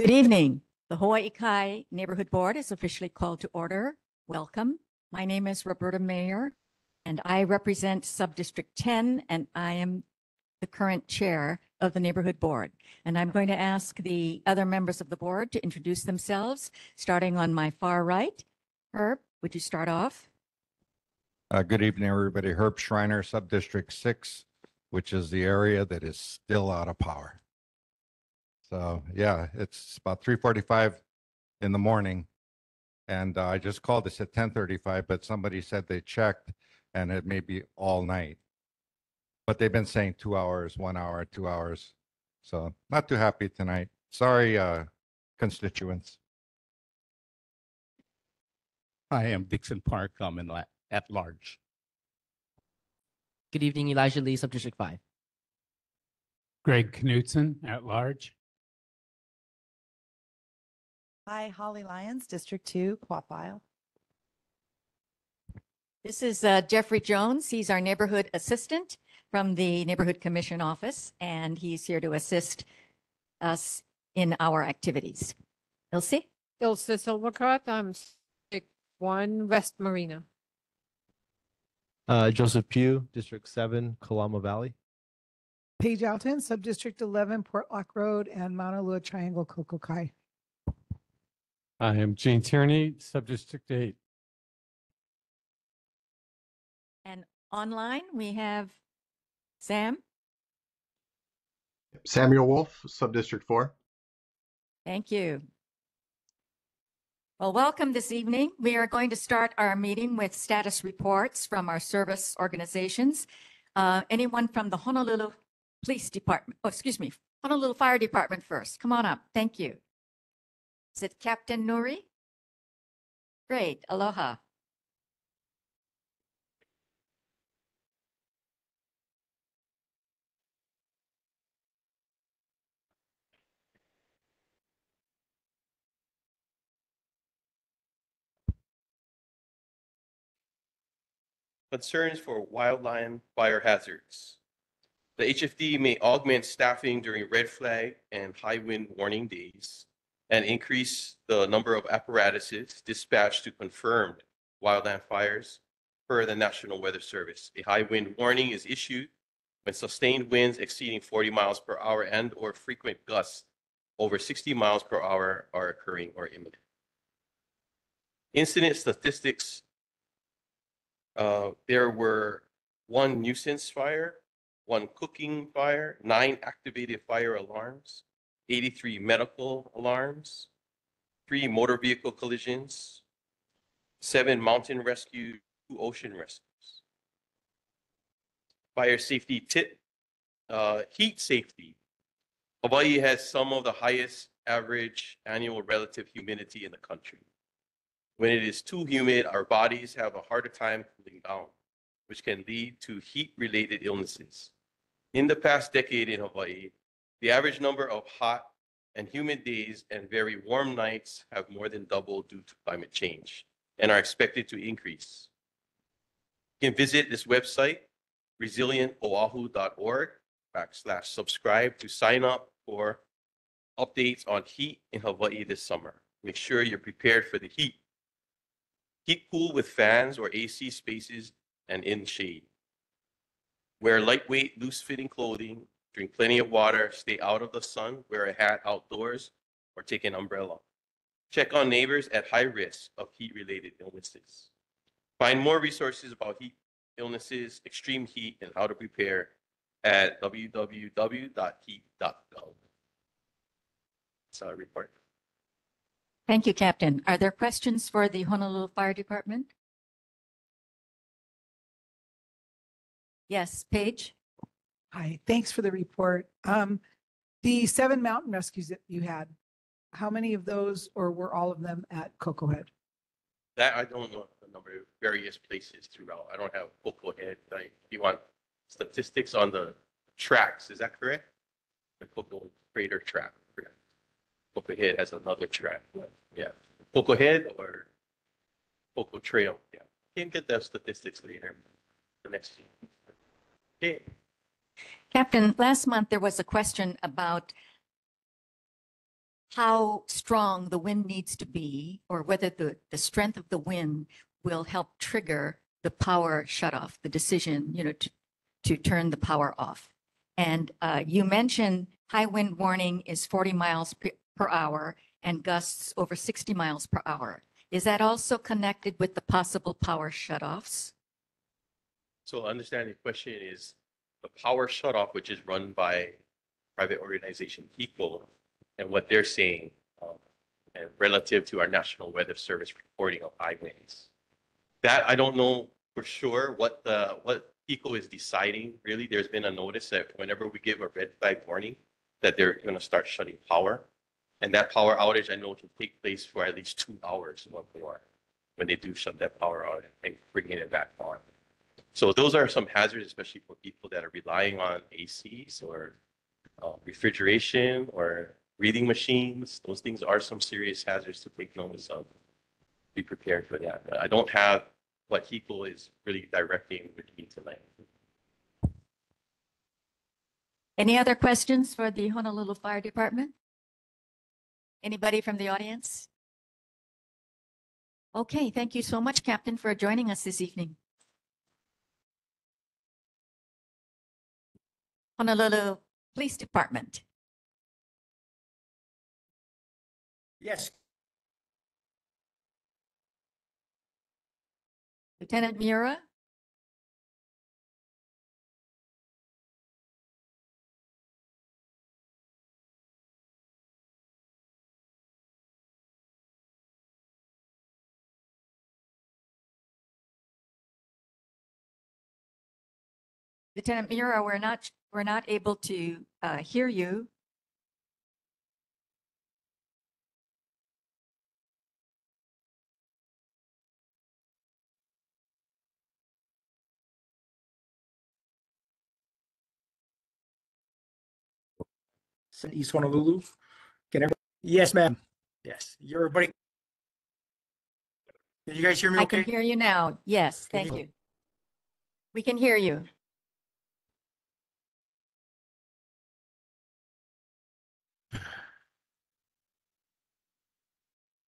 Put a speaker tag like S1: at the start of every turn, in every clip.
S1: Good evening. The Hawaii Kai Neighborhood Board is officially called to order. Welcome. My name is Roberta Mayer, and I represent Subdistrict 10, and I am the current chair of the Neighborhood Board. And I'm going to ask the other members of the board to introduce themselves, starting on my far right. Herb, would you start off?
S2: Good evening, everybody. Herb Schreiner, Subdistrict 6, which is the area that is still out of power. So yeah, it's about 3:45 in the morning. And I just called this at 10:35, but somebody said they checked and it may be all night. But they've been saying 2 hours, 1 hour, 2 hours. So not too happy tonight. Sorry, constituents.
S3: I am Dixon Park. I'm at large.
S4: Good evening, Elijah Lee, Subdistrict 5.
S5: Greg Knutson at large.
S6: Hi, Holly Lyons, District 2, Quapile.
S1: This is Jeffrey Jones. He's our neighborhood assistant from the Neighborhood Commission office, and he's here to assist us in our activities. Elsie?
S7: Ilse Silvercutt, I'm District 1, West Marina.
S8: Joseph Pugh, District 7, Kalama Valley.
S9: Paige Alton, Subdistrict 11, Portlock Road and Mauna Lua Triangle, Kokokai.
S5: I am Gene Tierney, Subdistrict 8.
S1: And online, we have Sam.
S10: Samuel Wolf, Subdistrict 4.
S1: Thank you. Well, welcome this evening. We are going to start our meeting with status reports from our service organizations. Anyone from the Honolulu Police Department, Honolulu Fire Department first. Come on up. Thank you. Is it Captain Nuri? Great. Aloha.
S11: Concerns for wildland fire hazards. The HFD may augment staffing during red flag and high wind warning days and increase the number of apparatuses dispatched to confirmed wildland fires per the National Weather Service. A high wind warning is issued when sustained winds exceeding 40 miles per hour and or frequent gusts over 60 miles per hour are occurring or imminent. Incident statistics. There were 1 nuisance fire, 1 cooking fire, 9 activated fire alarms, 83 medical alarms, 3 motor vehicle collisions, 7 mountain rescue, 2 ocean rescues. Fire safety tip, heat safety. Hawaii has some of the highest average annual relative humidity in the country. When it is too humid, our bodies have a harder time cooling down, which can lead to heat-related illnesses. In the past decade in Hawaii, the average number of hot and humid days and very warm nights have more than doubled due to climate change and are expected to increase. You can visit this website, resilientoahu.org/subscribe to sign up for updates on heat in Hawaii this summer. Make sure you're prepared for the heat. Keep cool with fans or AC spaces and in shade. Wear lightweight, loose-fitting clothing, drink plenty of water, stay out of the sun, wear a hat outdoors, or take an umbrella. Check on neighbors at high risk of heat-related illnesses. Find more resources about heat illnesses, extreme heat, and how to prepare at www.heat.gov. That's our report.
S1: Thank you, Captain. Are there questions for the Honolulu Fire Department? Yes, Paige.
S9: Hi, thanks for the report. The 7 mountain rescues that you had, how many of those or were all of them at Cocoa Head?
S11: That I don't know the number of various places throughout. I don't have Cocoa Head. You want statistics on the tracks, is that correct? The Cocoa Crater track. Cocoa Head has another track. Yeah. Cocoa Head or Cocoa Trail. Yeah. You can get those statistics later. The next year. Okay.
S1: Captain, last month there was a question about how strong the wind needs to be, or whether the strength of the wind will help trigger the power shutoff, the decision, to turn the power off. And you mentioned high wind warning is 40 miles per hour and gusts over 60 miles per hour. Is that also connected with the possible power shutoffs?
S11: So understand the question is the power shutoff, which is run by private organization people, and what they're saying, and relative to our National Weather Service reporting of high winds. That I don't know for sure what PECO is deciding. Really, there's been a notice that whenever we give a red flag warning, that they're going to start shutting power, and that power outage I know can take place for at least 2 hours or more when they do shut that power out and bringing it back on. So those are some hazards, especially for people that are relying on ACs or refrigeration or reading machines. Those things are some serious hazards to take notice of. Be prepared for that. But I don't have what PECO is really directing with me tonight.
S1: Any other questions for the Honolulu Fire Department? Anybody from the audience? Okay, thank you so much, Captain, for joining us this evening. Honolulu Police Department.
S12: Yes.
S1: Lieutenant Miura. Lieutenant Miura, we're not able to hear you.
S12: East Honolulu. Can everybody? Yes, ma'am. Yes. You're everybody. Can you guys hear me
S1: I
S12: okay?
S1: can hear you now. Yes,
S12: Can
S1: thank
S12: you-
S1: you. We can hear you.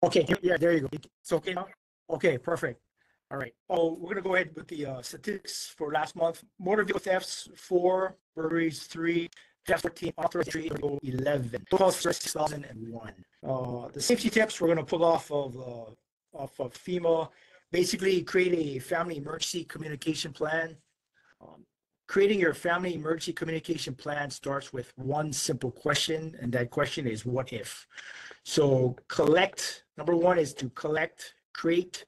S12: Okay, yeah, there you go. It's okay now? Okay, perfect. All right. Oh, we're gonna go ahead with the statistics for last month. Motor vehicle thefts 4, burglaries 3, theft 14, authorized 3, 11. Total calls for 6,001. The safety tips we're gonna pull off of FEMA. Basically, create a family emergency communication plan. Creating your family emergency communication plan starts with one simple question, and that question is, what if? So number one is to create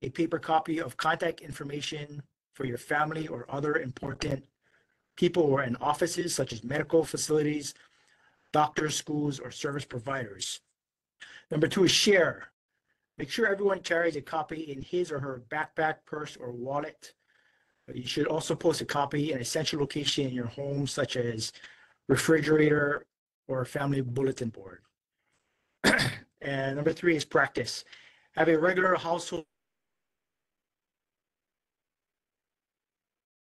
S12: a paper copy of contact information for your family or other important people or in offices such as medical facilities, doctors, schools, or service providers. Number two is share. Make sure everyone carries a copy in his or her backpack, purse, or wallet. You should also post a copy in an essential location in your home, such as refrigerator or family bulletin board. And number three is practice. Have a regular household.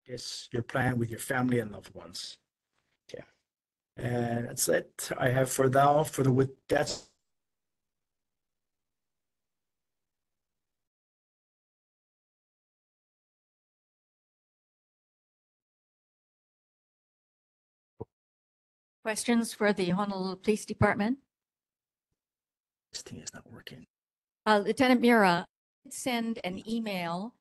S12: Yes, your plan with your family and loved ones. Okay. And that's it I have for now. That's
S1: Questions for the Honolulu Police Department?
S12: this thing is not working.
S1: Lieutenant Miura, send an email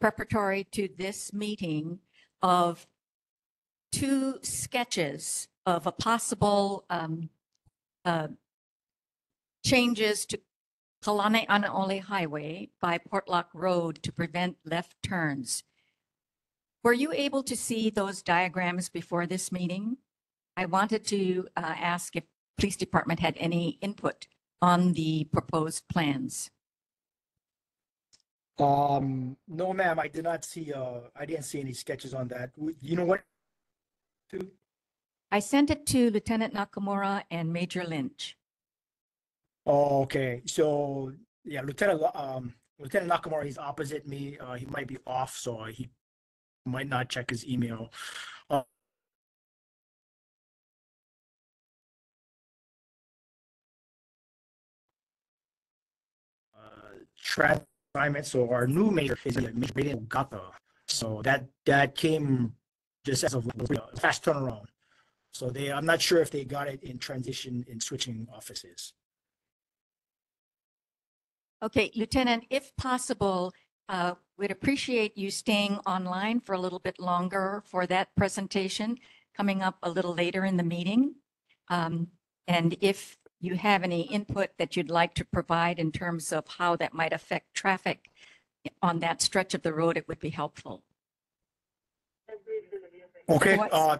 S1: preparatory to this meeting of 2 sketches of a possible changes to Kalani'anaole Highway by Portlock Road to prevent left turns. Were you able to see those diagrams before this meeting? I wanted to ask if police department had any input on the proposed plans.
S12: No, ma'am, I did not see. I didn't see any sketches on that. You know what?
S1: I sent it to Lieutenant Nakamura and Major Lynch.
S12: Oh, okay. So yeah, Lieutenant Nakamura, he's opposite me. He might be off, so he might not check his email. trans assignment. So our new mayor is Mayor Brayden Ogata. So that came just as a fast turnaround. So I'm not sure if they got it in transition in switching offices.
S1: Okay, Lieutenant, if possible, we'd appreciate you staying online for a little bit longer for that presentation coming up a little later in the meeting. And if you have any input that you'd like to provide in terms of how that might affect traffic on that stretch of the road, it would be helpful.
S12: Okay,
S1: Otherwise-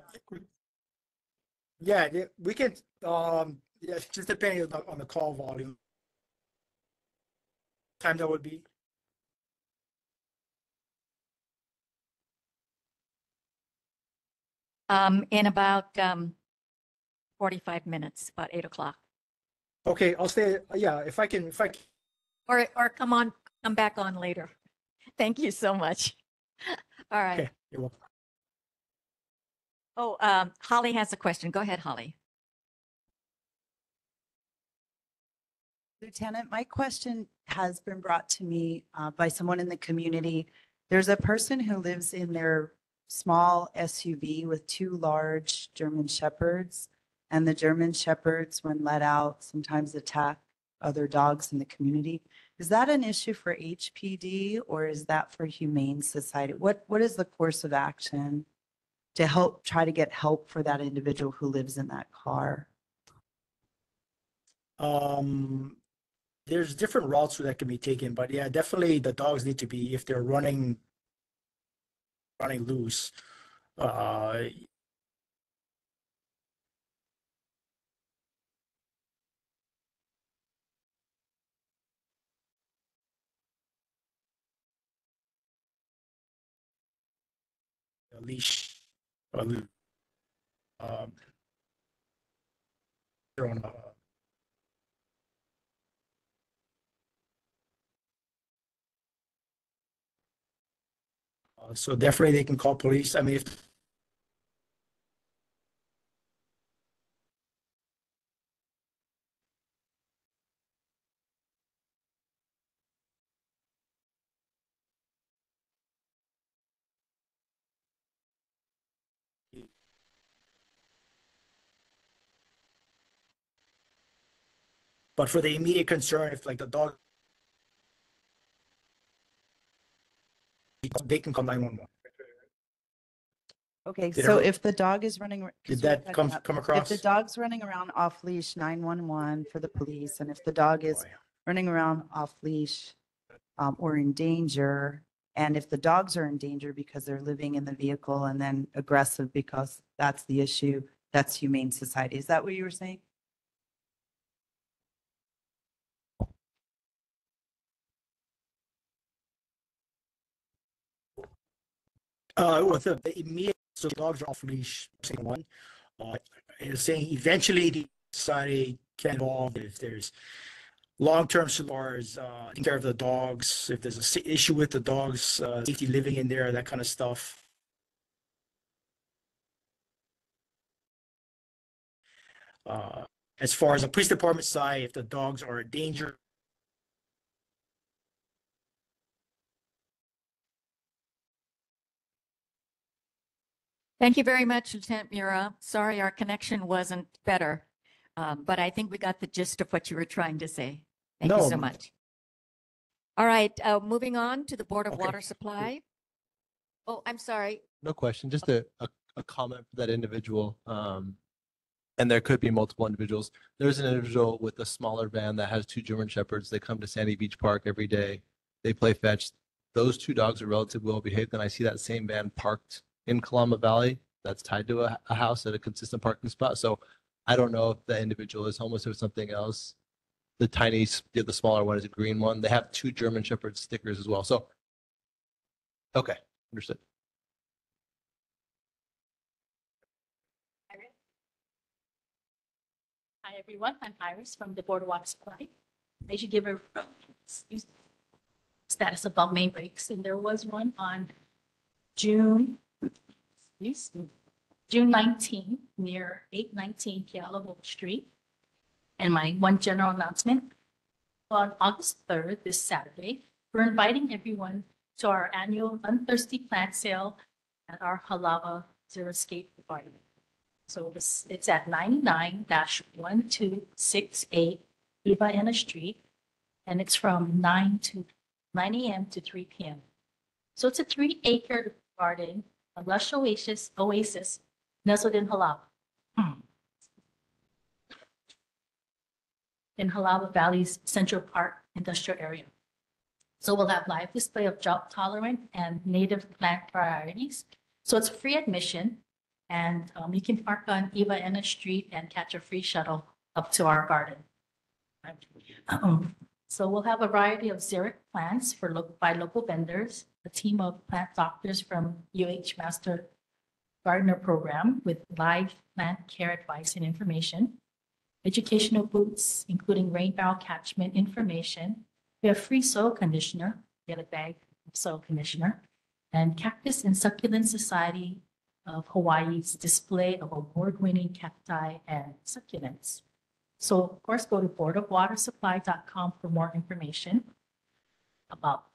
S12: yeah, we can, yeah, just depending on the call volume. Time that would be.
S1: In about 45 minutes, about 8 o'clock.
S12: Okay, I'll stay, yeah, if I can,
S1: Or come back on later. Thank you so much. All right.
S12: okay, you're welcome.
S1: Oh, Holly has a question. Go ahead, Holly.
S6: Lieutenant, my question has been brought to me by someone in the community. There's a person who lives in their small SUV with two large German Shepherds. And the German Shepherds, when let out, sometimes attack other dogs in the community. Is that an issue for HPD or is that for Humane Society? What is the course of action to help try to get help for that individual who lives in that car?
S12: There's different routes that can be taken, but yeah, definitely the dogs need to be, if they're running loose, a leash, they're on so definitely they can call police. I mean, if but for the immediate concern, if like the dog, they can call 911.
S6: Okay,
S12: Did
S6: so
S12: everyone-
S6: if the dog is running. 'cause
S12: Did
S6: we're
S12: that
S6: cutting
S12: come
S6: up. If
S12: across?
S6: the dog's running around off leash, 911 for the police, and if the dog is
S12: Boy.
S6: running around off leash or in danger, and if the dogs are in danger because they're living in the vehicle and then aggressive because that's the issue, that's Humane Society. Is that what you were saying?
S12: With the immediate, so dogs are off leash, saying one, is saying eventually the society can involve if there's long-term SLRs, taking care of the dogs, if there's a issue with the dogs, safety living in there, that kind of stuff. As far as the police department side, if the dogs are a danger,
S1: Thank you very much, Lieutenant Mura. Sorry, our connection wasn't better, but I think we got the gist of what you were trying to say. Thank you so
S12: No.
S1: much. All right, moving on to the Board of
S12: Okay.
S1: Water Supply. Oh, I'm sorry.
S8: No question, just a comment for that individual. And there could be multiple individuals. There's an individual with a smaller van that has two German Shepherds. They come to Sandy Beach Park every day. They play fetch. Those two dogs are relatively well behaved. And I see that same van parked in Kalama Valley that's tied to a house at a consistent parking spot. So I don't know if the individual is homeless or something else. The smaller one is a green one. They have two German Shepherd stickers as well. So, okay, understood.
S13: Hi, everyone. I'm Iris from the Board of Water Supply. I should give a status of bulk main breaks, and there was one on June 19 near 819 Kealabo Street. And my one general announcement, On August 3rd, this Saturday, we're inviting everyone to our annual Unthirsty Plant Sale at our Halava Xeriscape Garden. So it's at 99-1268 Eva Anna Street, and it's from 9 a.m. to 3 p.m. So it's a 3-acre garden, a lush oasis nestled in Halava. In Halava Valley's Central Park industrial area. So we'll have live display of drought tolerant and native plant varieties. So it's free admission, and you can park on Eva Anna Street and catch a free shuttle up to our garden. So we'll have a variety of xeric plants by local vendors, a team of plant doctors from UH Master Gardener Program with live plant care advice and information, educational booths, including rain barrel catchment information. We have free soil conditioner, get a bag of soil conditioner, and Cactus and Succulent Society of Hawaii's display of award-winning cacti and succulents. So of course, go to boardofwatersupply.com for more information about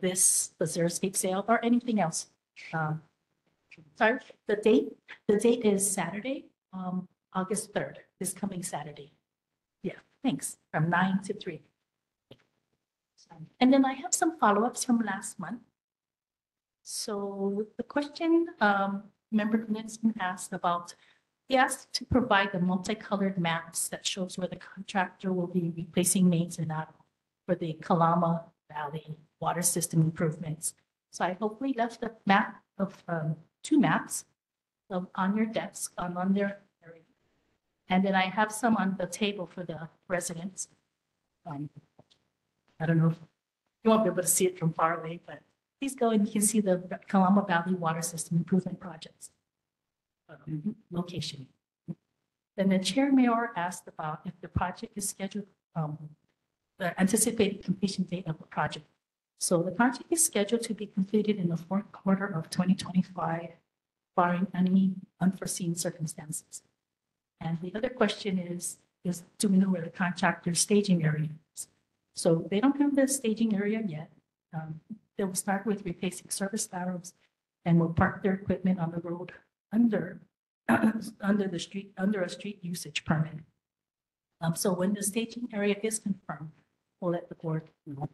S13: the xeriscape sale or anything else. Sorry, the date is Saturday, August 3rd, this coming Saturday. Yeah, thanks, from 9 to 3. And then I have some follow-ups from last month. So the question Member Knudsen asked about, he asked to provide the multicolored maps that shows where the contractor will be replacing mains and not for the Kalama Valley water system improvements. So I hopefully left a map of 2 maps on your desk, on their area. And then I have some on the table for the residents. I don't know if you won't be able to see it from far away, but please go and you can see the Kalama Valley water system improvement projects location. Then the chair mayor asked about if the project is scheduled, the anticipated completion date of the project. So the project is scheduled to be completed in the 4th quarter of 2025, barring any unforeseen circumstances. And the other question is do we know where the contractor's staging area is? So they don't have the staging area yet. They will start with replacing service laterals and will park their equipment on the road under a street usage permit. So when the staging area is confirmed, we'll let the board know.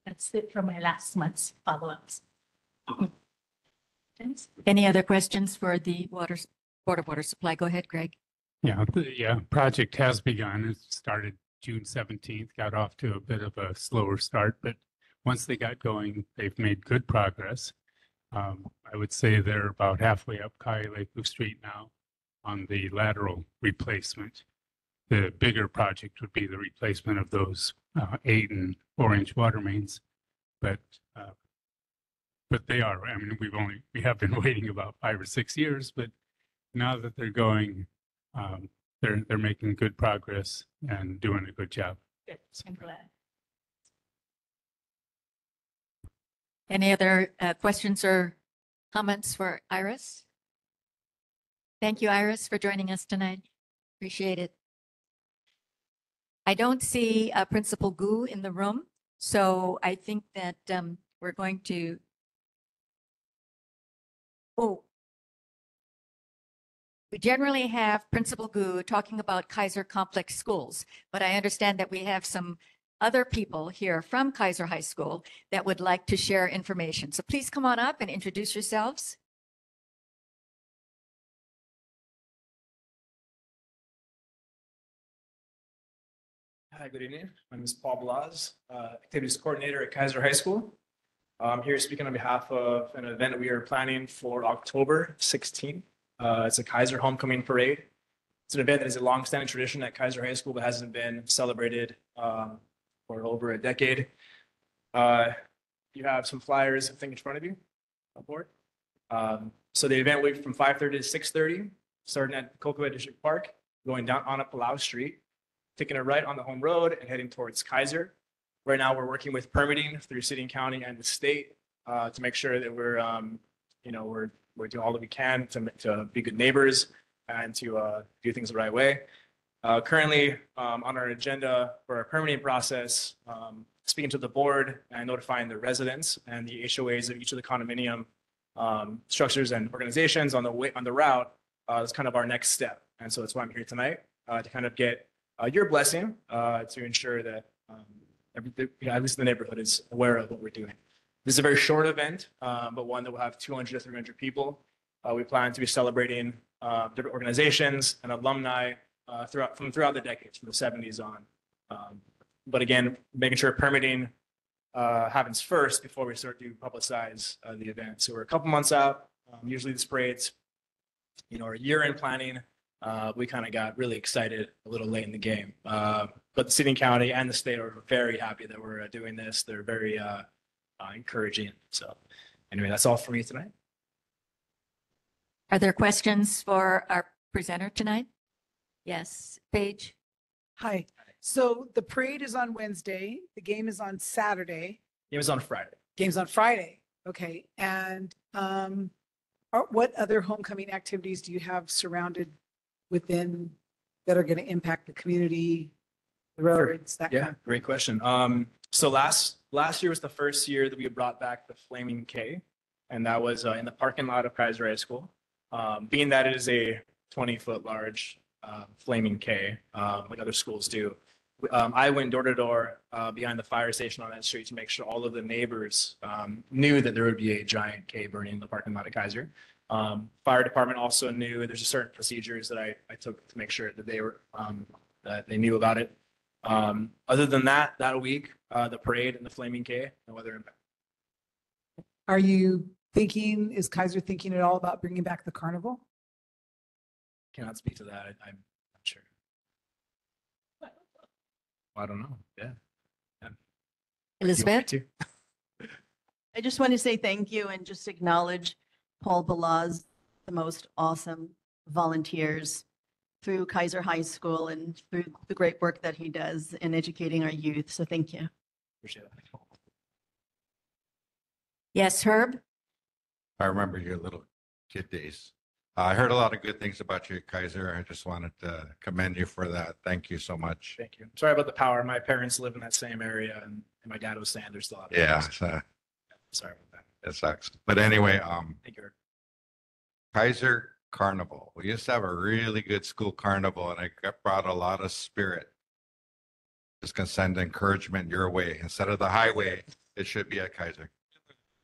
S13: That's it from my last month's follow-ups.
S1: Any other questions for the Board of Water Supply? Go ahead, Greg.
S3: Yeah, the project has begun. It started June 17th, got off to a bit of a slower start, but once they got going, they've made good progress. I would say they're about halfway up Kailaiku Street now on the lateral replacement. The bigger project would be the replacement of those 8 and 4-inch water mains, but they are. I mean, we have been waiting about 5 or 6 years, but now that they're going, they're making good progress and doing a good job.
S13: Good, I'm glad.
S1: Any other questions or comments for Iris? Thank you, Iris, for joining us tonight. Appreciate it. I don't see Principal Gu in the room, so I think that we're going to. Oh, we generally have Principal Gu talking about Kaiser Complex Schools, but I understand that we have some other people here from Kaiser High School that would like to share information. So please come on up and introduce yourselves.
S14: Hi, good evening. My name is Paul Blaz, Activities Coordinator at Kaiser High School. I'm here speaking on behalf of an event we are planning for October 16th. It's a Kaiser Homecoming Parade. It's an event that is a long-standing tradition at Kaiser High School, but hasn't been celebrated for over a decade. You have some flyers, I think, in front of you, on board. So the event will be from 5:30 to 6:30, starting at Kokowai District Park, going down on up Palau Street, taking a right on the home road and heading towards Kaiser. Right now, we're working with permitting through city and county and the state to make sure that we're doing all that we can to be good neighbors and to do things the right way. Currently, on our agenda for our permitting process, speaking to the board and notifying the residents and the HOAs of each of the condominium structures and organizations on the route is kind of our next step. And so that's why I'm here tonight to kind of get your blessing to ensure that at least the neighborhood is aware of what we're doing. This is a very short event, but one that will have 200 to 300 people. We plan to be celebrating different organizations and alumni throughout the decades, from the 70s on. But again, making sure permitting happens first before we start to publicize the event. So we're a couple months out. Usually this parade's, a year in planning. We kind of got really excited a little late in the game. But the city and county and the state are very happy that we're doing this. They're very encouraging. So anyway, that's all for me tonight.
S1: Are there questions for our presenter tonight? Yes, Paige.
S9: Hi. So the parade is on Wednesday. The game is on Saturday.
S14: It was on Friday.
S9: Game's on Friday. Okay. And what other homecoming activities do you have surrounded within that are going to impact the community, the roads, that
S14: Yeah,
S9: kind of?
S14: great question. So last year was the first year that we brought back the Flaming K, and that was in the parking lot of Kaiser High School. Being that it is a 20-foot large Flaming K, like other schools do, I went door to door behind the fire station on that street to make sure all of the neighbors knew that there would be a giant K burning in the parking lot of Kaiser. Fire department also knew there's a certain procedures that I took to make sure that they were that they knew about it. Other than that week, the parade and the Flaming K, no other impact.
S9: Are you thinking, is Kaiser thinking at all about bringing back the carnival?
S14: Cannot speak to that. I'm not sure. I don't know. Yeah.
S1: Elizabeth?
S15: I just want to say thank you and just acknowledge Paul Balaz, the most awesome volunteers through Kaiser High School and through the great work that he does in educating our youth. So thank you.
S14: Appreciate it.
S1: Yes, Herb?
S2: I remember your little kid days. I heard a lot of good things about you at Kaiser. I just wanted to commend you for that. Thank you so much.
S14: Thank you. Sorry about the power. My parents live in that same area, and my dad was saying there's a lot of
S2: Yeah,
S14: power. Sorry about that.
S2: it sucks. But anyway,
S14: Thank you.
S2: Kaiser Carnival. We used to have a really good school carnival, and it brought a lot of spirit. Just gonna send encouragement your way. Instead of the highway, it should be at Kaiser.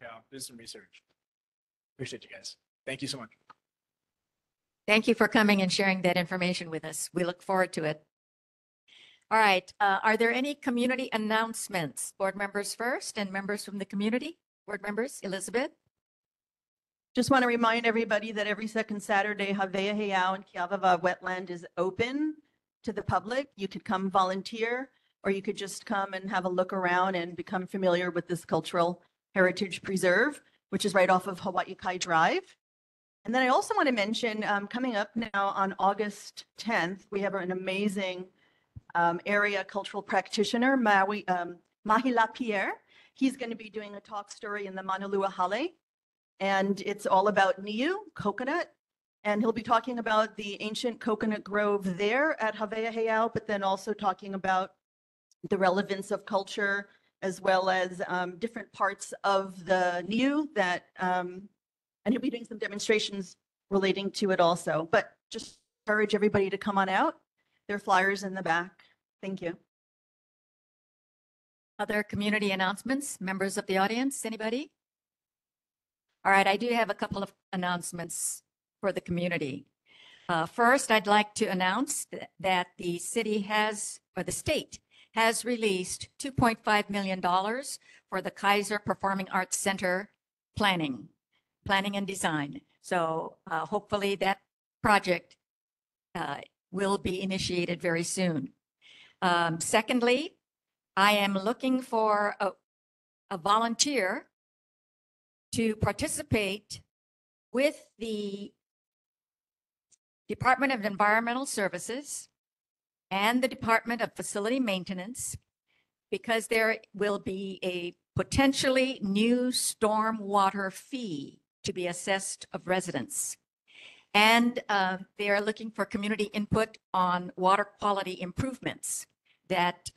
S14: Yeah, do some research. Appreciate you guys. Thank you so much.
S1: Thank you for coming and sharing that information with us. We look forward to it. All right. Are there any community announcements? Board members first and members from the community? Board members, Elizabeth?
S15: Just want to remind everybody that every second Saturday, Havea Heiau and Kiavava Wetland is open to the public. You could come volunteer, or you could just come and have a look around and become familiar with this cultural heritage preserve, which is right off of Hawaii Kai Drive. And then I also want to mention, coming up now on August 10th, we have an amazing area cultural practitioner, Mahila Pierre. He's going to be doing a talk story in the Manalua Hale, and it's all about Niu, coconut. And he'll be talking about the ancient coconut grove there at Havea Heiau, but then also talking about the relevance of culture, as well as different parts of the Niu that, and he'll be doing some demonstrations relating to it also. But just encourage everybody to come on out. There are flyers in the back. Thank you.
S1: Other community announcements, members of the audience, anybody? All right, I do have a couple of announcements for the community. First, I'd like to announce that the city has, or the state has released $2.5 million for the Kaiser Performing Arts Center planning and design. So hopefully that project will be initiated very soon. Secondly, I am looking for a volunteer to participate with the Department of Environmental Services and the Department of Facility Maintenance, because there will be a potentially new stormwater fee to be assessed of residents. And they are looking for community input on water quality improvements that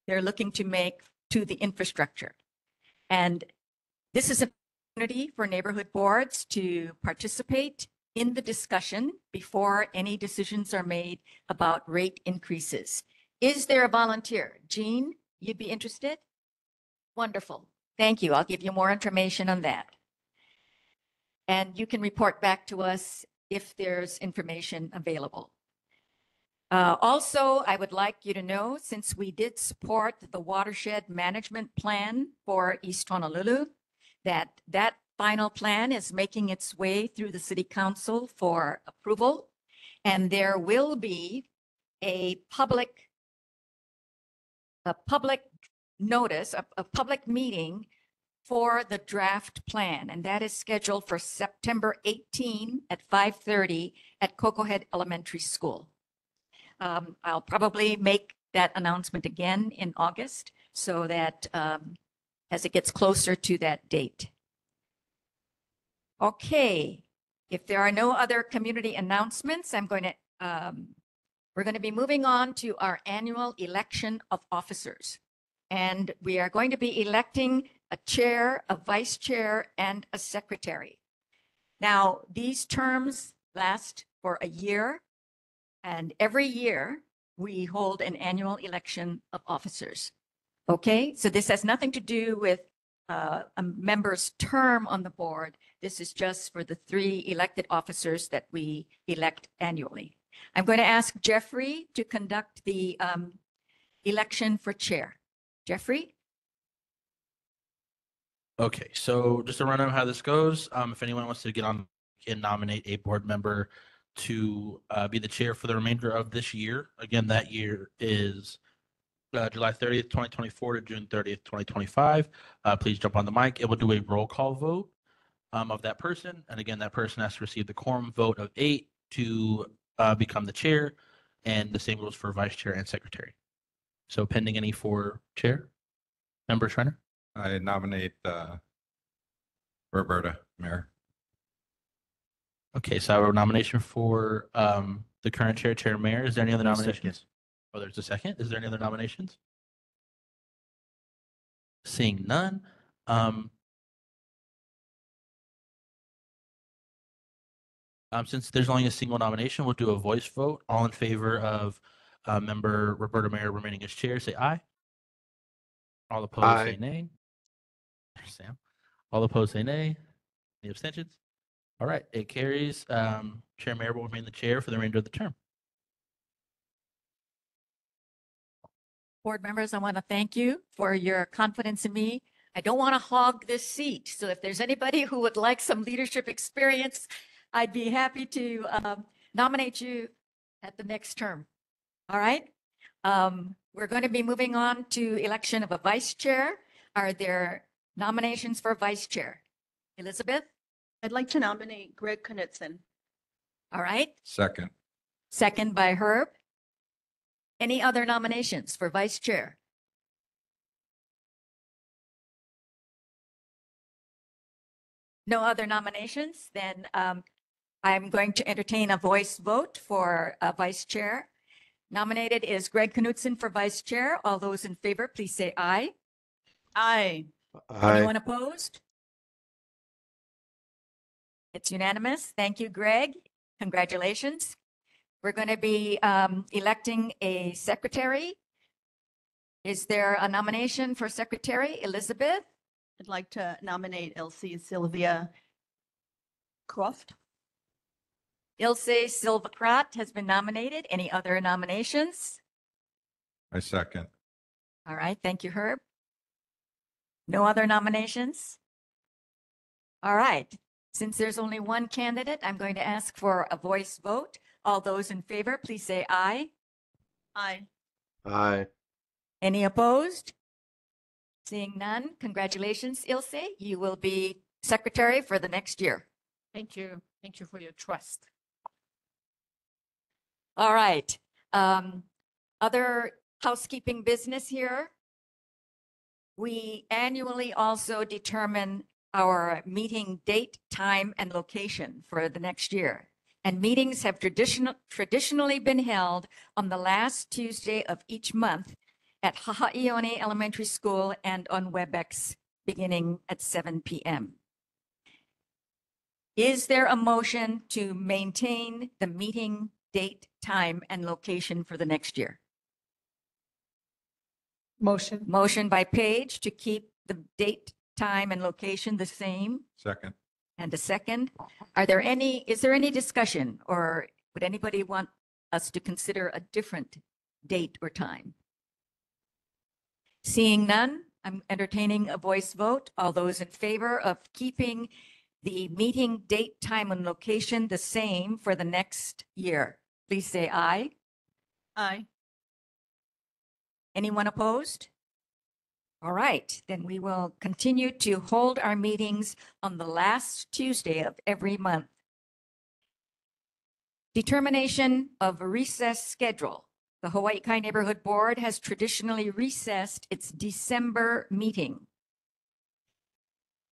S1: they're looking to make to the infrastructure. And this is a opportunity for neighborhood boards to participate in the discussion before any decisions are made about rate increases. Is there a volunteer? Jean, you'd be interested? Wonderful. Thank you. I'll give you more information on that. And you can report back to us if there's information available. Also, I would like you to know, since we did support the watershed management plan for East Honolulu, that final plan is making its way through the city council for approval. And there will be a public notice, a public meeting for the draft plan. And that is scheduled for September 18 at 5:30 at Cocoa Head Elementary School. I'll probably make that announcement again in August so that as it gets closer to that date. Okay, if there are no other community announcements, we're going to be moving on to our annual election of officers. And we are going to be electing a chair, a vice chair, and a secretary. Now, these terms last for a year. And every year, we hold an annual election of officers. Okay, so this has nothing to do with a member's term on the board. This is just for the 3 elected officers that we elect annually. I'm going to ask Jeffrey to conduct the election for chair. Jeffrey?
S16: Okay, so just to run over how this goes, if anyone wants to get on and nominate a board member to be the chair for the remainder of this year. Again, that year is July 30th, 2024 to June 30th, 2025. Please jump on the mic. It will do a roll call vote of that person. And again, that person has to receive the quorum vote of 8 to become the chair. And the same goes for vice chair and secretary. So pending any for chair, Member Schreiner?
S2: I nominate Roberta, Mayor.
S16: Okay, so I have a nomination for the current chair, Chair Mayor. Is there any other nominations? Oh, there's a second. Is there any other nominations? Seeing none. Since there's only a single nomination, we'll do a voice vote. All in favor of Member Roberta Mayer remaining as chair, say aye. All opposed, say nay. Sam. All opposed, say nay. Any abstentions? All right, it carries. Chair Mayer will remain the chair for the remainder of the term.
S1: Board members, I want to thank you for your confidence in me. I don't want to hog this seat. So if there's anybody who would like some leadership experience, I'd be happy to nominate you at the next term. All right. We're going to be moving on to election of a vice chair. Are there nominations for vice chair? Elizabeth?
S15: I'd like to nominate Greg Knutson.
S1: All right.
S2: Second.
S1: Second by Herb. Any other nominations for vice chair? No other nominations? Then I'm going to entertain a voice vote for vice chair. Nominated is Greg Knutson for vice chair. All those in favor, please say aye.
S15: Aye.
S1: Anyone opposed? It's unanimous. Thank you, Greg. Congratulations. We're going to be electing a secretary. Is there a nomination for secretary? Elizabeth?
S15: I'd like to nominate Elsie Sylvia Croft.
S1: Ilse Silvacrat has been nominated. Any other nominations?
S2: I second.
S1: All right. Thank you, Herb. No other nominations? All right. Since there's only one candidate, I'm going to ask for a voice vote. All those in favor, please say aye.
S15: Aye.
S10: Aye.
S1: Any opposed? Seeing none, congratulations, Ilse. You will be secretary for the next year.
S7: Thank you. Thank you for your trust.
S1: All right. Other housekeeping business here. We annually also determine our meeting date, time, and location for the next year. And meetings have traditionally been held on the last Tuesday of each month at Hahaione Elementary School and on WebEx beginning at 7 p.m. Is there a motion to maintain the meeting date, time, and location for the next year?
S9: Motion.
S1: Motion by Page to keep the date, time, and location the same,
S2: Second.
S1: and a second. Is there any discussion, or would anybody want us to consider a different date or time? Seeing none, I'm entertaining a voice vote. All those in favor of keeping the meeting date, time, and location the same for the next year, please say aye.
S15: Aye.
S1: Anyone opposed? All right, then we will continue to hold our meetings on the last Tuesday of every month. Determination of a recess schedule. The Hawaii Kai Neighborhood Board has traditionally recessed its December meeting.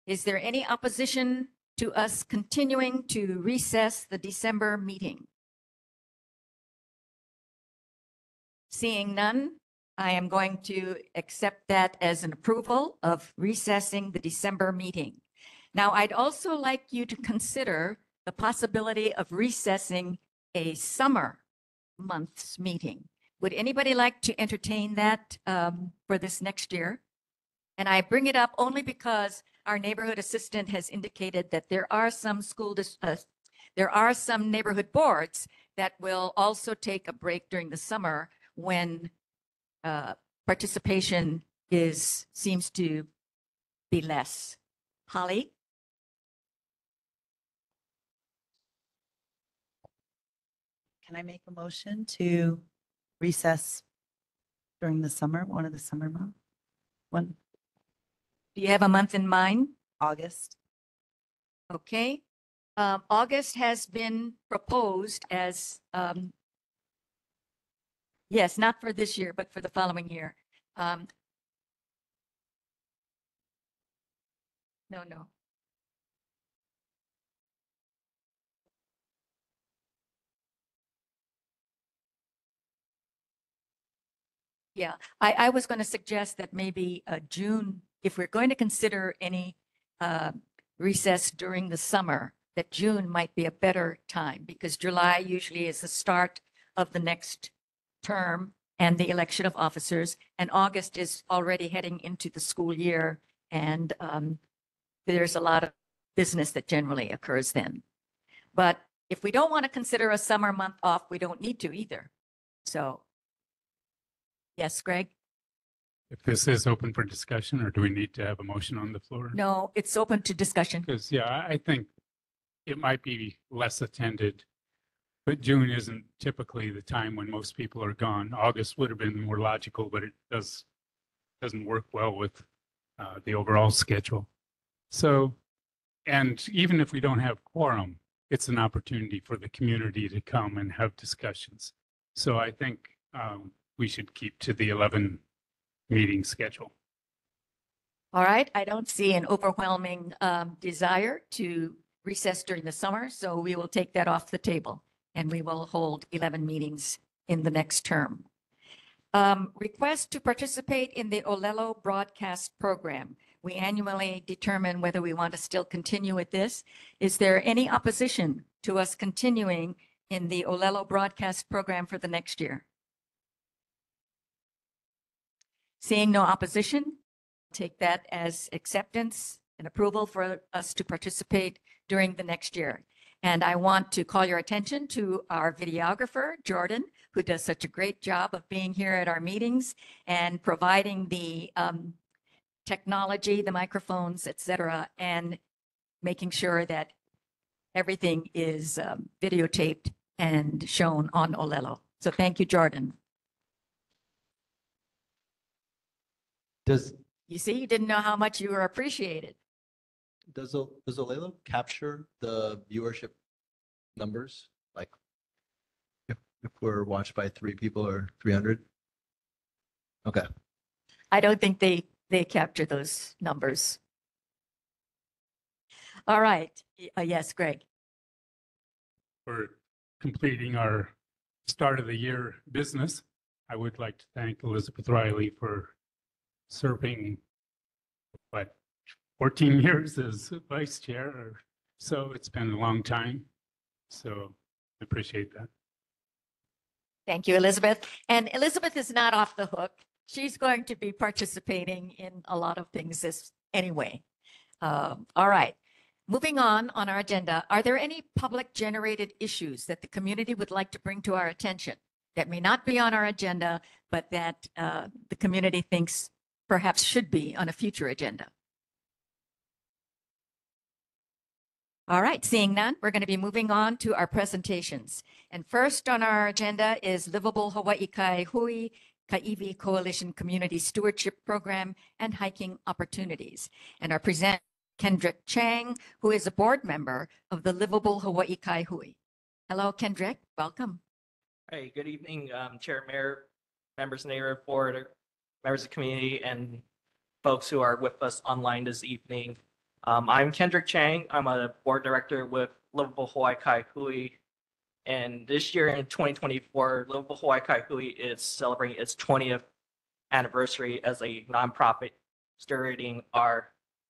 S1: Is there any opposition to us continuing to recess the December meeting? Seeing none, I am going to accept that as an approval of recessing the December meeting. Now, I'd also like you to consider the possibility of recessing a summer month's meeting. Would anybody like to entertain that for this next year? And I bring it up only because our neighborhood assistant has indicated that there are some neighborhood boards that will also take a break during the summer when participation seems to be less. Holly?
S6: Can I make a motion to recess during the summer, one of the summer months?
S1: Do you have a month in mind?
S6: August.
S1: Okay. August has been proposed as, yes, not for this year, but for the following year. No. Yeah, I was going to suggest that maybe June, if we're going to consider any recess during the summer, that June might be a better time because July usually is the start of the next term and the election of officers, and August is already heading into the school year, and there's a lot of business that generally occurs then. But if we don't want to consider a summer month off, we don't need to either. So, yes, Greg?
S3: If this is open for discussion, or do we need to have a motion on the floor?
S1: No, it's open to discussion.
S3: Because, yeah, I think it might be less attended, but June isn't typically the time when most people are gone. August would have been more logical, but it doesn't work well with the overall schedule. So, and even if we don't have quorum, it's an opportunity for the community to come and have discussions. So I think we should keep to the 11 meeting schedule.
S1: All right, I don't see an overwhelming desire to recess during the summer, so we will take that off the table and we will hold 11 meetings in the next term. Request to participate in the Olelo broadcast program. We annually determine whether we want to still continue with this. Is there any opposition to us continuing in the Olelo broadcast program for the next year? Seeing no opposition, take that as acceptance and approval for us to participate during the next year. And I want to call your attention to our videographer, Jordan, who does such a great job of being here at our meetings and providing the technology, the microphones, et cetera, and making sure that everything is videotaped and shown on Olelo. So thank you, Jordan. You see, you didn't know how much you were appreciated.
S8: Does Olelo capture the viewership numbers? Like if we're watched by 3 people or 300? Okay.
S1: I don't think they capture those numbers. All right. Yes, Greg.
S3: For completing our start of the year business. I would like to thank Elizabeth Riley for serving, what, 14 years as vice chair or so. It's been a long time. So I appreciate that.
S1: Thank you, Elizabeth. And Elizabeth is not off the hook. She's going to be participating in a lot of things this anyway. All right. Moving on our agenda, are there any public generated issues that the community would like to bring to our attention that may not be on our agenda, but that the community thinks perhaps should be on a future agenda? All right, seeing none, we're going to be moving on to our presentations. And first on our agenda is Livable Hawaii Kai Hui Kaiwi Coalition Community Stewardship Program and Hiking Opportunities. And our presenter, Kendrick Chang, who is a board member of the Livable Hawaii Kai Hui. Hello, Kendrick. Welcome.
S17: Hey, good evening, Chair, Mayor, members of the neighborhood board, members of the community, and folks who are with us online this evening. I'm Kendrick Chang. I'm a board director with Livable Hawaii Kai Hui. And this year in 2024, Livable Hawaii Kai Hui is celebrating its 20th anniversary as a nonprofit stewarding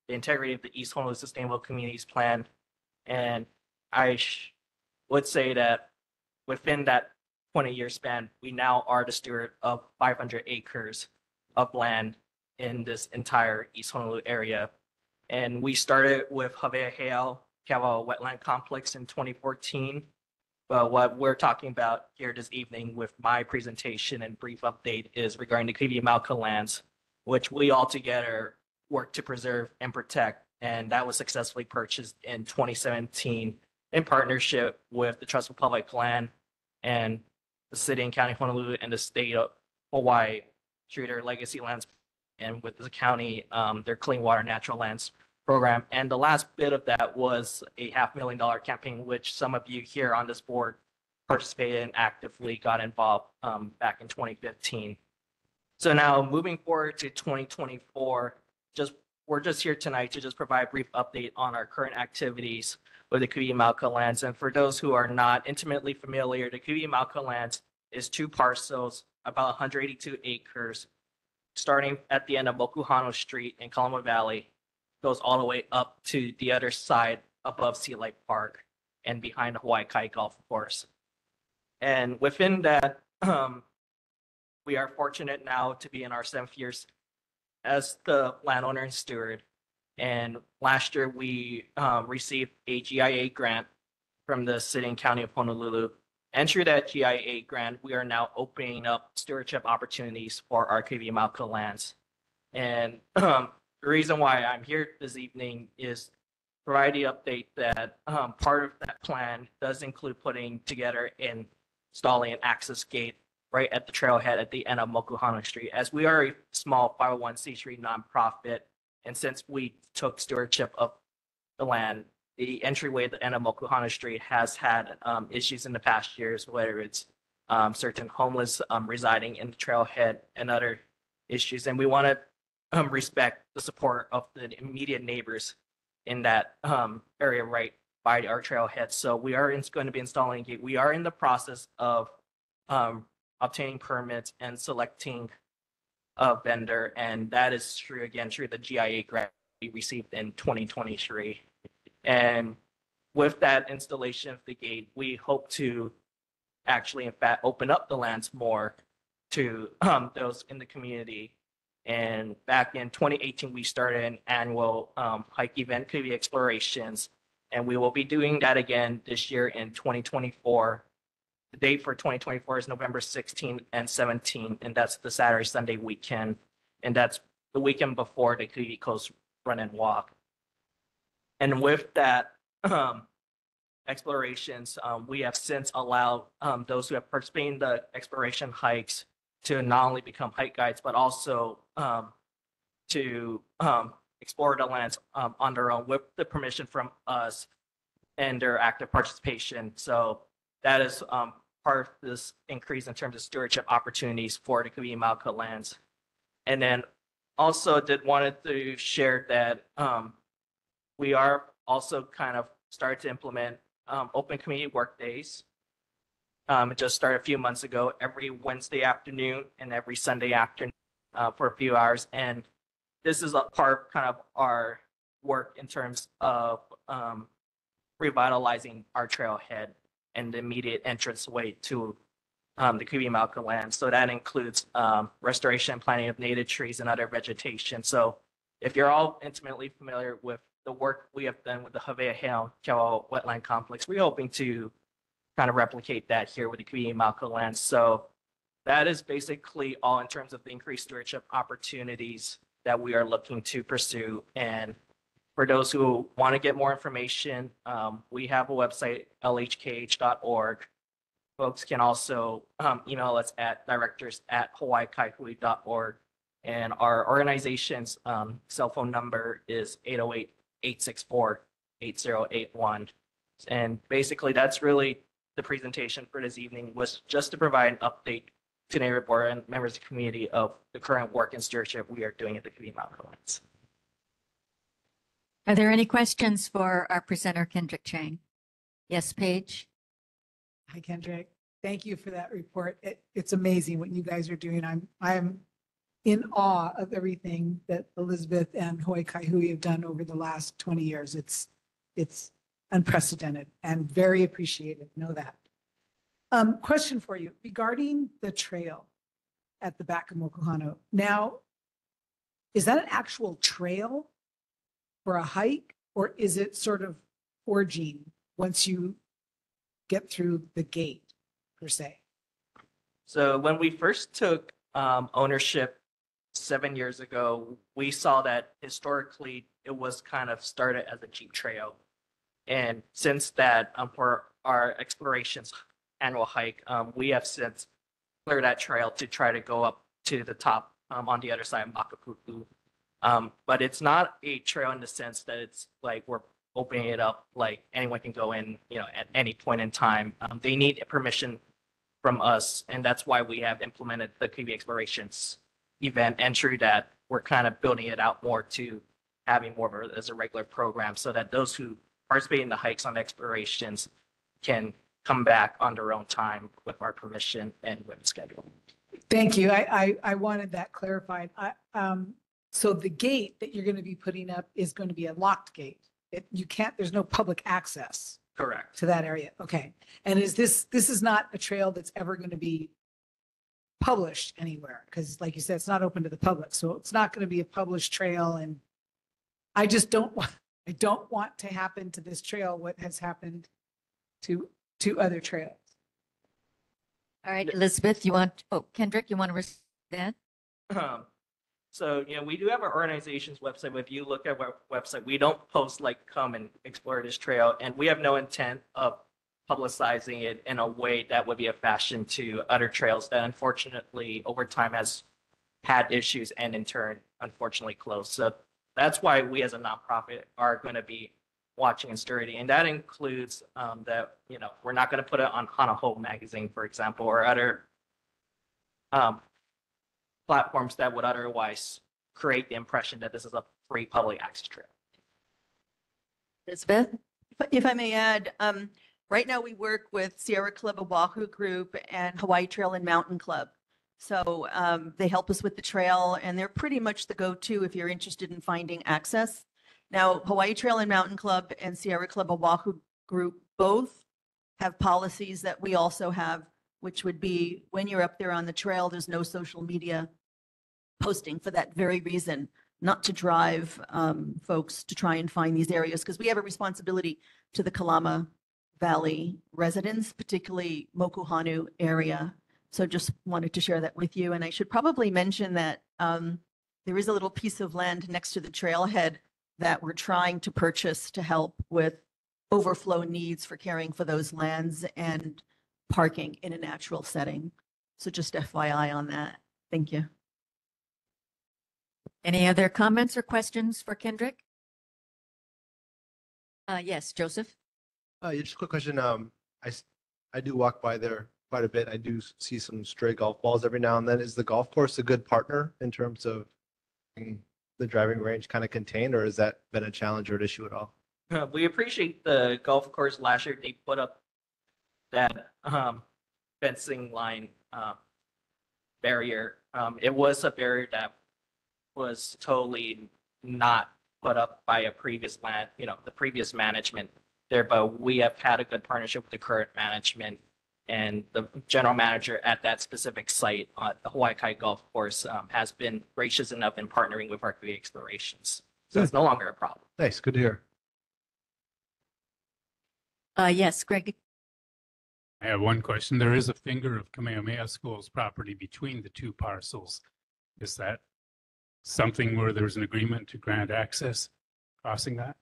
S17: the integrity of the East Honolulu Sustainable Communities Plan. And I would say that within that 20-year span, we now are the steward of 500 acres of land in this entire East Honolulu area. And we started with Haweaheau Keawaha Wetland Complex in 2014. But what we're talking about here this evening with my presentation and brief update is regarding the Kawiamauka lands, which we all together work to preserve and protect. And that was successfully purchased in 2017 in partnership with the Trust for Public Land and the City and County of Honolulu and the state of Hawaii through their legacy lands and with the county, their Clean Water Natural Lands program. And the last bit of that was a $500,000 campaign, which some of you here on this board participated and actively got involved back in 2015. So now moving forward to 2024, we're just here tonight to just provide a brief update on our current activities with the Kawiamauka lands. And for those who are not intimately familiar, the Kawiamauka lands is 2 parcels, about 182 acres, starting at the end of Mokuhano Street in Kalama Valley, goes all the way up to the other side above Sea Life Park and behind the Hawaii Kai Golf Course. And within that, we are fortunate now to be in our 7th year as the landowner and steward. And last year we received a GIA grant from the City and County of Honolulu. And through that GIA grant, we are now opening up stewardship opportunities for our Kawiamauka lands. And the reason why I'm here this evening is provide the update that part of that plan does include putting together and installing an access gate right at the trailhead at the end of Mokuhano Street. As we are a small 501c3 nonprofit, and since we took stewardship of the land, the entryway at the end of Mokuhano Street has had issues in the past years, whether it's certain homeless residing in the trailhead and other issues. And we want to respect the support of the immediate neighbors in that area right by our trailhead. So we are going to be installing a gate. We are in the process of obtaining permits and selecting a vendor, and that is through the GIA grant we received in 2023. And with that installation of the gate, we hope to actually, in fact, open up the lands more to those in the community. And back in 2018, we started an annual hike event, Kawi Explorations, and we will be doing that again this year in 2024. The date for 2024 is November 16 and 17, and that's the Saturday, Sunday weekend. And that's the weekend before the Kawi Coast Run and Walk. And with that explorations, we have since allowed those who have participated in the exploration hikes to not only become hike guides, but also to explore the lands on their own with the permission from us and their active participation. So that is part of this increase in terms of stewardship opportunities for the Kawiamauka lands. And then also wanted to share that we are also kind of started to implement open community work days. It just started a few months ago, every Wednesday afternoon and every Sunday afternoon for a few hours. And this is a part of kind of our work in terms of revitalizing our trailhead and the immediate entranceway to the Kubi-Malka land. So that includes restoration and planting of native trees and other vegetation. So if you're all intimately familiar with the work we have done with the Havea Kewa Wetland Complex, we're hoping to kind of replicate that here with the Kubi-Malka land. So that is basically all in terms of the increased stewardship opportunities that we are looking to pursue. And for those who want to get more information, we have a website, lhkh.org. Folks can also email us at directors@hawaiikaihui.org. And our organization's cell phone number is 808-864-8081. And basically, that's really the presentation for this evening, was just to provide an update to neighborhood board and members of the community of the current work and stewardship we are doing at the Kubi-Malka lands.
S1: Are there any questions for our presenter, Kendrick Chang? Yes, Paige?
S9: Hi, Kendrick. Thank you for that report. It's amazing what you guys are doing. I'm in awe of everything that Elizabeth and Hawaii Kaihui have done over the last 20 years. It's unprecedented and very appreciated. Know that. Question for you regarding the trail at the back of Mokuhano. Now, is that an actual trail for a hike, or is it sort of forging once you get through the gate, per se?
S17: So when we first took ownership 7 years ago, we saw that historically it was kind of started as a Jeep trail. And since that, for our explorations annual hike, we have since cleared that trail to try to go up to the top on the other side of Makapuku. But it's not a trail in the sense that it's like we're opening it up, like anyone can go in, at any point in time. They need permission from us, and that's why we have implemented the Kubi Explorations event. And through that, we're kind of building it out more to having more of it as a regular program, so that those who participate in the hikes on explorations can come back on their own time with our permission and with the schedule.
S9: Thank you. I wanted that clarified. So the gate that you're going to be putting up is going to be a locked gate. There's no public access.
S17: Correct.
S9: To that area. Okay. And this is not a trail that's ever going to be published anywhere, because like you said, it's not open to the public. So it's not going to be a published trail. And I don't want to happen to this trail what has happened to other trails.
S1: All right, Elizabeth, Kendrick, you want to respond to that?
S17: So, we do have our organization's website, but if you look at our website, we don't post like, come and explore this trail, and we have no intent of publicizing it in a way that would be a fashion to other trails that unfortunately over time has had issues and in turn, unfortunately closed. So that's why we as a nonprofit are going to be watching and stewarding. And that includes that, we're not going to put it on Hanaho magazine, for example, or other platforms that would otherwise create the impression that this is a free public access trail.
S1: Elizabeth?
S15: If I may add, right now we work with Sierra Club Oahu Group and Hawaii Trail and Mountain Club. So they help us with the trail, and they're pretty much the go-to if you're interested in finding access. Now, Hawaii Trail and Mountain Club and Sierra Club Oahu Group both have policies that we also have, which would be when you're up there on the trail, there's no social media posting for that very reason, not to drive folks to try and find these areas, because we have a responsibility to the Kalama Valley residents, particularly Mokuhanu area. So just wanted to share that with you. And I should probably mention that there is a little piece of land next to the trailhead that we're trying to purchase to help with overflow needs for caring for those lands and parking in a natural setting. So just FYI on that. Thank you.
S1: Any other comments or questions for Kendrick? Yes, Joseph?
S8: Yeah, just a quick question. I do walk by there quite a bit. I do see some stray golf balls every now and then. Is the golf course a good partner in terms of the driving range kind of contained, or has that been a challenge or an issue at all?
S17: We appreciate the golf course last year. They put up that fencing line barrier. It was a barrier that was totally not put up by a previous the previous management there, but we have had a good partnership with the current management, and the general manager at that specific site at the Hawaii Kai Golf Course has been gracious enough in partnering with Arcade Explorations. So it's no longer a problem.
S8: Nice, good to hear.
S1: Yes, Greg.
S3: I have one question. There is a finger of Kamehameha School's property between the two parcels. Is that something where there's an agreement to grant access crossing that?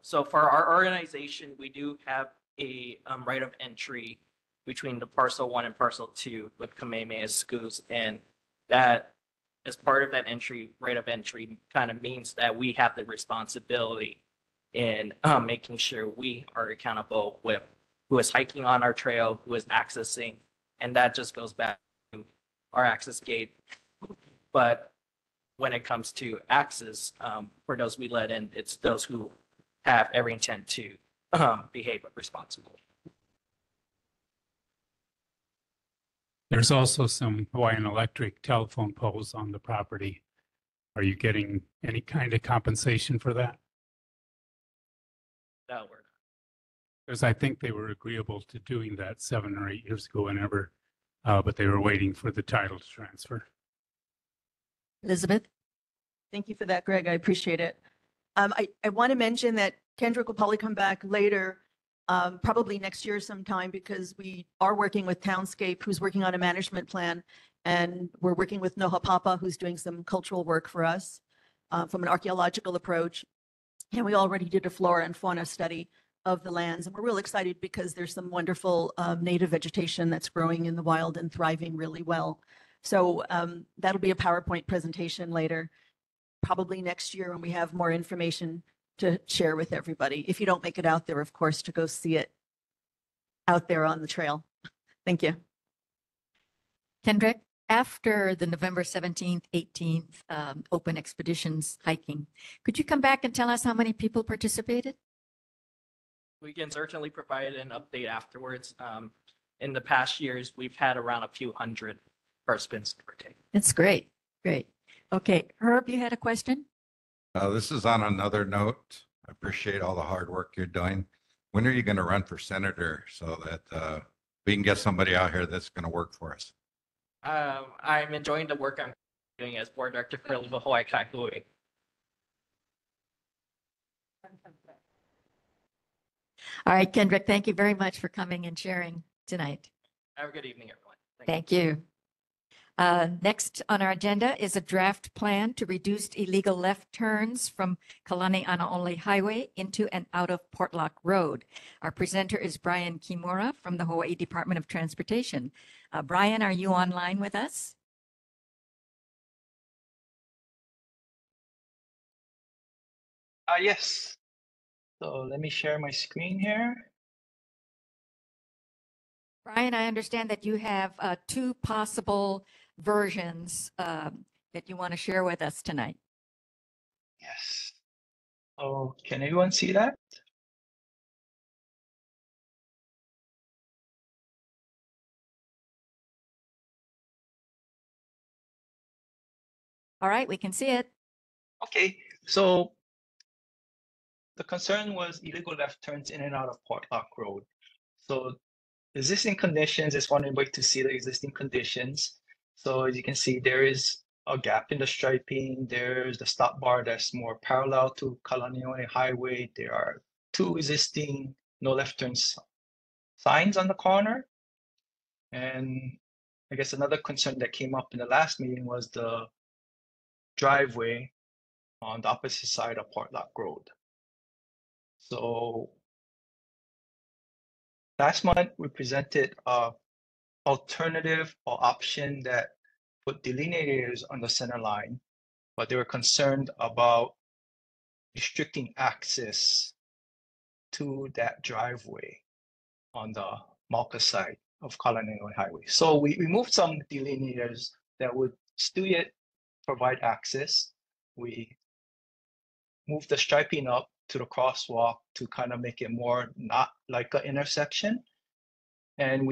S17: So for our organization, we do have a right of entry between the parcel 1 and parcel 2 with Kamehameha Schools, and that as part of that right of entry kind of means that we have the responsibility in making sure we are accountable with who is hiking on our trail, who is accessing, and that just goes back to our access gate. But when it comes to access, for those we let in, it's those who have every intent to behave responsibly.
S3: There's also some Hawaiian Electric telephone poles on the property. Are you getting any kind of compensation for that?
S17: No, we're
S3: Because I think they were agreeable to doing that 7 or 8 years ago, whenever, but they were waiting for the title to transfer.
S1: Elizabeth?
S15: Thank you for that, Greg. I appreciate it. I want to mention that Kendrick will probably come back later, probably next year sometime, because we are working with Townscape, who's working on a management plan, and we're working with Noha Papa, who's doing some cultural work for us from an archaeological approach. And we already did a flora and fauna study of the lands. And we're real excited because there's some wonderful native vegetation that's growing in the wild and thriving really well. So that'll be a PowerPoint presentation later, probably next year when we have more information to share with everybody. If you don't make it out there, of course, to go see it out there on the trail. Thank you.
S1: Kendrick, after the November 17th, 18th open expeditions hiking, could you come back and tell us how many people participated?
S17: We can certainly provide an update afterwards. In the past years, we've had around a few hundred participants per day.
S1: That's great. Great. Okay. Herb, you had a question?
S2: This is on another note. I appreciate all the hard work you're doing. When are you going to run for senator so that we can get somebody out here that's going to work for us?
S17: I'm enjoying the work I'm doing as board director for the Hawaii Kailua.
S1: All right, Kendrick, thank you very much for coming and sharing tonight.
S17: Have a good evening, everyone.
S1: Thank you. Next on our agenda is a draft plan to reduce illegal left turns from Kalani Anaole Highway into and out of Portlock Road. Our presenter is Brian Kimura from the Hawaii Department of Transportation. Brian, are you online with us?
S18: Yes. So let me share my screen here.
S1: Brian, I understand that you have 2 possible versions that you want to share with us tonight.
S18: Yes. Oh, can everyone see that?
S1: All right, we can see it.
S18: Okay, so the concern was illegal left turns in and out of Portlock Road. So existing conditions is one way to see the existing conditions. So as you can see, there is a gap in the striping. There's the stop bar that's more parallel to Kalaniʻole Highway. There are 2 existing no left turns signs on the corner. And I guess another concern that came up in the last meeting was the driveway on the opposite side of Portlock Road. So last month we presented a alternative or option that put delineators on the center line, but they were concerned about restricting access to that driveway on the Mauka side of Kalaniʻole Highway. So we removed some delineators that would still yet provide access. We moved the striping up to the crosswalk to kind of make it more not like an intersection. And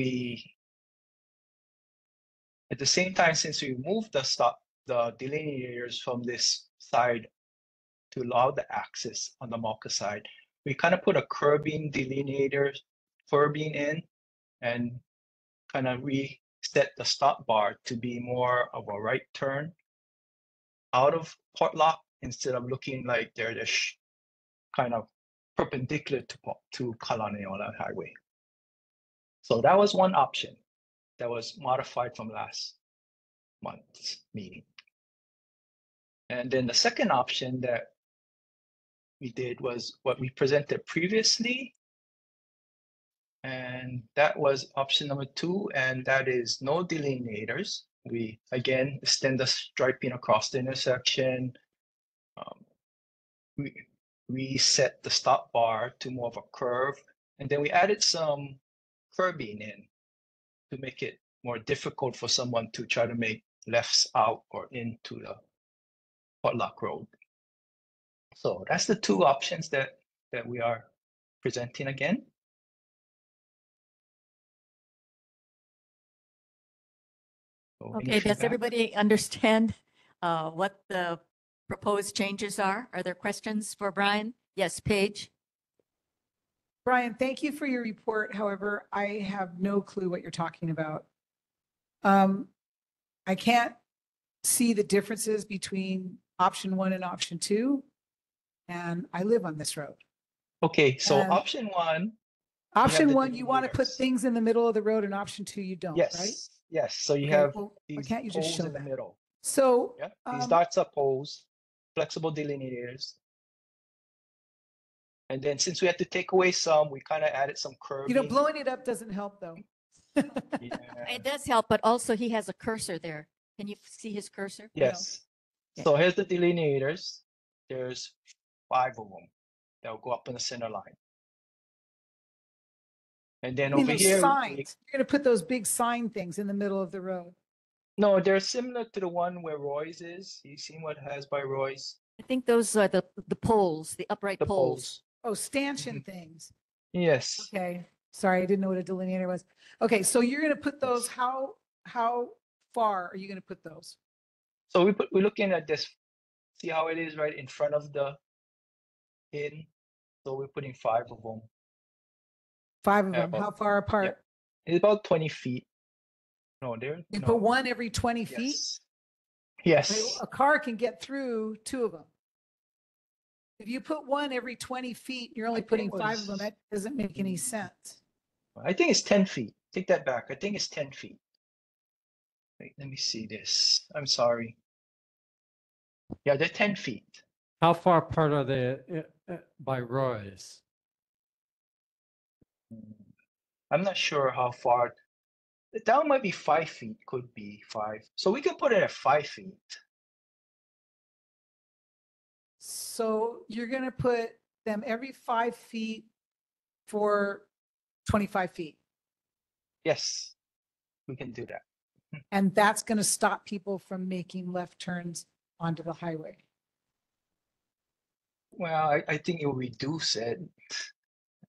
S18: at the same time, since we moved the delineators from this side to allow the access on the Malka side, we kind of put a curbing delineator curbing in and kind of reset the stop bar to be more of a right turn out of Portlock instead of looking like they're just kind of perpendicular to Colonial Highway. So that was one option that was modified from last month's meeting. And then the second option that we did was what we presented previously. And that was option number 2, and that is no delineators. We again extend the striping across the intersection. We set the stop bar to more of a curve, and then we added some curbing in to make it more difficult for someone to try to make lefts out or into the Potluck Road. So that's the 2 options that we are presenting again. So any
S1: Okay, does
S18: feedback?
S1: everybody understand what the proposed changes are? Are there questions for Brian? Yes, Paige?
S9: Brian, thank you for your report. However, I have no clue what you're talking about. I can't see the differences between option 1 and option 2, and I live on this road.
S18: Okay, so
S9: And
S18: option 1.
S9: Option 1, you want to put things in the middle of the road, and option 2, you don't, right?
S18: Yes, yes. So you
S9: Okay,
S18: have
S9: well, why
S18: these
S9: can't you just
S18: poles
S9: show
S18: in the
S9: that?
S18: middle.
S9: So,
S18: Yeah, these dots are poles, flexible delineators. And then since we had to take away some, we kind of added some curbing.
S9: blowing it up doesn't help though.
S1: It does help, but also he has a cursor there. Can you see his cursor?
S18: Yes.
S1: Yeah.
S18: So here's the delineators. There's 5 of them that will go up in the center line. And then
S9: I mean,
S18: over
S9: those
S18: here,
S9: signs, you're going to put those big sign things in the middle of the road.
S18: no, they're similar to the one where Roy's is. You seen what it has by Roy's?
S1: I think those are the poles, the upright
S18: The
S1: poles.
S18: poles.
S9: Oh, stanchion things.
S18: Yes.
S9: Okay. Sorry, I didn't know what a delineator was. Okay, so you're going to put those, how far are you going to put those?
S18: So we're looking at this. See how it is right in front of the in. So we're putting 5 of them.
S9: 5 of them. How far apart?
S18: It's about 20 feet. No, there.
S9: You
S18: no.
S9: put one every 20 feet?
S18: Yes.
S9: A car can get through 2 of them. If you put one every 20 feet, you're only putting 5 of them. That doesn't make any sense.
S18: I think it's 10 feet. Take that back. I think it's 10 feet. Wait, let me see this. I'm sorry. Yeah, they're 10 feet.
S5: How far apart are they by Roy's?
S18: I'm not sure how far. That might be 5 feet. Could be 5. So we can put it at 5 feet.
S9: So you're going to put them every 5 feet for 25 feet.
S18: Yes, we can do that.
S9: And that's going to stop people from making left turns onto the highway.
S18: Well, I think it will reduce it.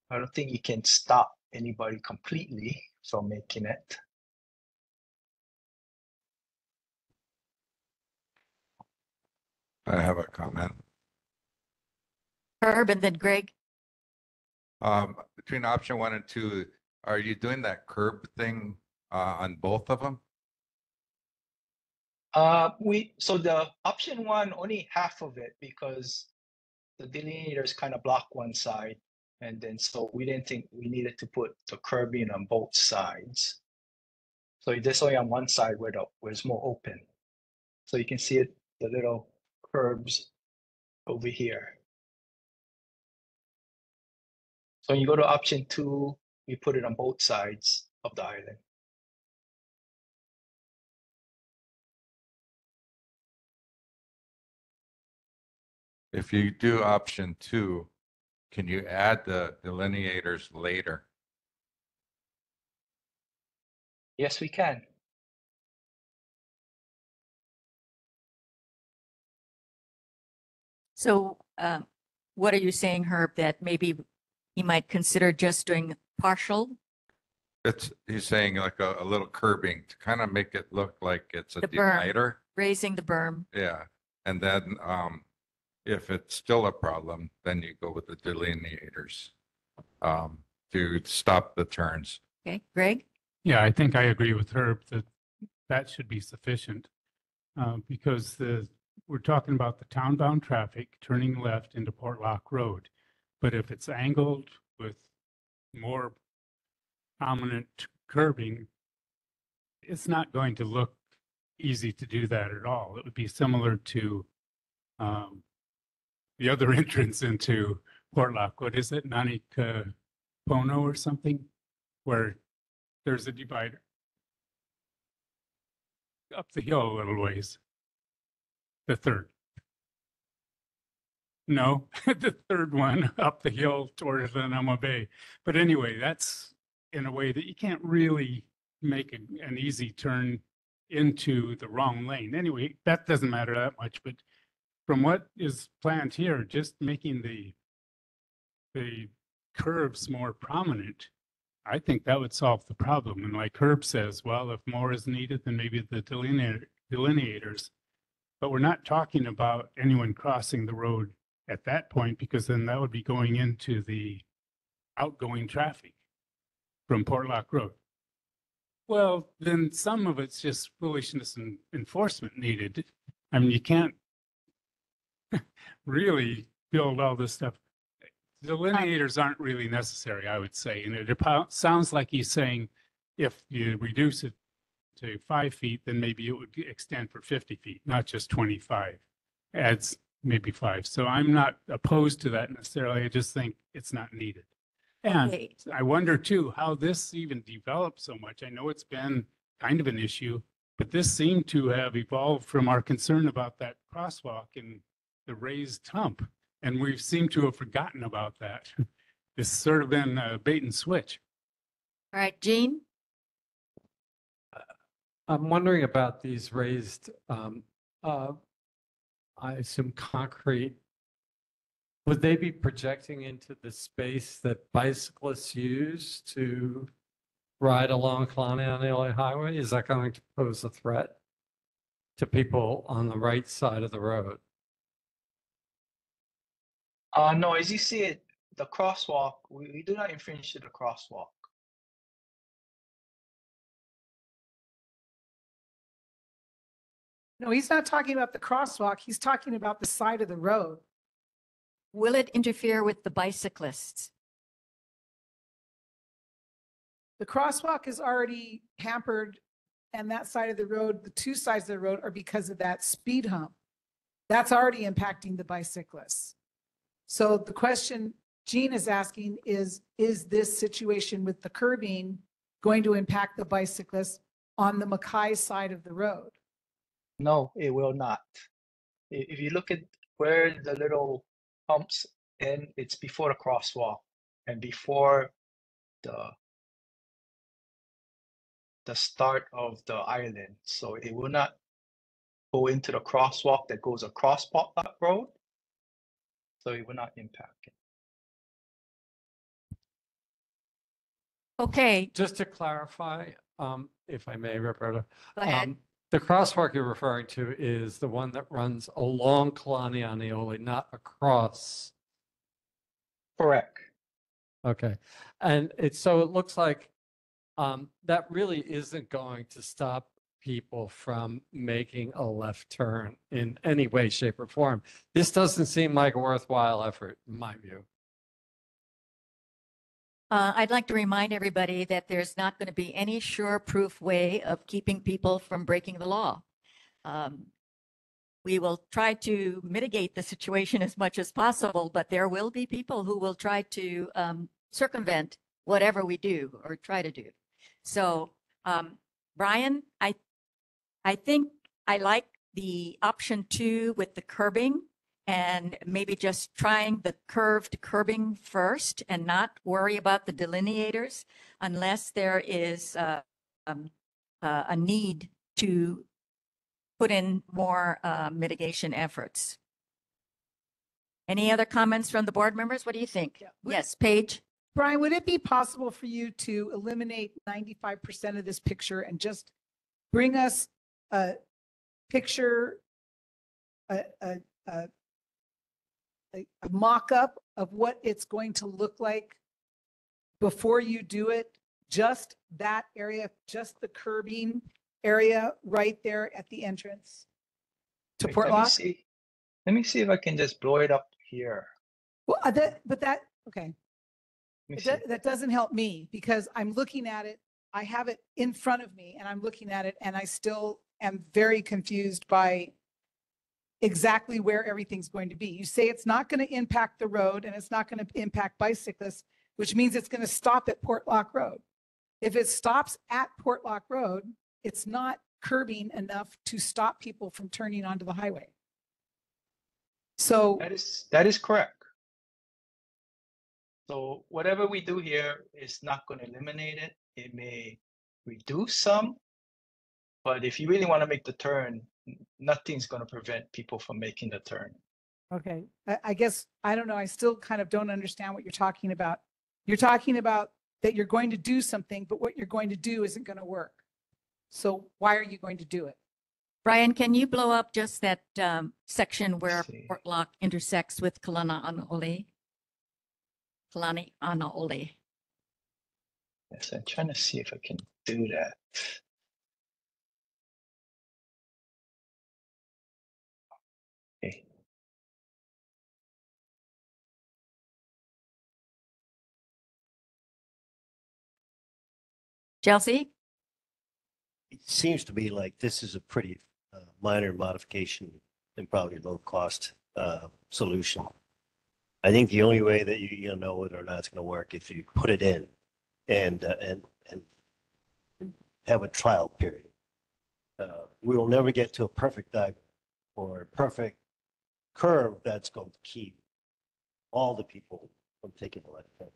S18: I don't think you can stop anybody completely from making it.
S2: I have a comment.
S1: Herb and then Greg.
S2: Between option 1 and 2, are you doing that curb thing on both of them?
S18: So the option 1, only half of it, because the delineators kind of block one side, and then so we didn't think we needed to put the curbing on both sides. So this only on one side where it's more open. So you can see it, the little curbs over here. So when you go to option 2, we put it on both sides of the island.
S2: If you do option 2, can you add the delineators later?
S18: Yes, we can.
S1: So what are you saying, Herb, that maybe he might consider just doing partial?
S2: He's saying like a little curbing to kind of make it look like it's a
S1: The berm.
S2: divider.
S1: Raising the berm.
S2: Yeah. And then if it's still a problem, then you go with the delineators to stop the turns.
S1: Okay, Greg?
S3: Yeah, I think I agree with Herb that that should be sufficient because we're talking about the town-bound traffic turning left into Port Lock Road. But if it's angled with more prominent curbing, it's not going to look easy to do that at all. It would be similar to the other entrance into Port Lock. What is it, Nanika Pono or something, where there's a divider up the hill a little ways. The third. No, the third one up the hill towards Lanama Bay. But anyway, that's in a way that you can't really make an easy turn into the wrong lane. Anyway, that doesn't matter that much, but from what is planned here, just making the curves more prominent, I think that would solve the problem. And like Herb says, well, if more is needed, then maybe the delineators. But we're not talking about anyone crossing the road at that point, because then that would be going into the outgoing traffic from Port Lock Road. Well, then some of it's just foolishness and enforcement needed. I mean, you can't really build all this stuff. Delineators aren't really necessary, I would say. And it sounds like he's saying if you reduce it to 5 feet, then maybe it would extend for 50 feet, not just 25. Adds maybe 5. So I'm not opposed to that necessarily. I just think it's not needed. And
S1: Okay.
S3: I wonder too how this even developed so much. I know it's been kind of an issue, but this seemed to have evolved from our concern about that crosswalk and the raised hump. And we seem to have forgotten about that. It's sort of been a bait and switch.
S1: All right, Jean?
S5: I'm wondering about these raised, I assume concrete. Would they be projecting into the space that bicyclists use to ride along Kalaniani Highway? Is that going to pose a threat to people on the right side of the road?
S18: No, as you see it, the crosswalk, we do not infringe to the crosswalk.
S9: No, he's not talking about the crosswalk. He's talking about the side of the road.
S1: Will it interfere with the bicyclists?
S9: The crosswalk is already hampered, and that side of the road, the two sides of the road are because of that speed hump. That's already impacting the bicyclists. So the question Jean is asking is this situation with the curbing going to impact the bicyclists on the Mackay side of the road?
S18: No, it will not. If you look at where the little humps in, it's before the crosswalk and before the start of the island. So it will not go into the crosswalk that goes across Port Lock Road. So it will not impact it.
S1: Okay.
S5: Just to clarify, if I may, Roberta.
S1: Go ahead.
S5: The crosswalk you're referring to is the one that runs along Kalaniani, not across.
S18: Correct.
S5: Okay. And so it looks like that really isn't going to stop people from making a left turn in any way, shape, or form. This doesn't seem like a worthwhile effort, in my view.
S1: I'd like to remind everybody that there's not going to be any sure-proof way of keeping people from breaking the law. We will try to mitigate the situation as much as possible, but there will be people who will try to circumvent whatever we do or try to do. So, Brian, I think I like the option 2 with the curbing, and maybe just trying the curved curbing first and not worry about the delineators unless there is a need to put in more mitigation efforts. Any other comments from the board members? What do you think?
S9: Yeah.
S1: Yes, Paige?
S9: Brian, would it be possible for you to eliminate 95% of this picture and just bring us a picture, a mock-up of what it's going to look like before you do it? Just that area, just the curbing area right there at the entrance to
S18: Wait,
S9: Port
S18: let me
S9: Lock?
S18: see. Let me see if I can just blow it up here.
S9: Well, okay.
S18: Let me see.
S9: That doesn't help me because I'm looking at it. I have it in front of me and I'm looking at it and I still am very confused by exactly where everything's going to be. You say it's not going to impact the road and it's not going to impact bicyclists, which means it's going to stop at Port Lock Road. If it stops at Port Lock Road, it's not curbing enough to stop people from turning onto the highway. So
S18: That is correct. So whatever we do here is not going to eliminate it. It may reduce some, but if you really want to make the turn, nothing's going to prevent people from making the turn.
S9: okay, I guess, I don't know. I still kind of don't understand what you're talking about. You're talking about that you're going to do something, but what you're going to do isn't going to work. So why are you going to do it?
S1: Brian, can you blow up just that section where
S18: see.
S1: Port Lock intersects with Kalani'anaole? Kalani'anaole.
S18: Yes, I'm trying to see if I can do that. Okay.
S1: Chelsea?
S19: It seems to me like this is a pretty minor modification and probably low cost solution. I think the only way that you'll know whether or not it's going to work if you put it in and have a trial period. We will never get to a perfect diagram or a perfect curve that's going to keep all the people from taking the left turn.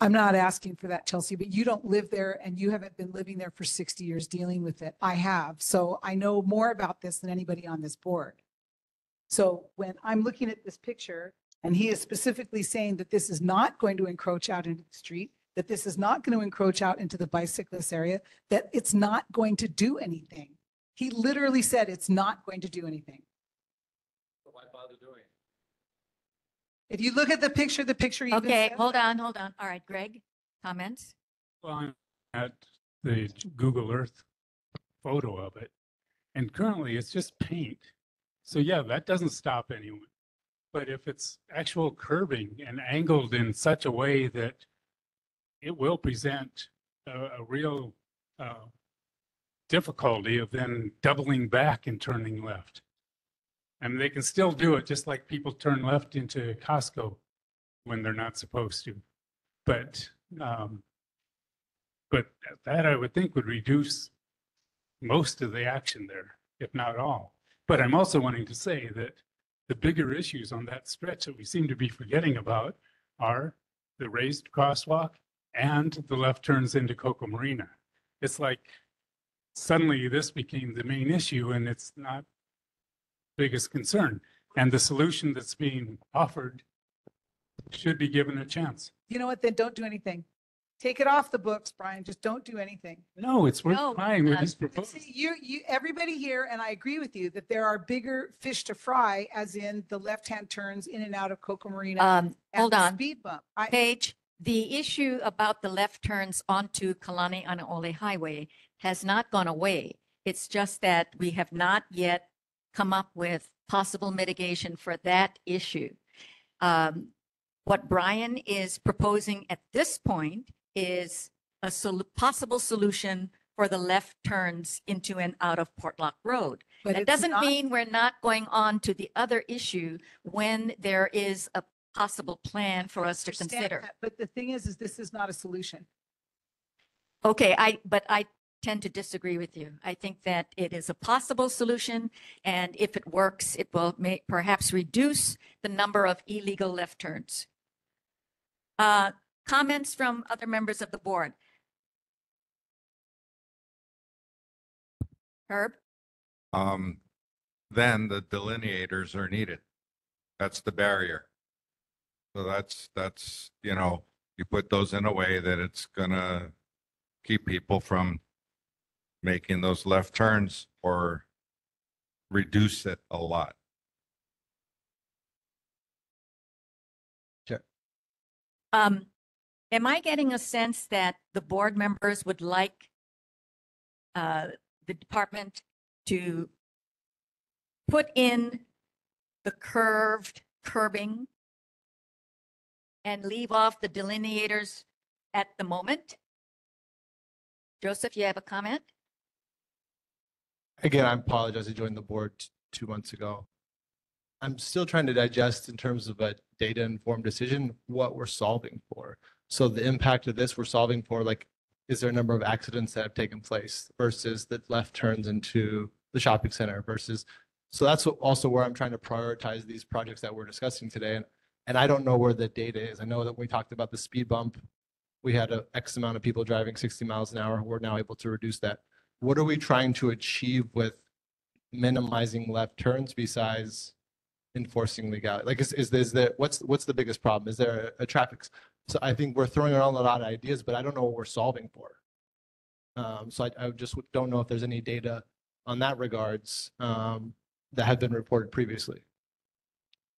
S9: I'm not asking for that, Chelsea, but you don't live there and you haven't been living there for 60 years dealing with it. I have. So I know more about this than anybody on this board. So when I'm looking at this picture and he is specifically saying that this is not going to encroach out into the street, that this is not going to encroach out into the bicyclist area, that it's not going to do anything. He literally said it's not going to do anything.
S5: So why bother doing it?
S9: If you look at the picture even
S1: Okay,
S9: says
S1: hold on. All right, Greg, comments?
S3: Well, I'm at the Google Earth photo of it, and currently it's just paint. So yeah, that doesn't stop anyone. But if it's actual curbing and angled in such a way that it will present a real difficulty of then doubling back and turning left. I mean, they can still do it just like people turn left into Costco when they're not supposed to. But that I would think would reduce most of the action there, if not all. But I'm also wanting to say that the bigger issues on that stretch that we seem to be forgetting about are the raised crosswalk and the left turns into Coco Marina. It's like suddenly this became the main issue and it's not biggest concern. And the solution that's being offered should be given a chance.
S9: You know what? Then don't do anything. Take it off the books, Brian. Just don't do anything.
S3: No, it's worth
S1: No,
S3: trying with this
S9: But
S3: proposal.
S9: see, everybody here, and I agree with you that there are bigger fish to fry, as in the left-hand turns in and out of Coco Marina. and
S1: Hold
S9: the
S1: on.
S9: Speed bump.
S1: Paige, the issue about the left turns onto Kalani'anaole Highway has not gone away. It's just that we have not yet come up with possible mitigation for that issue. What Brian is proposing at this point is a possible solution for the left turns into and out of Port Lock Road.
S9: But
S1: That
S9: it's
S1: doesn't
S9: not-
S1: mean we're not going on to the other issue when there is a possible plan for us to
S9: Understand
S1: consider.
S9: that, but the thing is this is not a solution.
S1: Okay, but I tend to disagree with you. I think that it is a possible solution, and if it works, it will perhaps reduce the number of illegal left turns. Comments from other members of the board? Herb?
S2: Then the delineators are needed. That's the barrier. So that's, you know, you put those in a way that it's gonna keep people from making those left turns or reduce it a lot.
S8: Sure.
S1: Am I getting a sense that the board members would like the department to put in the curved curbing and leave off the delineators at the moment? Joseph, you have a comment?
S8: Again, I apologize. I joined the board 2 months ago. I'm still trying to digest in terms of a data-informed decision what we're solving for. So the impact of this, we're solving for, like, is there a number of accidents that have taken place versus the left turns into the shopping center versus, so that's also where I'm trying to prioritize these projects that we're discussing today. And I don't know where the data is. I know that we talked about the speed bump. We had a X amount of people driving 60 miles an hour. We're now able to reduce that. What are we trying to achieve with minimizing left turns besides enforcing legality? Like, is there, what's the biggest problem? Is there a traffic? So I think we're throwing around a lot of ideas, but I don't know what we're solving for. So I just don't know if there's any data on that regards that have been reported previously.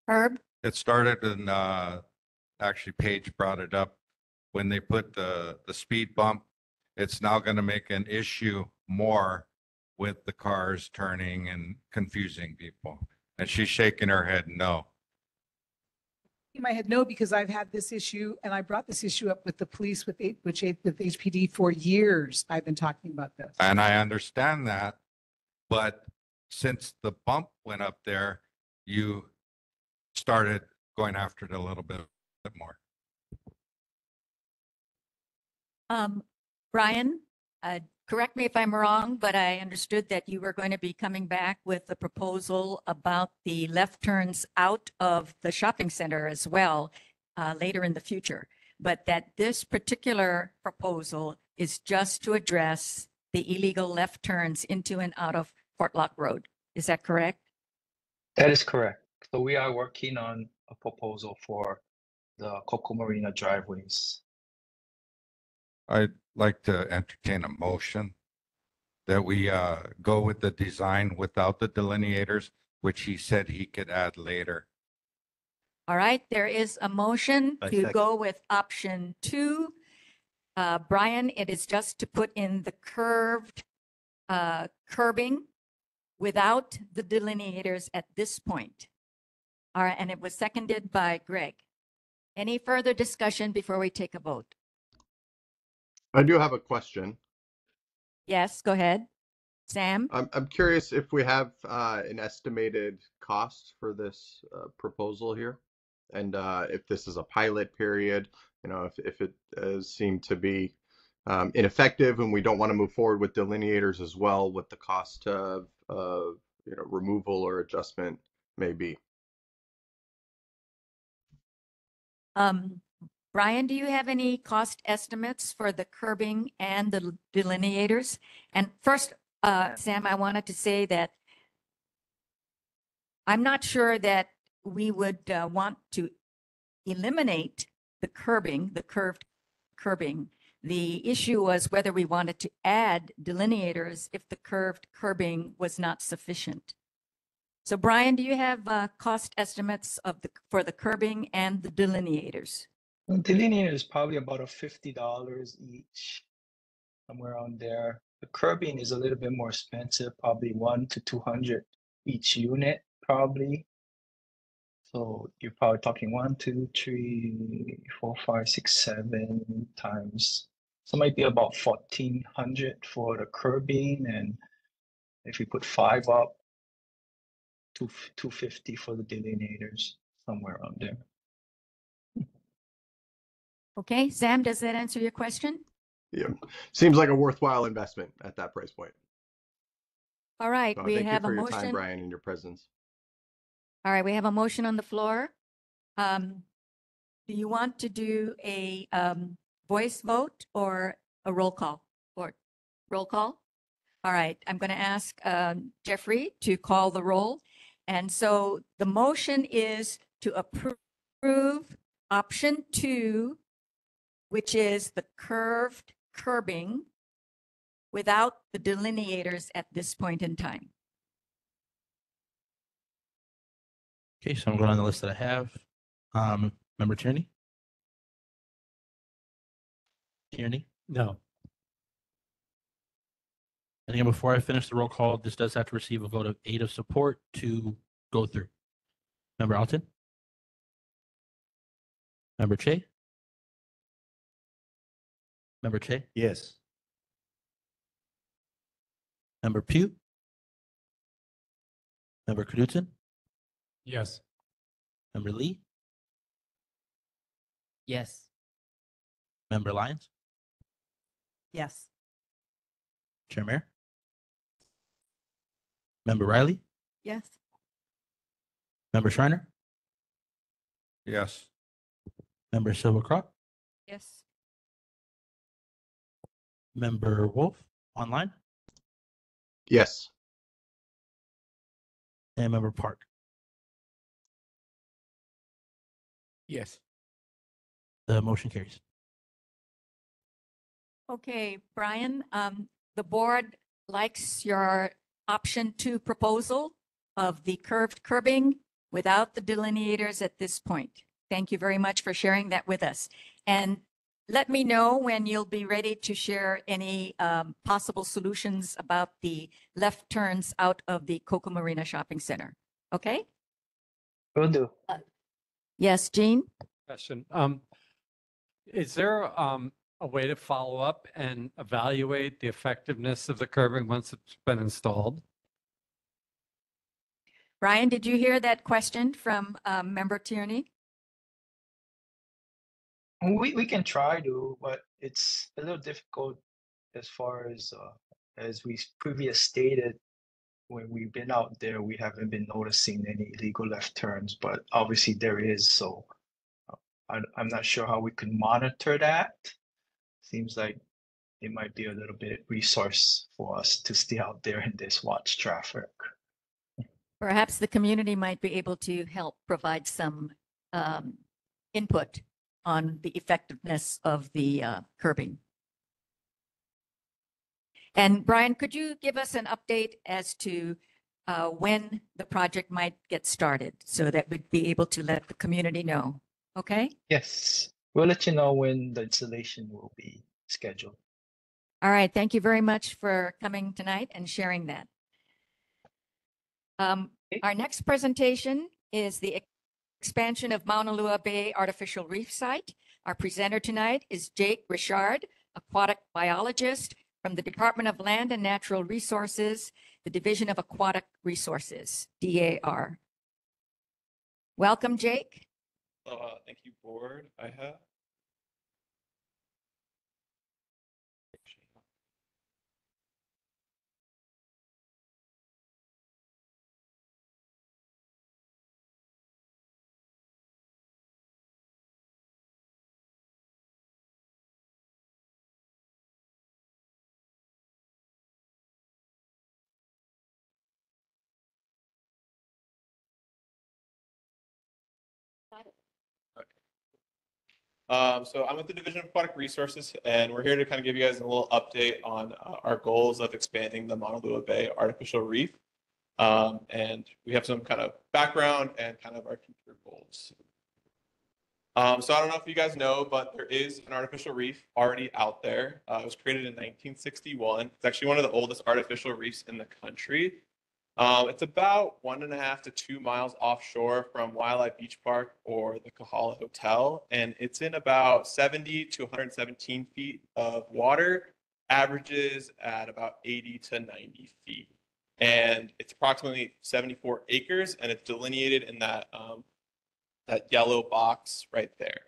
S1: Herb?
S2: It started in, actually Paige brought it up, when they put the speed bump, it's now going to make an issue more with the cars turning and confusing people. And she's shaking her head no.
S9: In my head, no, because I've had this issue and I brought this issue up with the police with HPD for years. I've been talking about this.
S2: And I understand that, but since the bump went up there, you started going after it a little bit more.
S1: Brian, correct me if I'm wrong, but I understood that you were going to be coming back with a proposal about the left turns out of the shopping center as well later in the future. But that this particular proposal is just to address the illegal left turns into and out of Fort Lock Road. Is that correct?
S18: That is correct. So we are working on a proposal for the Coco Marina driveways.
S2: I'd like to entertain a motion that we go with the design without the delineators, which he said he could add later.
S1: All right, there is a motion
S19: I
S1: to
S19: second.
S1: go with option 2. Brian, it is just to put in the curved curbing without the delineators at this point. All right, and it was seconded by Greg. Any further discussion before we take a vote?
S10: I do have a question.
S1: Yes, go ahead. Sam?
S10: I'm curious if we have an estimated cost for this proposal here, and if this is a pilot period, you know, if it seemed to be ineffective and we don't want to move forward with delineators as well, what the cost of you know, removal or adjustment may be.
S1: Brian, do you have any cost estimates for the curbing and the delineators? And first, Sam, I wanted to say that I'm not sure that we would want to eliminate the curbing, the curved curbing. The issue was whether we wanted to add delineators if the curved curbing was not sufficient. So Brian, do you have cost estimates of for the curbing and the delineators?
S18: The delineator is probably about $50 each, somewhere on there. The curbing is a little bit more expensive, probably $100 to $200 each unit, probably. So you're probably talking 1, 2, 3, 4, 5, 6, 7 times. So it might be about $1,400 for the curbing, and if you put 5 up, $250 for the delineators, somewhere around there.
S1: Okay, Sam, does that answer your question?
S10: Yeah, seems like a worthwhile investment at that price point.
S1: All right,
S10: So
S1: we
S10: thank
S1: have
S10: you
S1: a
S10: for your time,
S1: motion.
S10: Brian, and your presence.
S1: All right, we have a motion on the floor. Do you want to do a voice vote or a roll call? Or roll call? All right, I'm going to ask Jeffrey to call the roll. And so the motion is to approve option 2, which is the curved curbing without the delineators at this point in time.
S16: Okay, so I'm going on the list that I have. Member Tierney? Tierney?
S5: No.
S16: And again, before I finish the roll call, this does have to receive a vote of 8 of support to go through. Member Alton? Member Che? Member Che?
S19: Yes.
S16: Member Pugh? Member Knudsen?
S3: Yes.
S16: Member Lee?
S4: Yes.
S16: Member Lyons?
S6: Yes.
S16: Chair Mayor? Member Riley?
S1: Yes.
S16: Member Shriner?
S2: Yes.
S16: Member Silvercroft?
S1: Yes.
S16: Member Wolf online?
S10: Yes.
S16: And Member Park?
S3: Yes.
S16: The motion carries.
S1: Okay, Brian, the board likes your option 2 proposal of the curved curbing without the delineators at this point. Thank you very much for sharing that with us. And let me know when you'll be ready to share any possible solutions about the left turns out of the Coco Marina Shopping Center. Okay?
S18: Will do.
S1: Yes, Jean?
S5: Question. Is there a way to follow up and evaluate the effectiveness of the curbing once it's been installed?
S1: Brian, did you hear that question from Member Tierney?
S18: We can try to, but it's a little difficult as far as we previously stated. When we've been out there, we haven't been noticing any illegal left turns, but obviously there is. So I'm not sure how we can monitor that. Seems like it might be a little bit resource for us to stay out there and just watch traffic.
S1: Perhaps the community might be able to help provide some input on the effectiveness of the curbing. And Brian, could you give us an update as to when the project might get started so that we'd be able to let the community know? Okay?
S18: Yes, we'll let you know when the installation will be scheduled.
S1: All right. Thank you very much for coming tonight and sharing that. Our next presentation is the expansion of Mauna Lua Bay Artificial Reef Site. Our presenter tonight is Jake Richard, aquatic biologist from the Department of Land and Natural Resources, the Division of Aquatic Resources, DAR. Welcome, Jake.
S20: Thank you, board. I have. So I'm with the Division of Aquatic Resources, and we're here to kind of give you guys a little update on our goals of expanding the Mauna Lua Bay Artificial Reef. And we have some kind of background and kind of our future goals. So I don't know if you guys know, but there is an artificial reef already out there. It was created in 1961. It's actually one of the oldest artificial reefs in the country. It's about 1.5 to 2 miles offshore from Waialae Beach Park or the Kahala Hotel, and it's in about 70 to 117 feet of water, averages at about 80 to 90 feet. And it's approximately 74 acres, and it's delineated in that, that yellow box right there.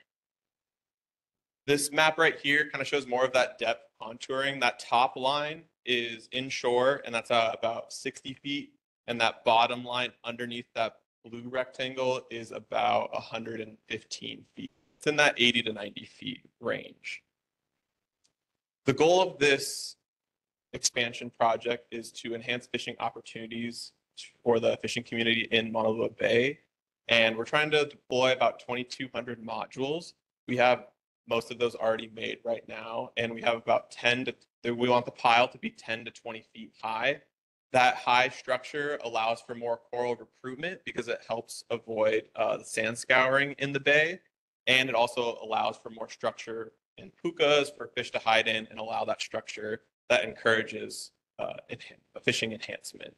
S20: This map right here kind of shows more of that depth contouring. That top line is inshore, and that's about 60 feet. And that bottom line underneath that blue rectangle is about 115 feet. It's in that 80 to 90 feet range. The goal of this expansion project is to enhance fishing opportunities for the fishing community in Mauna Lua Bay. And we're trying to deploy about 2,200 modules. We have most of those already made right now, and we have about 10 to, we want the pile to be 10 to 20 feet high. That high structure allows for more coral recruitment because it helps avoid the sand scouring in the bay. And it also allows for more structure in pukas for fish to hide in and allow that structure that encourages fishing enhancement.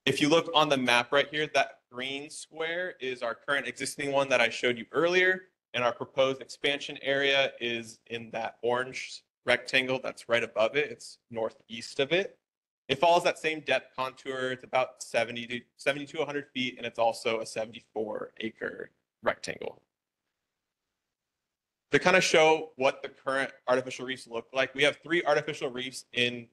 S20: If you look on the map right here, that green square is our current existing one that I showed you earlier. And our proposed expansion area is in that orange rectangle that's right above it. It's northeast of it. It follows that same depth contour. It's about 70 to 100 feet, and it's also a 74-acre rectangle. To kind of show what the current artificial reefs look like, we have 3 artificial reefs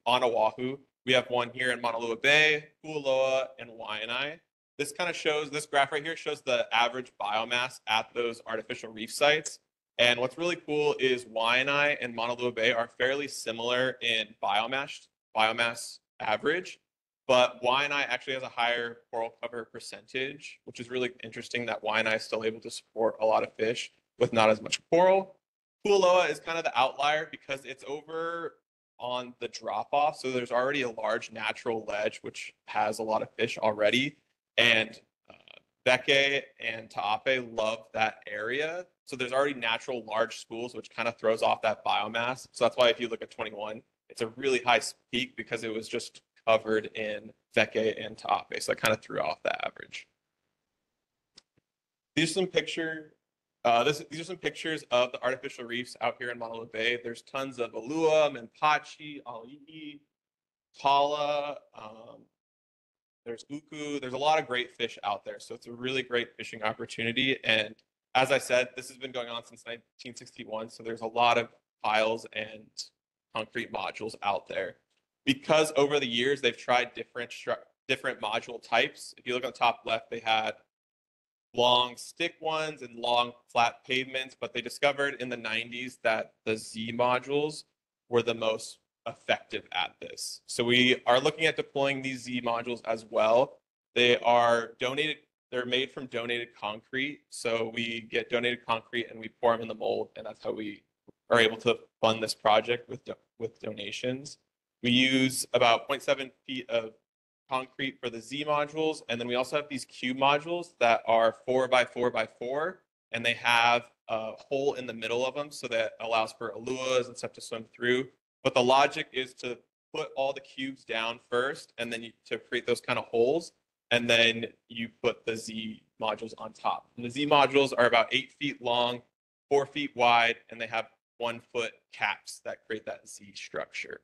S20: on Oahu. We have one here in Maunalua Bay, Kualoa, and Waianae. This kind of shows, this graph right here shows the average biomass at those artificial reef sites. And what's really cool is Waianae and Maunalua Bay are fairly similar in biomass average, but Waianae actually has a higher coral cover percentage, which is really interesting that Waianae is still able to support a lot of fish with not as much coral. Kualoa is kind of the outlier because it's over on the drop off. So there's already a large natural ledge, which has a lot of fish already. And Beke and Ta'ape love that area. So there's already natural large schools, which kind of throws off that biomass. So that's why if you look at 21, it's a really high peak because it was just covered in Beke and Ta'ape. So that kind of threw off the average. These are some pictures. These are some pictures of the artificial reefs out here in Maunalua Bay. There's tons of Alua, Minpachi, Ali'i, Tala, there's Uku. There's a lot of great fish out there. So it's a really great fishing opportunity. And as I said, this has been going on since 1961. So there's a lot of piles and concrete modules out there. Because over the years, they've tried different module types. If you look on the top left, they had long stick ones and long flat pavements, but they discovered in the 90s that the Z modules were the most effective at this. So we are looking at deploying these Z modules as well. They are donated, they're made from donated concrete. So we get donated concrete and we pour them in the mold, and that's how we are able to fund this project with donations. We use about 0.7 feet of concrete for the Z modules. And then we also have these cube modules that are 4x4x4, and they have a hole in the middle of them. So that allows for aluas and stuff to swim through. But the logic is to put all the cubes down first, and then to create those kind of holes. And then you put the Z modules on top. And the Z modules are about 8 feet long, 4 feet wide, and they have 1 foot caps that create that Z structure.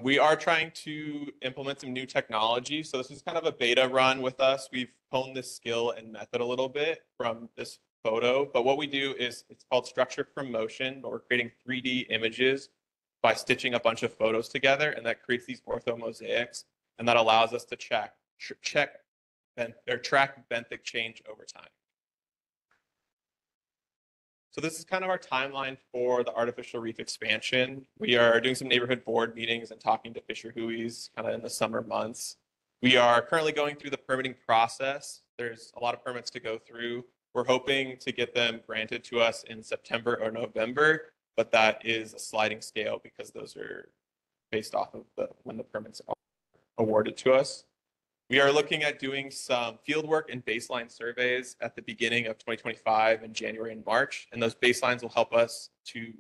S20: We are trying to implement some new technology. So this is kind of a beta run with us. We've honed this skill and method a little bit from this photo. But what we do is it's called structure from motion, but we're creating 3D images by stitching a bunch of photos together, and that creates these orthomosaics, and that allows us to track benthic change over time. So this is kind of our timeline for the artificial reef expansion. We are doing some neighborhood board meetings and talking to fisher hui's kind of in the summer months. We are currently going through the permitting process. There's a lot of permits to go through. We're hoping to get them granted to us in September or November, but that is a sliding scale because those are based off of when the permits are awarded to us. We are looking at doing some field work and baseline surveys at the beginning of 2025 in January and March. And those baselines will help us to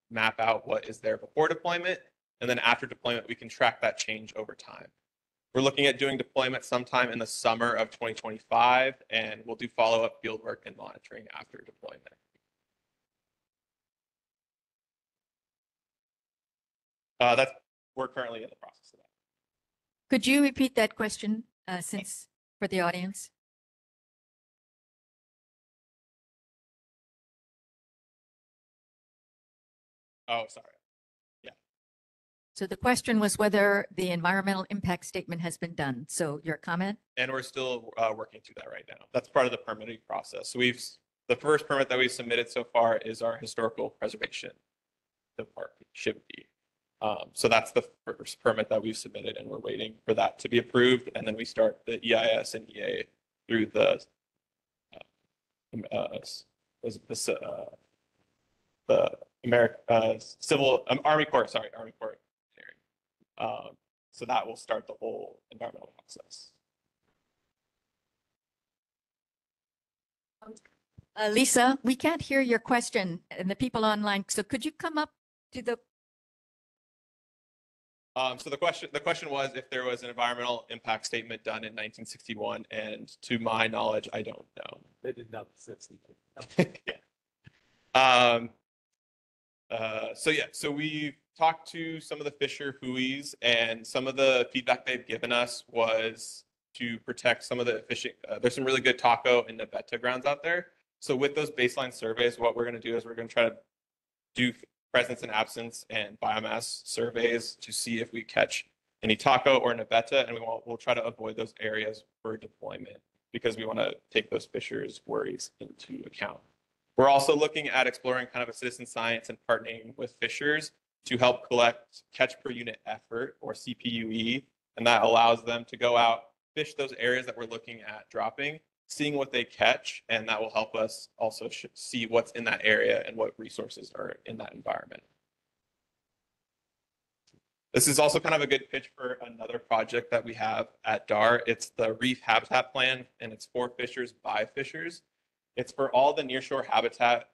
S20: map out what is there before deployment. And then after deployment, we can track that change over time. We're looking at doing deployment sometime in the summer of 2025, and we'll do follow-up field work and monitoring after deployment. We're currently in the process of that.
S1: Could you repeat that question for the audience?
S20: Oh, sorry. Yeah.
S1: So the question was whether the environmental impact statement has been done. So your comment?
S20: And we're still working through that right now. That's part of the permitting process. So the first permit that we've submitted so far is our historical preservation. The park should be. So that's the first permit that we've submitted, and we're waiting for that to be approved. And then we start the EIS and EA through the Army Corps, Army Corps Engineering. So that will start the whole environmental process.
S1: Lisa, we can't hear your question and the people online. So could you come up to the
S20: So the question was if there was an environmental impact statement done in 1961, and to my knowledge, I don't know.
S5: They did not since.
S20: So we talked to some of the Fisher Hueys, and some of the feedback they've given us was to protect some of the fishing. There's some really good taco and Navetta grounds out there. So with those baseline surveys, what we're going to do is we're going to try to do presence and absence and biomass surveys to see if we catch any taco or Navetta, and we'll try to avoid those areas for deployment because we want to take those fishers' worries into account. We're also looking at exploring kind of a citizen science and partnering with fishers to help collect catch per unit effort, or CPUE, and that allows them to go out, fish those areas that we're looking at dropping, seeing what they catch, and that will help us also see what's in that area and what resources are in that environment. This is also kind of a good pitch for another project that we have at DAR. It's the Reef Habitat Plan, and it's for fishers by fishers. It's for all the nearshore habitat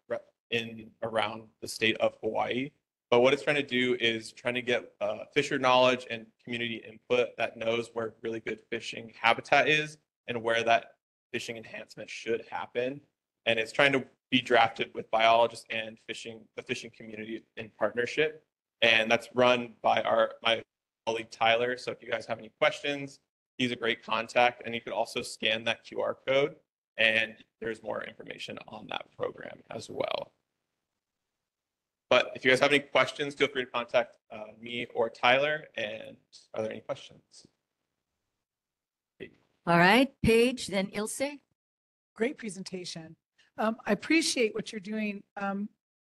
S20: in around the state of Hawaii. But what it's trying to do is trying to get fisher knowledge and community input that knows where really good fishing habitat is and where that fishing enhancement should happen. And it's trying to be drafted with biologists and the fishing community in partnership. And that's run by my colleague Tyler. So if you guys have any questions, he's a great contact. And you could also scan that QR code, and there's more information on that program as well. But if you guys have any questions, feel free to contact me or Tyler. And are there any questions?
S1: All right, Paige, then Ilse.
S9: Great presentation. I appreciate what you're doing.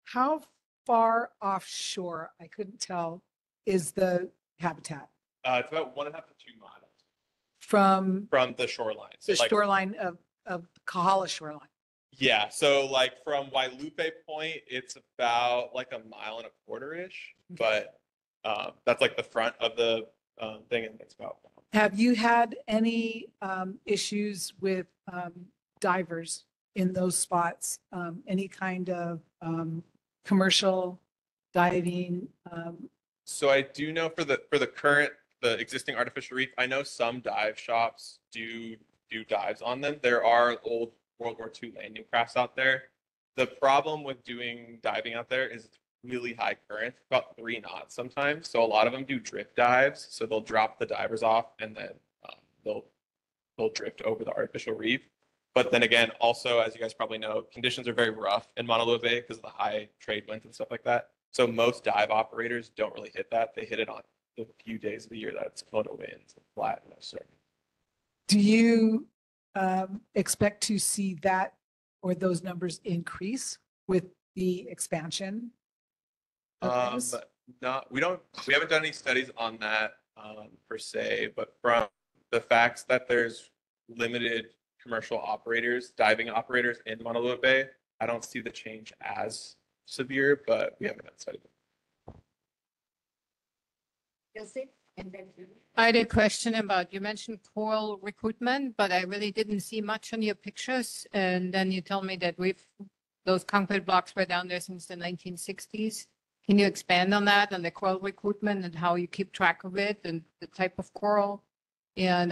S9: How far offshore, I couldn't tell, is the habitat
S20: It's about 1.5 to 2 miles
S9: from
S20: the shoreline.
S9: the shoreline of Kahala shoreline?
S20: Yeah, so like from Wailupe Point, it's about like 1.25 miles-ish, but that's like the front of the thing, and it's about.
S9: Have you had any issues with divers in those spots? Any kind of commercial diving?
S20: So I do know for the existing artificial reef, I know some dive shops do dives on them. There are old World War II landing crafts out there. The problem with doing diving out there is it's really high current, about 3 knots sometimes. So a lot of them do drift dives. So they'll drop the divers off, and then they'll drift over the artificial reef. But then again, also, as you guys probably know, conditions are very rough in Mauna Loa Bay because of the high trade winds and stuff like that. So most dive operators don't really hit that. They hit it on the few days of the year that it's photo winds and flat and those sort.
S9: Do you expect to see that or those numbers increase with the expansion?
S20: We haven't done any studies on that per se, but from the facts that there's limited commercial operators, diving operators in Mauna Loa Bay, I don't see the change as severe, but we haven't done studies.
S7: I had a question about, you mentioned coral recruitment, but I really didn't see much on your pictures. And then you told me that those concrete blocks were down there since the 1960s. Can you expand on that, on the coral recruitment and how you keep track of it and the type of coral? And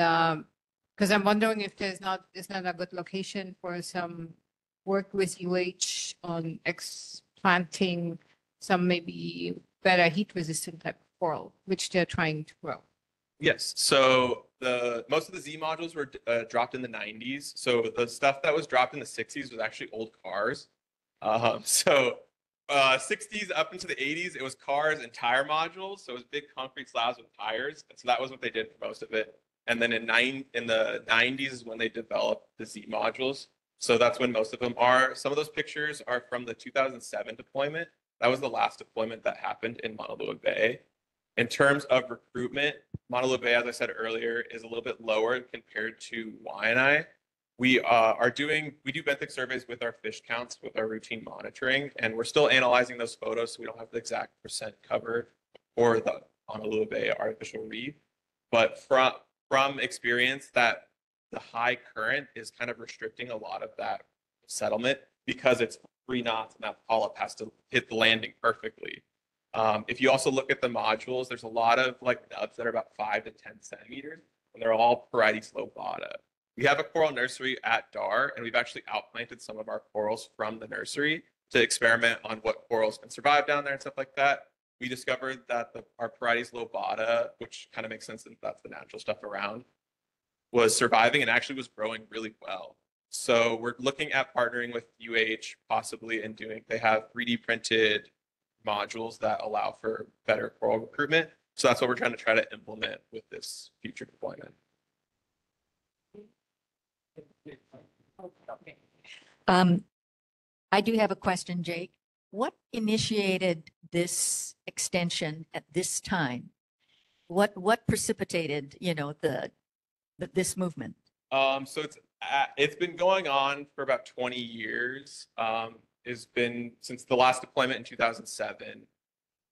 S7: because I'm wondering if it's not a good location for some work with UH on explanting some maybe better heat resistant type of coral, which they're trying to grow.
S20: Yes. So most of the Z modules were dropped in the 90s. So the stuff that was dropped in the 60s was actually old cars. 60s up into the 80s, it was cars and tire modules. So it was big concrete slabs with tires. And so that was what they did for most of it. And then in the 90s is when they developed the Z modules. So that's when most of them are. Some of those pictures are from the 2007 deployment. That was the last deployment that happened in Mauna Loa Bay. In terms of recruitment, Mauna Bay, as I said earlier, is a little bit lower compared to Waianae. We we do benthic surveys with our fish counts, with our routine monitoring, and we're still analyzing those photos, so we don't have the exact percent covered for the Honolulu Bay artificial reef. But from experience, that the high current is kind of restricting a lot of that settlement because it's 3 knots and that polyp has to hit the landing perfectly. If you also look at the modules, there's a lot of like nubs that are about 5 to 10 centimeters, and they're all Parietes lobata. We have a coral nursery at DAR, and we've actually outplanted some of our corals from the nursery to experiment on what corals can survive down there and stuff like that. We discovered that our Parietes lobata, which kind of makes sense that that's the natural stuff around, was surviving and actually was growing really well. So we're looking at partnering with UH possibly and they have 3D printed modules that allow for better coral recruitment. So that's what we're trying to implement with this future deployment.
S1: I do have a question, Jake. What initiated this extension at this time? What precipitated, this movement?
S20: So it's been going on for about 20 years. It's been since the last deployment in 2007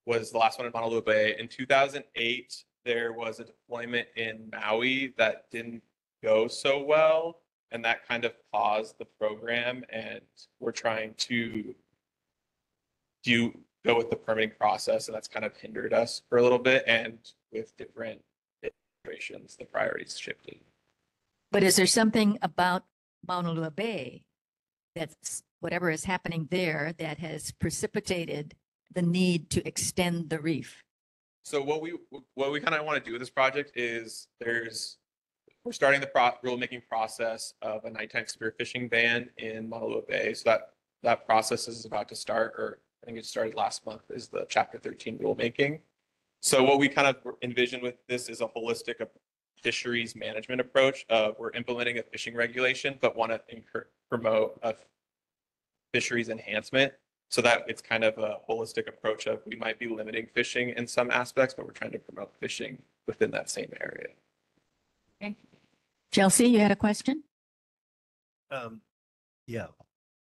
S20: was the last one in Honolulu Bay. In 2008, there was a deployment in Maui that didn't go so well, and that kind of paused the program. And we're trying to go with the permitting process, and that's kind of hindered us for a little bit. And with different iterations, the priorities shifted.
S1: But is there something about Mauna Bay that's whatever is happening there that has precipitated the need to extend the reef?
S20: So what we kind of want to do with this project is we're starting the rulemaking process of a nighttime spearfishing ban in Mauna Bay. So that process is about to start, or I think it started last month, is the Chapter 13 rulemaking. So what we kind of envision with this is a holistic fisheries management approach. We're implementing a fishing regulation, but want to promote a fisheries enhancement so that it's kind of a holistic approach of we might be limiting fishing in some aspects, but we're trying to promote fishing within that same area.
S1: Okay. Chelsea, you had a question?
S19: Yeah.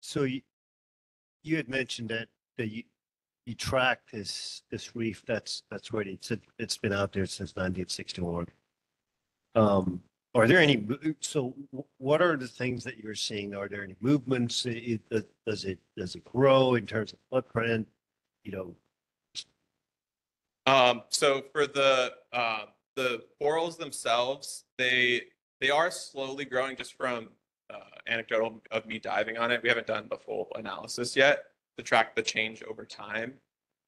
S19: So you had mentioned that you track this reef that's already it's been out there since 1961. Are there any, so what are the things that you're seeing? Are there any movements? Does it grow in terms of footprint?
S20: So for the corals themselves, they are slowly growing just from anecdotal of me diving on it. We haven't done the full analysis yet to track the change over time.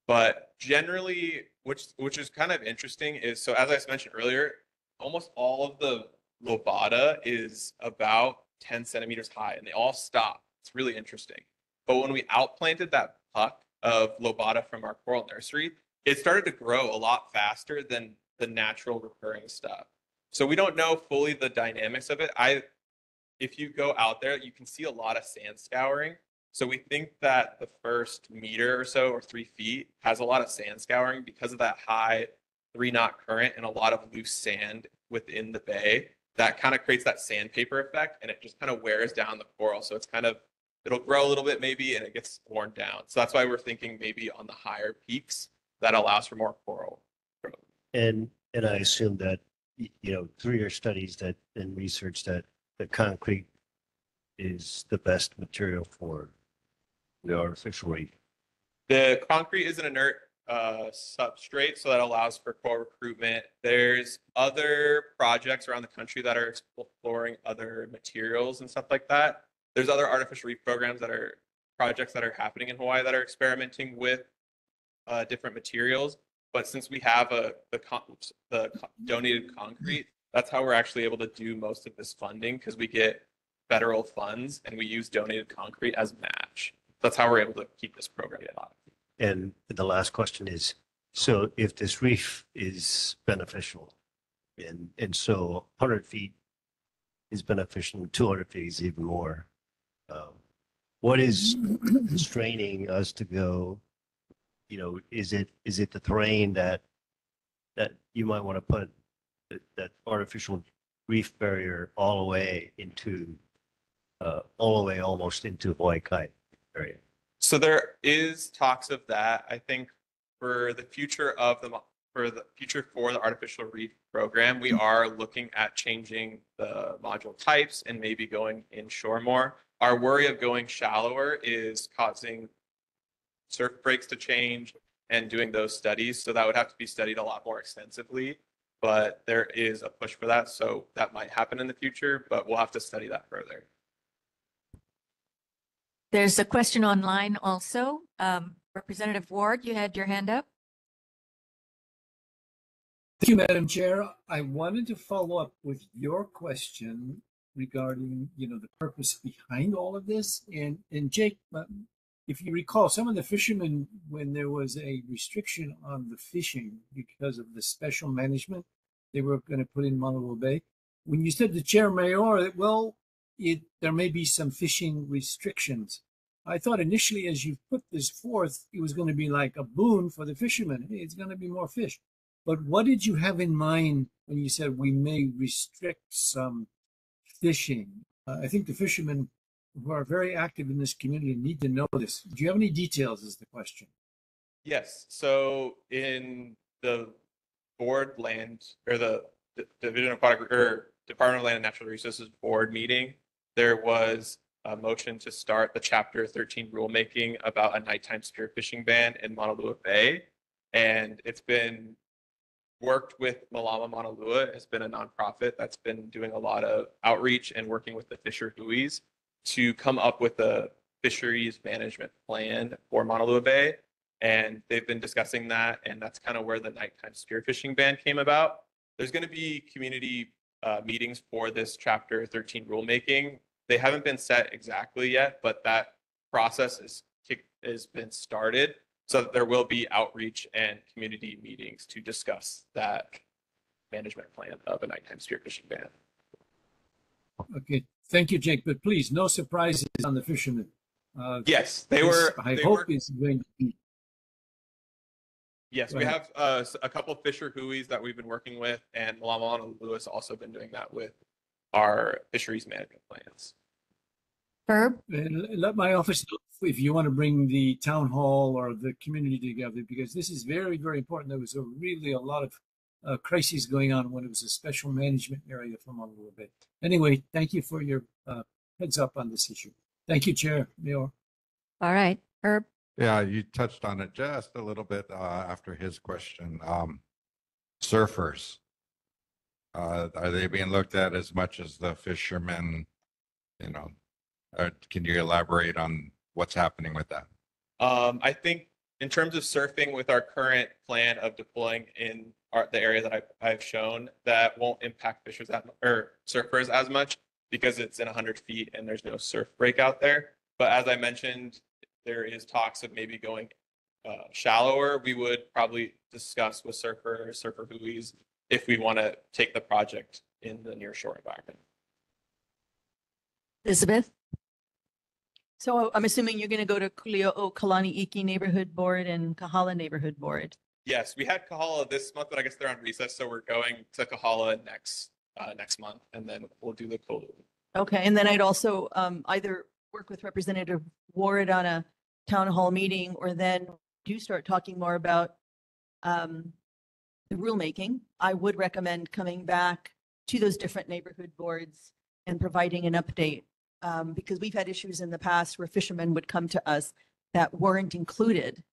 S20: But generally, which is kind of interesting is, so as I mentioned earlier, almost all of the lobata is about 10 centimeters high, and they all stop. It's really interesting. But when we outplanted that puck of lobata from our coral nursery, it started to grow a lot faster than the natural recurring stuff. So we don't know fully the dynamics of it. If you go out there, you can see a lot of sand scouring. So we think that the first meter or so, or 3 feet, has a lot of sand scouring because of that high 3-knot current and a lot of loose sand within the bay. That kind of creates that sandpaper effect, and it just kind of wears down the coral. So it's it'll grow a little bit maybe, and it gets worn down. So that's why we're thinking maybe on the higher peaks that allows for more coral growth.
S19: And I assume that, through your studies and research that the concrete is the best material for the artificial reef.
S20: The concrete is an inert substrate, so that allows for coral recruitment. There's other projects around the country that are exploring other materials and stuff like that. There's other artificial reef projects that are happening in Hawaii that are experimenting with different materials. But since we have the donated concrete, that's how we're actually able to do most of this funding, because we get federal funds and we use donated concrete as match. That's how we're able to keep this program alive.
S19: And the last question is, so if this reef is beneficial and so 100 feet is beneficial, 200 feet is even more, what is constraining us to go, is it the terrain that that you might want to put that artificial reef barrier all the way almost into Hawaii Kai area.
S20: So there is talks of that. I think for the future of for the artificial reef program, we are looking at changing the module types and maybe going inshore more. Our worry of going shallower is causing surf breaks to change and doing those studies. So that would have to be studied a lot more extensively, but there is a push for that. So that might happen in the future, but we'll have to study that further.
S1: There's a question online also. Representative Ward, you had your hand up.
S21: Thank you, Madam Chair. I wanted to follow up with your question regarding, the purpose behind all of this. And Jake, if you recall, some of the fishermen, when there was a restriction on the fishing because of the special management they were going to put in Honolulu Bay, when you said to Chair Mayor, well, there may be some fishing restrictions. I thought initially, as you put this forth, it was going to be like a boon for the fishermen. Hey, it's going to be more fish. But what did you have in mind when you said we may restrict some fishing? I think the fishermen who are very active in this community need to know this. Do you have any details is the question?
S20: Yes. So in the board land or the Division of Aquatic or Department of Land and Natural Resources board meeting, there was a motion to start the Chapter 13 rulemaking about a nighttime spearfishing ban in Maunalua Bay. And it's been worked with Malama Maunalua. It's been a nonprofit that's been doing a lot of outreach and working with the fisher huis to come up with a fisheries management plan for Maunalua Bay. And they've been discussing that, and that's kind of where the nighttime spearfishing ban came about. There's going to be community meetings for this Chapter 13 rulemaking. They haven't been set exactly yet, but that process has been started. So there will be outreach and community meetings to discuss that management plan of a nighttime spearfishing ban.
S21: Okay, thank you, Jake. But please, no surprises on the fishermen.
S20: Yes,
S21: I hope it's going to be.
S20: Yes, we have a couple of fisher huis that we've been working with, and Malama Maunalua has also been doing that with our fisheries management plans.
S1: Herb?
S21: Let my office know if you want to bring the town hall or the community together, because this is very, very important. There was really a lot of crises going on when it was a special management area for Honolulu Bay. Anyway, thank you for your heads up on this issue. Thank you, Chair, Mayor.
S1: All right, Herb?
S2: Yeah, you touched on it just a little bit after his question. Surfers, are they being looked at as much as the fishermen? Can you elaborate on what's happening with that?
S20: I think in terms of surfing with our current plan of deploying in the area that I've shown, that won't impact surfers as much because it's in 100 feet and there's no surf break out there. But as I mentioned, there is talks of maybe going shallower. We would probably discuss with surfer huis if we want to take the project in the near shore environment.
S1: Elizabeth?
S15: So I'm assuming you're going to go to Kuli'o Kalani Iki Neighborhood Board and Kahala Neighborhood Board.
S20: Yes, we had Kahala this month, but I guess they're on recess, so we're going to Kahala next month, and then we'll do the Kolu.
S15: Okay, and then I'd also either work with Representative Ward on a town hall meeting, or then do start talking more about the rulemaking. I would recommend coming back to those different neighborhood boards and providing an update. Because we've had issues in the past where fishermen would come to us that weren't included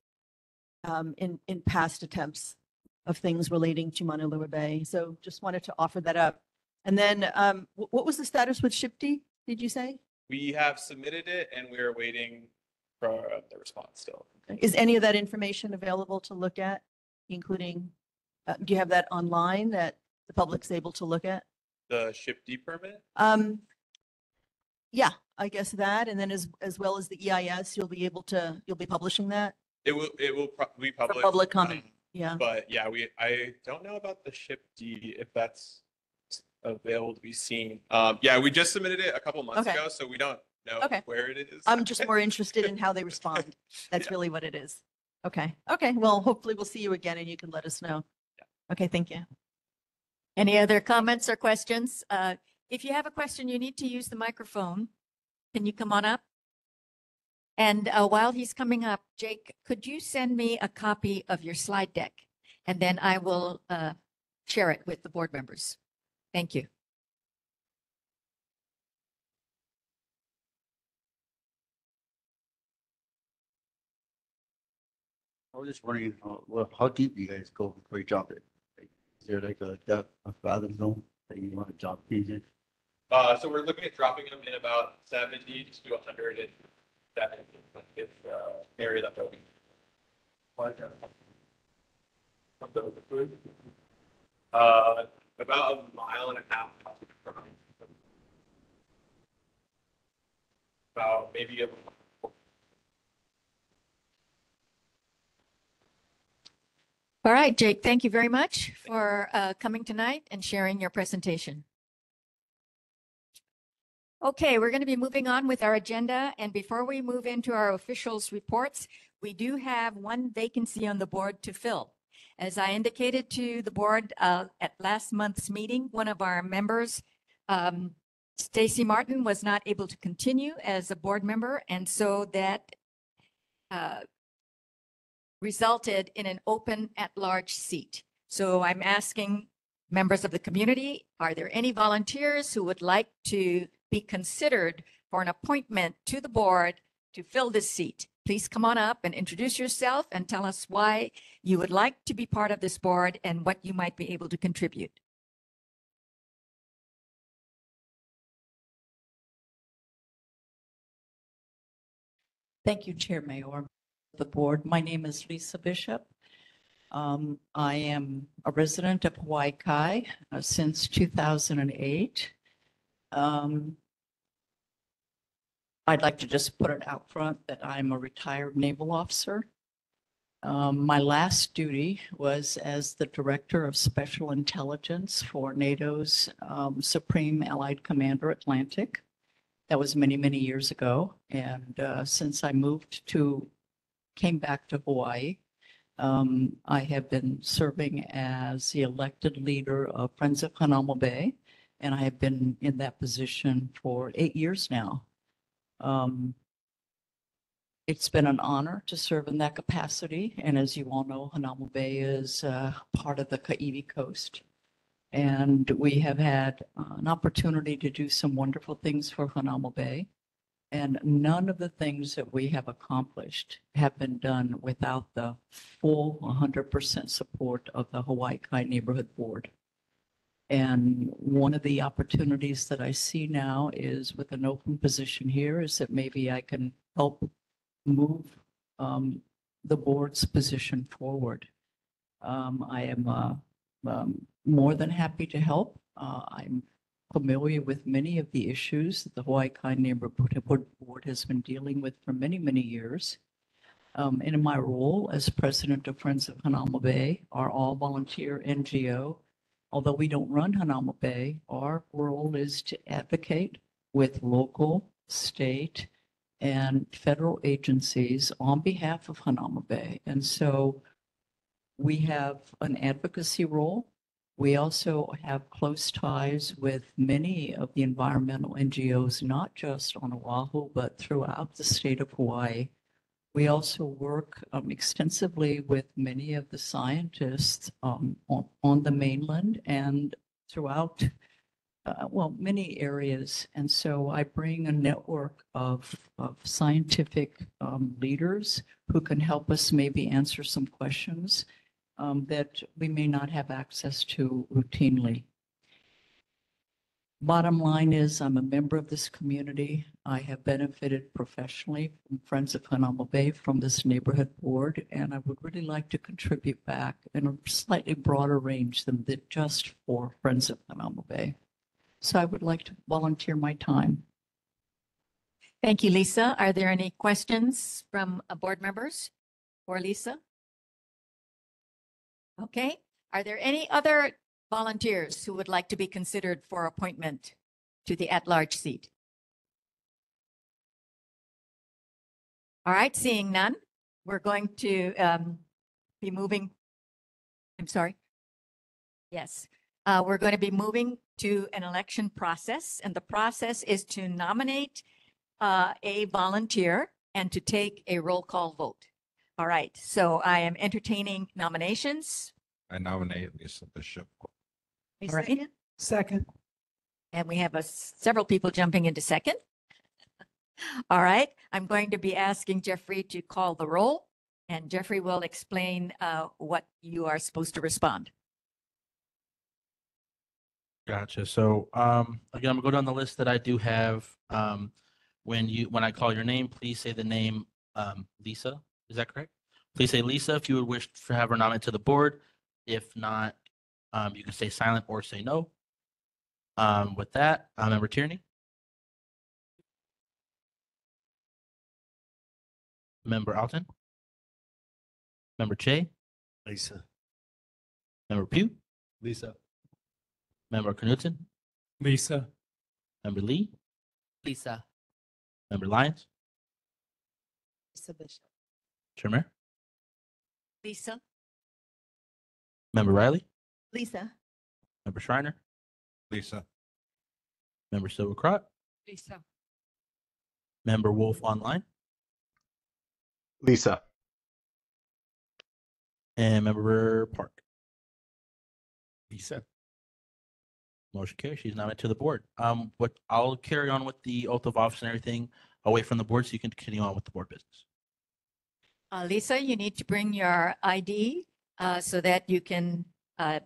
S15: in past attempts of things relating to Maunalua Bay. So just wanted to offer that up. And then what was the status with SHPD, did you say?
S20: We have submitted it and we're waiting for the response still.
S15: Is any of that information available to look at, including, do you have that online that the public's able to look at?
S20: The SHPD permit?
S15: Yeah, I guess that, and then as well as the EIS, you'll be publishing that?
S20: It will be public.
S15: For public comment, yeah.
S20: But yeah, I don't know about the SHPD if that's available to be seen. Yeah, we just submitted it a couple months ago, so we don't know where it is.
S15: I'm just more interested in how they respond. That's really what it is. Okay. Well, hopefully we'll see you again and you can let us know. Okay, thank you.
S1: Any other comments or questions? If you have a question, you need to use the microphone. Can you come on up? And while he's coming up, Jake, could you send me a copy of your slide deck? And then I will share it with the board members. Thank you.
S11: I was just wondering, how deep you guys go before you drop it? Like, is there like a depth of fathom zone that you want to drop these in?
S20: So we're looking at dropping them in about 70 to 107 area that we. About a mile and a half. About maybe a.
S1: All right, Jake, thank you very much for coming tonight and sharing your presentation. Okay, we're going to be moving on with our agenda. And before we move into our officials' reports, we do have one vacancy on the board to fill. As I indicated to the board at last month's meeting, one of our members, Stacy Martin, was not able to continue as a board member. And so that resulted in an open at-large seat. So I'm asking members of the community, are there any volunteers who would like to be considered for an appointment to the board to fill this seat? Please come on up and introduce yourself and tell us why you would like to be part of this board and what you might be able to contribute.
S22: Thank you, Chair Mayor, the board. My name is Lisa Bishop. I am a resident of Hawaii Kai since 2008. I'd like to just put it out front that I'm a retired naval officer. My last duty was as the Director of Special Intelligence for NATO's Supreme Allied Commander Atlantic. That was many, many years ago. And since I came back to Hawaii, I have been serving as the elected leader of Friends of Hanauma Bay, and I have been in that position for 8 years now. It's been an honor to serve in that capacity. And as you all know, Hanauma Bay is part of the Kaiwi Coast. And we have had an opportunity to do some wonderful things for Hanauma Bay. And none of the things that we have accomplished have been done without the full 100% support of the Hawaii Kai Neighborhood Board. And one of the opportunities that I see now is with an open position here is that maybe I can help move the board's position forward. I am more than happy to help. I'm familiar with many of the issues that the Hawaii Kai Neighborhood Board has been dealing with for many, many years. And in my role as president of Friends of Hanauma Bay, our all-volunteer NGO, although we don't run Hanauma Bay, our role is to advocate with local, state, and federal agencies on behalf of Hanauma Bay. And so we have an advocacy role. We also have close ties with many of the environmental NGOs, not just on Oahu, but throughout the state of Hawaii. We also work extensively with many of the scientists on the mainland and throughout, many areas. And so I bring a network of scientific leaders who can help us maybe answer some questions that we may not have access to routinely. Bottom line is I'm a member of this community. I have benefited professionally from Friends of Hanauma Bay, from this neighborhood board, and I would really like to contribute back in a slightly broader range than just for Friends of Hanauma Bay. So I would like to volunteer my time.
S1: Thank you, Lisa. Are there any questions from board members for Lisa? Okay. Are there any other volunteers who would like to be considered for appointment to the at-large seat? All right, seeing none, we're going to be moving. I'm sorry. Yes. We're going to be moving to an election process, and the process is to nominate a volunteer and to take a roll call vote. All right, so I am entertaining nominations.
S2: I nominate Lisa Bishop.
S1: All right.
S9: Second.
S1: And we have several people jumping into second. All right, I'm going to be asking Jeffrey to call the roll, and Jeffrey will explain what you are supposed to respond.
S16: Gotcha. So again, I'm gonna go down the list that I do have. When I call your name, please say the name Lisa. Is that correct? Please say Lisa if you would wish to have her nominated to the board. If not, you can stay silent or say no. With that, Member Tierney. Member Alton. Member Che.
S19: Lisa.
S16: Member Pugh.
S8: Lisa.
S16: Member Knudsen.
S3: Lisa.
S16: Member Lee.
S4: Lisa.
S16: Member Lyons.
S6: Lisa Bishop.
S16: Chair Mayor.
S1: Lisa.
S16: Member Riley.
S15: Lisa.
S16: Member Schreiner.
S2: Lisa.
S16: Member Silvercrot.
S7: Lisa.
S16: Member Wolf Online.
S10: Lisa.
S16: And Member Park.
S3: Lisa.
S16: Motion carries. She's nominated to the board. What I'll carry on with the oath of office and everything away from the board, so you can continue on with the board business.
S1: Lisa, you need to bring your ID so that you can, so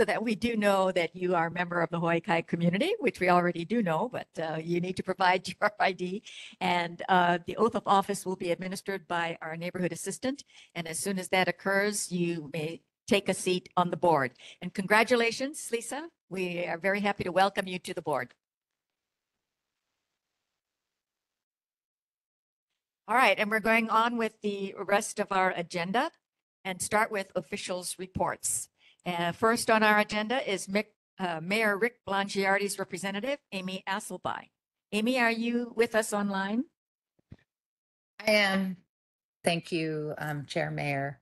S1: that we do know that you are a member of the Hawaii Kai community, which we already do know, but you need to provide your ID. And the oath of office will be administered by our neighborhood assistant. And as soon as that occurs, you may take a seat on the board. And congratulations, Lisa. We are very happy to welcome you to the board. All right, and we're going on with the rest of our agenda and start with officials' reports. First on our agenda is Mayor Rick Blangiardi's representative, Amy Asselby. Amy, are you with us online?
S12: I am. Thank you, Chair Mayor.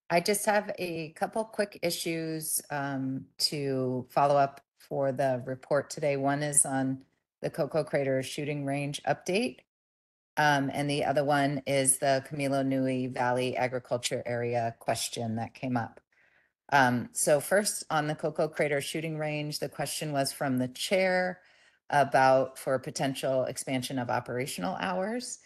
S12: I just have a couple quick issues to follow up for the report today. One is on the Coco Crater shooting range update. And the other one is the Camilo Nui Valley agriculture area question that came up. So first on the Coco Crater shooting range, the question was from the chair about for potential expansion of operational hours.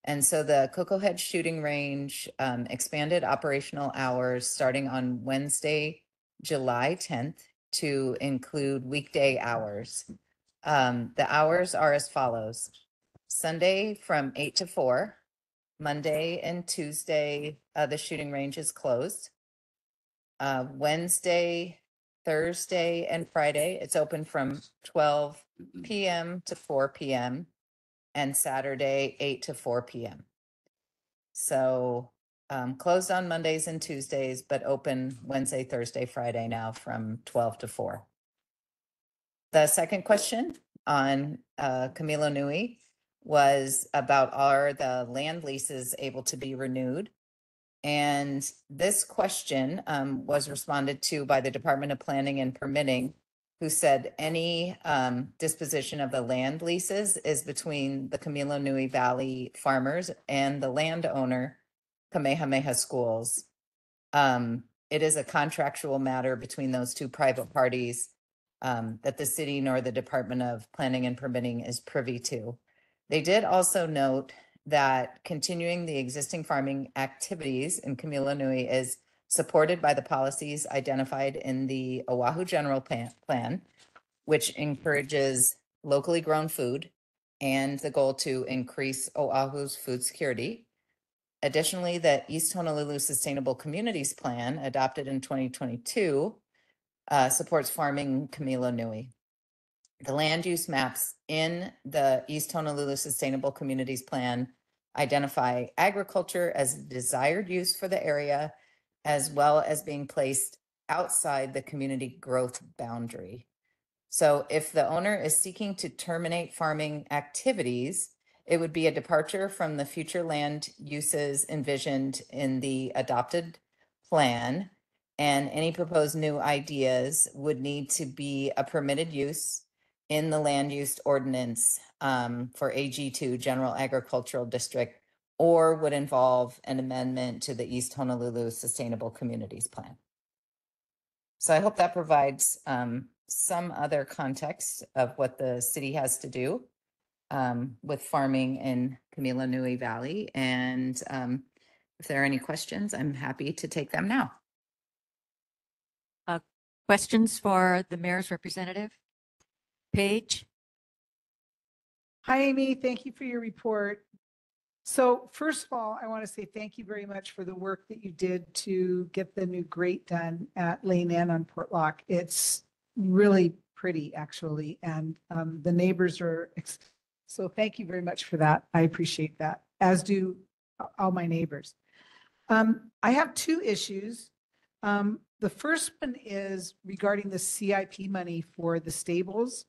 S12: And so the Coco Head shooting range expanded operational hours starting on Wednesday, July 10th to include weekday hours. The hours are as follows. Sunday from 8 to 4, Monday and Tuesday, the shooting range is closed. Wednesday, Thursday, and Friday, it's open from 12 p.m. to 4 p.m. and Saturday, 8 to 4 p.m. So closed on Mondays and Tuesdays, but open Wednesday, Thursday, Friday now from 12 to 4. The second question on Camilo Nui was about are the land leases able to be renewed? And this question was responded to by the Department of Planning and Permitting, who said any disposition of the land leases is between the Camilo Nui Valley farmers and the landowner, Kamehameha Schools. It is a contractual matter between those two private parties that the city nor the Department of Planning and Permitting is privy to. They did also note that continuing the existing farming activities in Camilo Nui is supported by the policies identified in the Oahu General Plan, which encourages locally grown food and the goal to increase Oahu's food security. Additionally, the East Honolulu Sustainable Communities Plan, adopted in 2022, supports farming Camilo Nui. The land use maps in the East Honolulu Sustainable Communities Plan identify agriculture as a desired use for the area, as well as being placed outside the community growth boundary. So if the owner is seeking to terminate farming activities, it would be a departure from the future land uses envisioned in the adopted plan. And any proposed new ideas would need to be a permitted use in the land use ordinance for AG2 General Agricultural District, or would involve an amendment to the East Honolulu Sustainable Communities Plan. So I hope that provides some other context of what the city has to do with farming in Camila Nui Valley. And if there are any questions, I'm happy to take them now.
S1: Questions for the mayor's representative? Paige?
S9: Hi, Amy. Thank you for your report. So first of all, I want to say thank you very much for the work that you did to get the new grate done at Lane Inn on Portlock. It's really pretty, actually, and the neighbors are, so thank you very much for that. I appreciate that, as do all my neighbors. I have two issues. The first one is regarding the CIP money for the stables.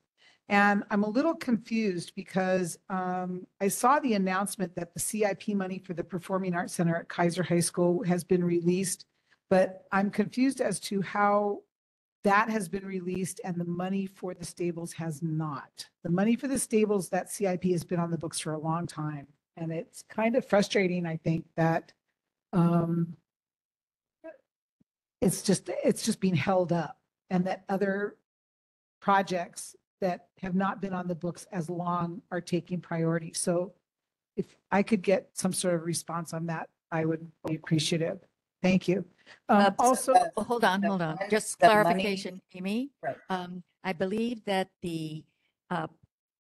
S9: And I'm a little confused because I saw the announcement that the CIP money for the Performing Arts Center at Kaiser High School has been released, but I'm confused as to how that has been released and the money for the stables has not. The money for the stables, that CIP has been on the books for a long time. And it's kind of frustrating, I think, that it's just being held up, and that other projects that have not been on the books as long are taking priority. So if I could get some sort of response on that, I would be appreciative. Thank you. Also,
S1: hold on. Just
S12: the money-
S1: clarification, Amy.
S12: Right.
S1: I believe that the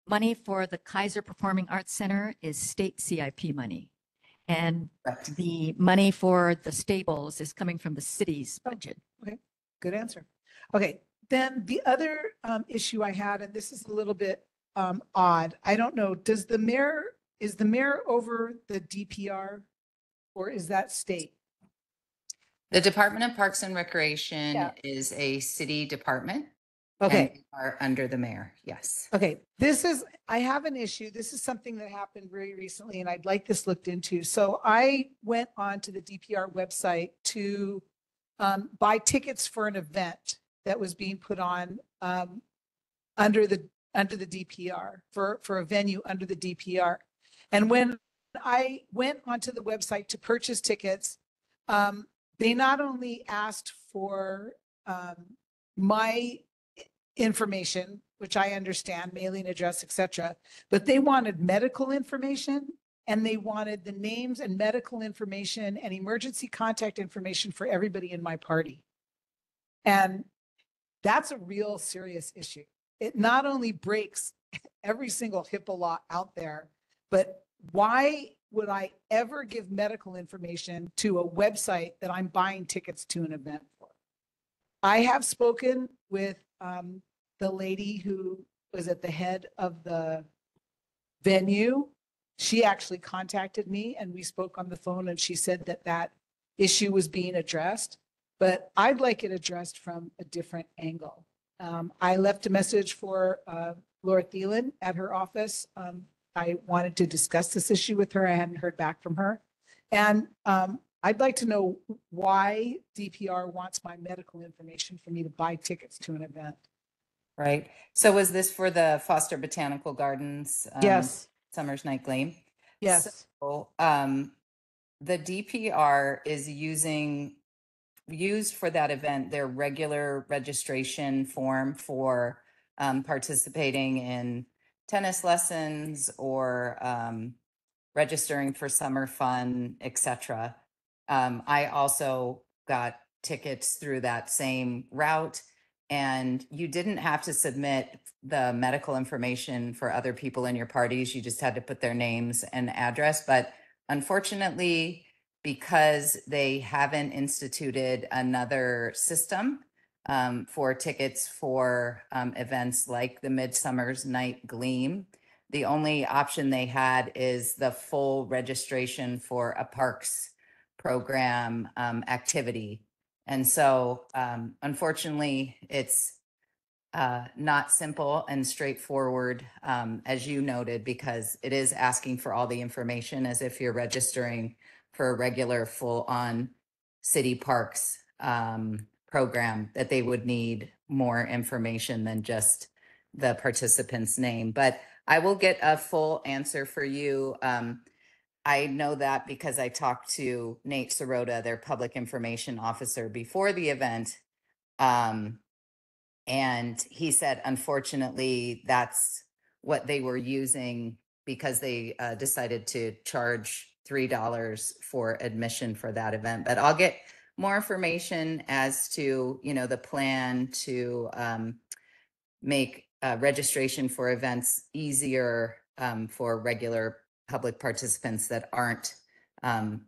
S1: money for the Kaiser Performing Arts Center is state CIP money. And the money for the stables is coming from the city's budget.
S9: okay, good answer. Okay, then the other issue I had, and this is a little bit odd. I don't know, is the mayor over the DPR, or is that state?
S12: The Department of Parks and Recreation
S9: Yeah.
S12: is a city department.
S9: Okay.
S12: And they are under the mayor, yes.
S9: Okay, I have an issue. This is something that happened very recently, and I'd like this looked into. So I went on to the DPR website to buy tickets for an event that was being put on under the DPR for a venue under the DPR. And when I went onto the website to purchase tickets, they not only asked for my information, which I understand, mailing address, etc., but they wanted medical information, and they wanted the names and medical information and emergency contact information for everybody in my party. And that's a real serious issue. It not only breaks every single HIPAA law out there, but why would I ever give medical information to a website that I'm buying tickets to an event for? I have spoken with the lady who was at the head of the venue. She actually contacted me, and we spoke on the phone, and she said that that issue was being addressed, but I'd like it addressed from a different angle. I left a message for Laura Thielen at her office. I wanted to discuss this issue with her. I hadn't heard back from her. And I'd like to know why DPR wants my medical information for me to buy tickets to an event.
S12: Right. So was this for the Foster Botanical Gardens?
S9: Yes.
S12: Summer's Night Gleam?
S9: Yes.
S12: So, the DPR is used for that event their regular registration form for participating in tennis lessons or registering for summer fun, etc. I also got tickets through that same route, and you didn't have to submit the medical information for other people in your parties. You just had to put their names and address. But unfortunately, because they haven't instituted another system for tickets for events like the Midsummer's Night Gleam, the only option they had is the full registration for a parks program activity. And so unfortunately, it's not simple and straightforward, as you noted, because it is asking for all the information as if you're registering for a regular full-on city parks program, that they would need more information than just the participant's name. But I will get a full answer for you. I know that because I talked to Nate Sirota, their public information officer, before the event. And he said, unfortunately, that's what they were using because they decided to charge $3 for admission for that event. But I'll get more information as to, the plan to make registration for events easier for regular public participants that aren't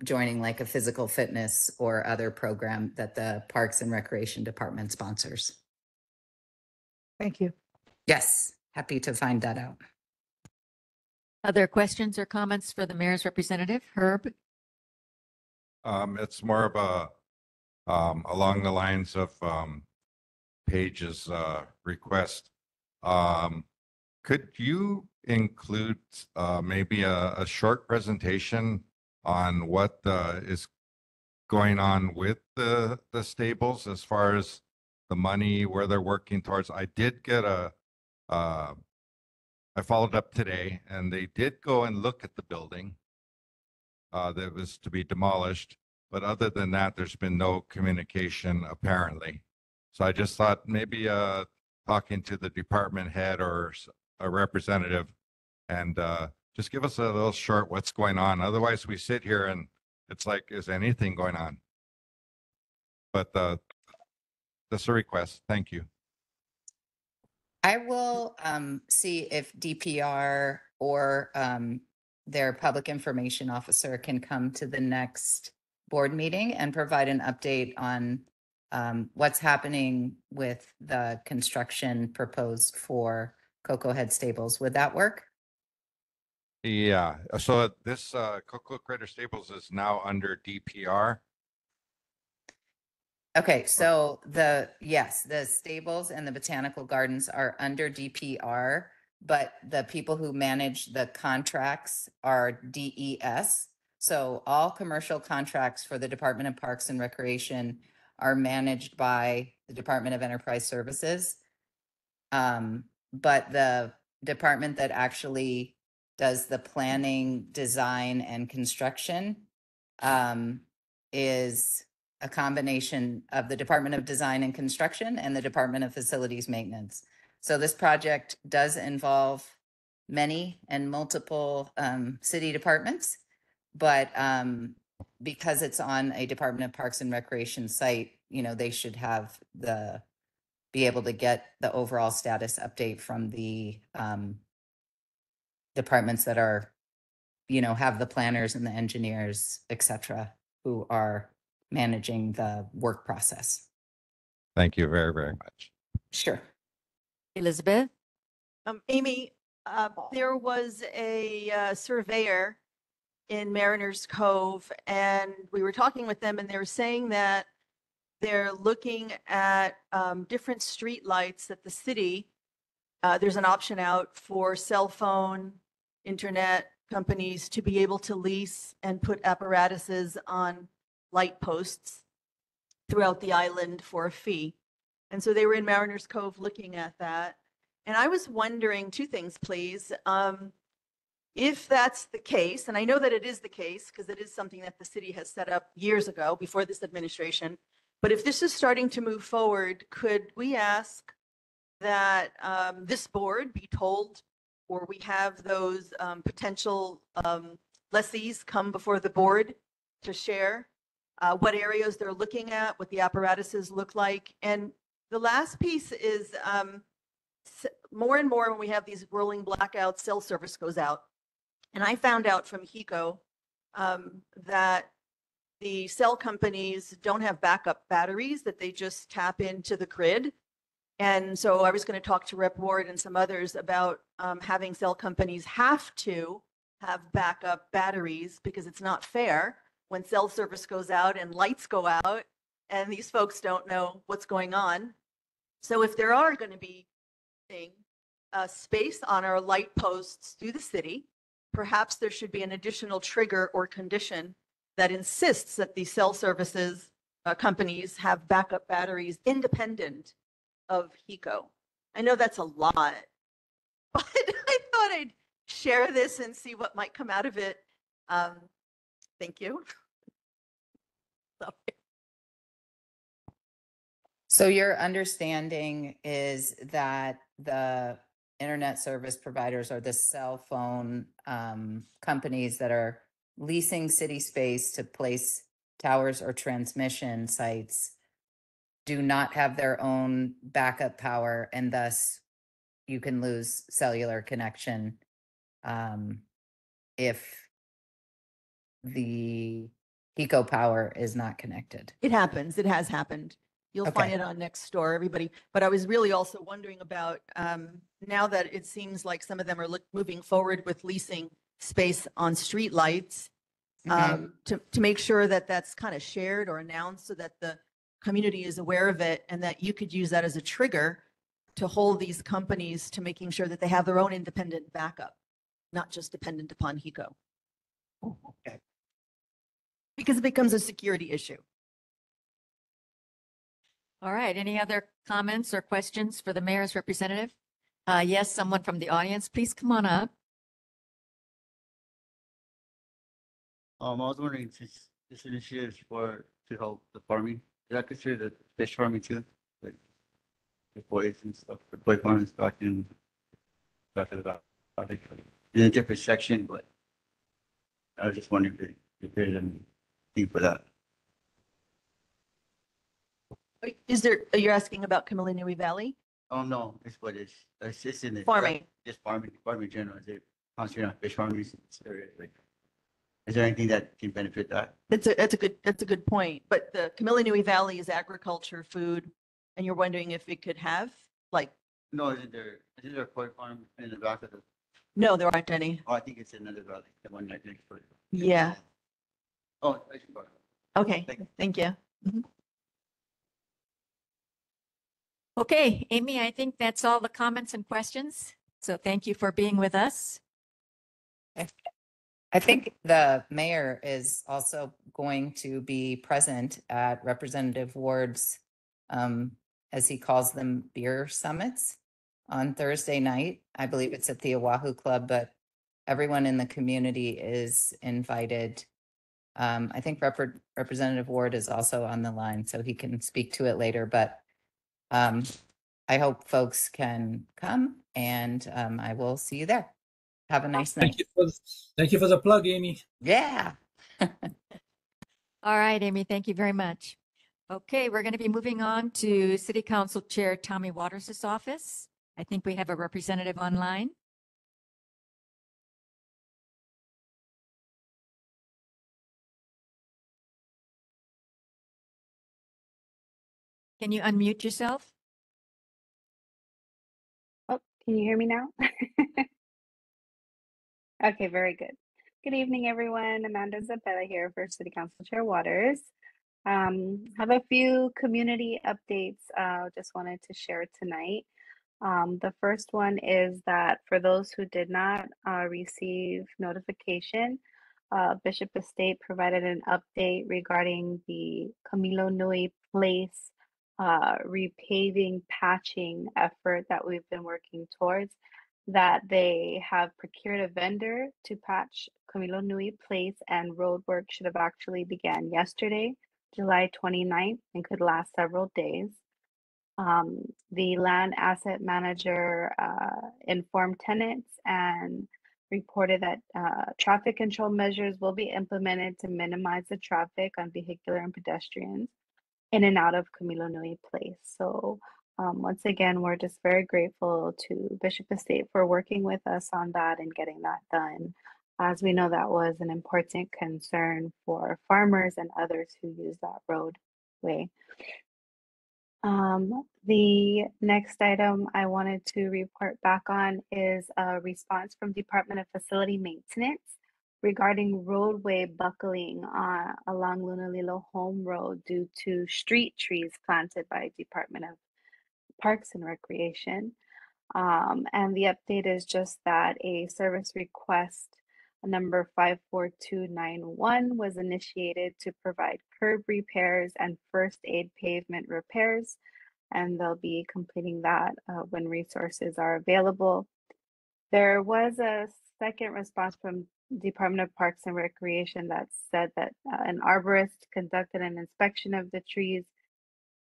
S12: joining like a physical fitness or other program that the Parks and Recreation Department sponsors.
S9: Thank you.
S12: Yes, happy to find that out.
S1: Other questions or comments for the mayor's representative? Herb?
S2: It's more of a, along the lines of Paige's request. Could you include maybe a short presentation on what is going on with the stables as far as the money, where they're working towards? I did get I followed up today, and they did go and look at the building that was to be demolished. But other than that, there's been no communication apparently. So I just thought maybe talking to the department head or a representative and just give us a little short what's going on. Otherwise, we sit here and it's like, is anything going on? But that's a request. Thank you.
S12: I will see if DPR or their public information officer can come to the next board meeting and provide an update on what's happening with the construction proposed for Cocoa Head Stables. Would that work?
S2: Yeah. So this Cocoa Crater Stables is now under DPR.
S12: Okay, so the stables and the botanical gardens are under DPR, but the people who manage the contracts are DES. So all commercial contracts for the Department of Parks and Recreation are managed by the Department of Enterprise Services. But the department that actually does the planning, design, and construction is a combination of the Department of Design and Construction and the Department of Facilities Maintenance. So this project does involve many and multiple city departments, but because it's on a Department of Parks and Recreation site, they should be able to get the overall status update from the departments that are, have the planners and the engineers, et cetera, who are managing the work process.
S2: Thank you very, very much.
S12: Sure.
S1: Elizabeth?
S15: Amy, there was a surveyor in Mariners Cove, and we were talking with them, and they were saying that they're looking at different street lights at the city. There's an option out for cell phone, internet companies to be able to lease and put apparatuses on light posts throughout the island for a fee. And so they were in Mariners Cove looking at that. And I was wondering two things, please. If that's the case, and I know that it is the case because it is something that the city has set up years ago before this administration, but if this is starting to move forward, could we ask that this board be told, or we have those potential lessees come before the board to share what areas they're looking at, what the apparatuses look like? And the last piece is more and more when we have these rolling blackouts, cell service goes out. And I found out from HECO that the cell companies don't have backup batteries, that they just tap into the grid. And so I was going to talk to Rep. Ward and some others about having cell companies have to have backup batteries, because it's not fair when cell service goes out and lights go out and these folks don't know what's going on. So if there are going to be space on our light posts through the city, perhaps there should be an additional trigger or condition that insists that these cell services companies have backup batteries independent of HECO. I know that's a lot, but I thought I'd share this and see what might come out of it. Thank you. Sorry.
S12: So your understanding is that the internet service providers or the cell phone companies that are leasing city space to place towers or transmission sites do not have their own backup power, and thus you can lose cellular connection if the eco power is not connected.
S15: It happens. It has happened. You'll find
S12: Okay.
S15: it on Nextdoor, everybody. But I was really also wondering about now that it seems like some of them are moving forward with leasing space on street lights, to make sure that that's kind of shared or announced so that the community is aware of it and that you could use that as a trigger to hold these companies to making sure that they have their own independent backup, not just dependent upon HECO.
S12: Okay.
S15: Because it becomes a security issue.
S1: All right. Any other comments or questions for the mayor's representative? Yes, someone from the audience, please come on up.
S11: I was wondering, since this initiative is to help the farming, is that considered the fish farming too? Like the boys and stuff, the boy farms talking about like, in a different section, but I was just wondering if there's anything for that.
S15: You're asking about Camilla Nui Valley?
S11: Oh, no, it's just in the.
S15: Farming.
S11: Just farming in general, is it concentrating on fish farming in this area, like, is there anything that can benefit that?
S15: That's a good point. But the Camilla Nui Valley is agriculture, food, and you're wondering if it could have like,
S11: No, isn't there a koi farm in the back of the,
S15: no, there aren't any.
S11: oh, I think it's another valley, the one right next to it.
S15: Yeah.
S11: Oh, I should go.
S15: Okay. Thank you. Mhm.
S1: Okay, Amy, I think that's all the comments and questions. So thank you for being with us.
S12: I think the mayor is also going to be present at Representative Ward's, as he calls them, beer summits on Thursday night. I believe it's at the Oahu Club, but everyone in the community is invited. I think Representative Ward is also on the line, so he can speak to it later, but I hope folks can come, and I will see you there. Have a nice night.
S21: Thank you for the plug, Amy.
S12: Yeah.
S1: All right, Amy, thank you very much. Okay, we're going to be moving on to City Council Chair Tommy Waters' office. I think we have a representative online. Can you unmute yourself?
S13: Oh, can you hear me now? Okay, very good. Good evening, everyone. Amanda Zabella here for City Council Chair Waters. Have a few community updates just wanted to share tonight. The first one is that for those who did not receive notification, Bishop Estate provided an update regarding the Camilo Nui Place repaving patching effort that we've been working towards, that they have procured a vendor to patch Camilo Nui Place, and road work should have actually began yesterday, July 29th, and could last several days. The land asset manager informed tenants and reported that traffic control measures will be implemented to minimize the traffic on vehicular and pedestrians in and out of Camilo Nui Place. So once again, we're just very grateful to Bishop Estate for working with us on that and getting that done. As we know, that was an important concern for farmers and others who use that roadway. The next item I wanted to report back on is a response from Department of Facility Maintenance regarding roadway buckling along Lunalilo Home Road due to street trees planted by Department of Parks and Recreation. And the update is just that a service request Number 54291 was initiated to provide curb repairs and first aid pavement repairs, and they'll be completing that when resources are available. There was a second response from Department of Parks and Recreation that said that an arborist conducted an inspection of the trees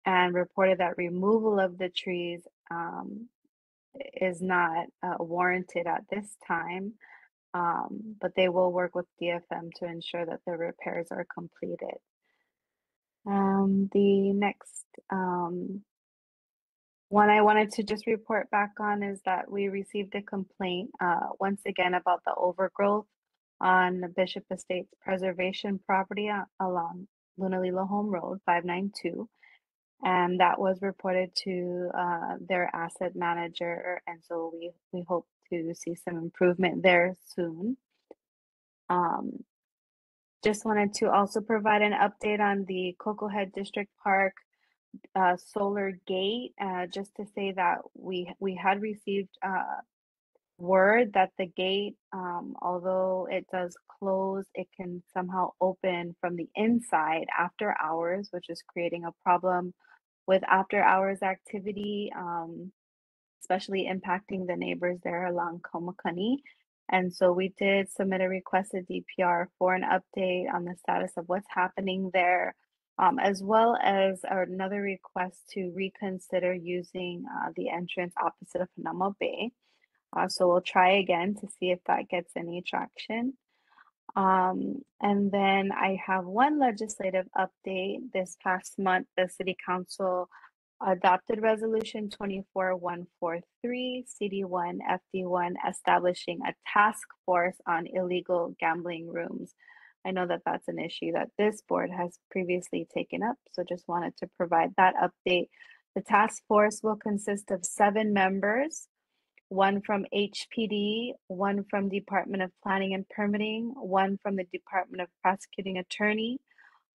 S13: and reported that removal of the trees is not warranted at this time, but they will work with DFM to ensure that the repairs are completed. The next one I wanted to just report back on is that we received a complaint once again about the overgrowth on the Bishop Estates Preservation property along Lunalilo Home Road 592. And that was reported to their asset manager. And so we hope to see some improvement there soon. Just wanted to also provide an update on the Cocoa Head District Park solar gate, just to say that we had received word that the gate, although it does close, it can somehow open from the inside after hours, which is creating a problem with after hours activity, especially impacting the neighbors there along Komokani. And so we did submit a request to DPR for an update on the status of what's happening there, as well as another request to reconsider using the entrance opposite of Hanauma Bay. So we'll try again to see if that gets any traction. And then I have one legislative update. This past month, the City Council adopted Resolution 24143, CD1, FD1, establishing a task force on illegal gambling rooms. I know that that's an issue that this board has previously taken up, so just wanted to provide that update. The task force will consist of 7 members, 1 from HPD, 1 from Department of Planning and Permitting, 1 from the Department of Prosecuting Attorney,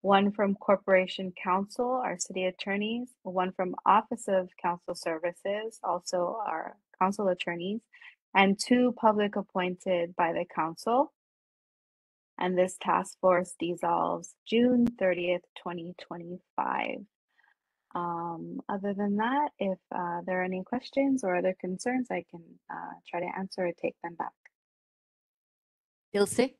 S13: 1 from Corporation Counsel, our city attorneys, 1 from Office of Counsel Services, also our council attorneys, and 2 public appointed by the council. And this task force dissolves June 30th, 2025. Other than that, if there are any questions or other concerns, I can try to answer or take them back.
S1: Ilse?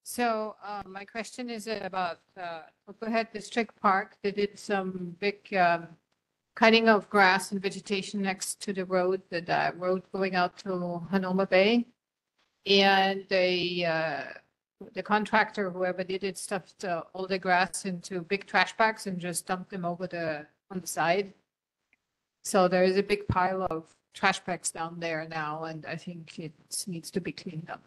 S7: So my question is about Cocoa Head District Park. They did some big cutting of grass and vegetation next to the road, the road going out to Hanauma Bay. And the contractor, whoever did it, stuffed all the grass into big trash bags and just dumped them over on the side. So there is a big pile of trash bags down there now, and I think it needs to be cleaned up.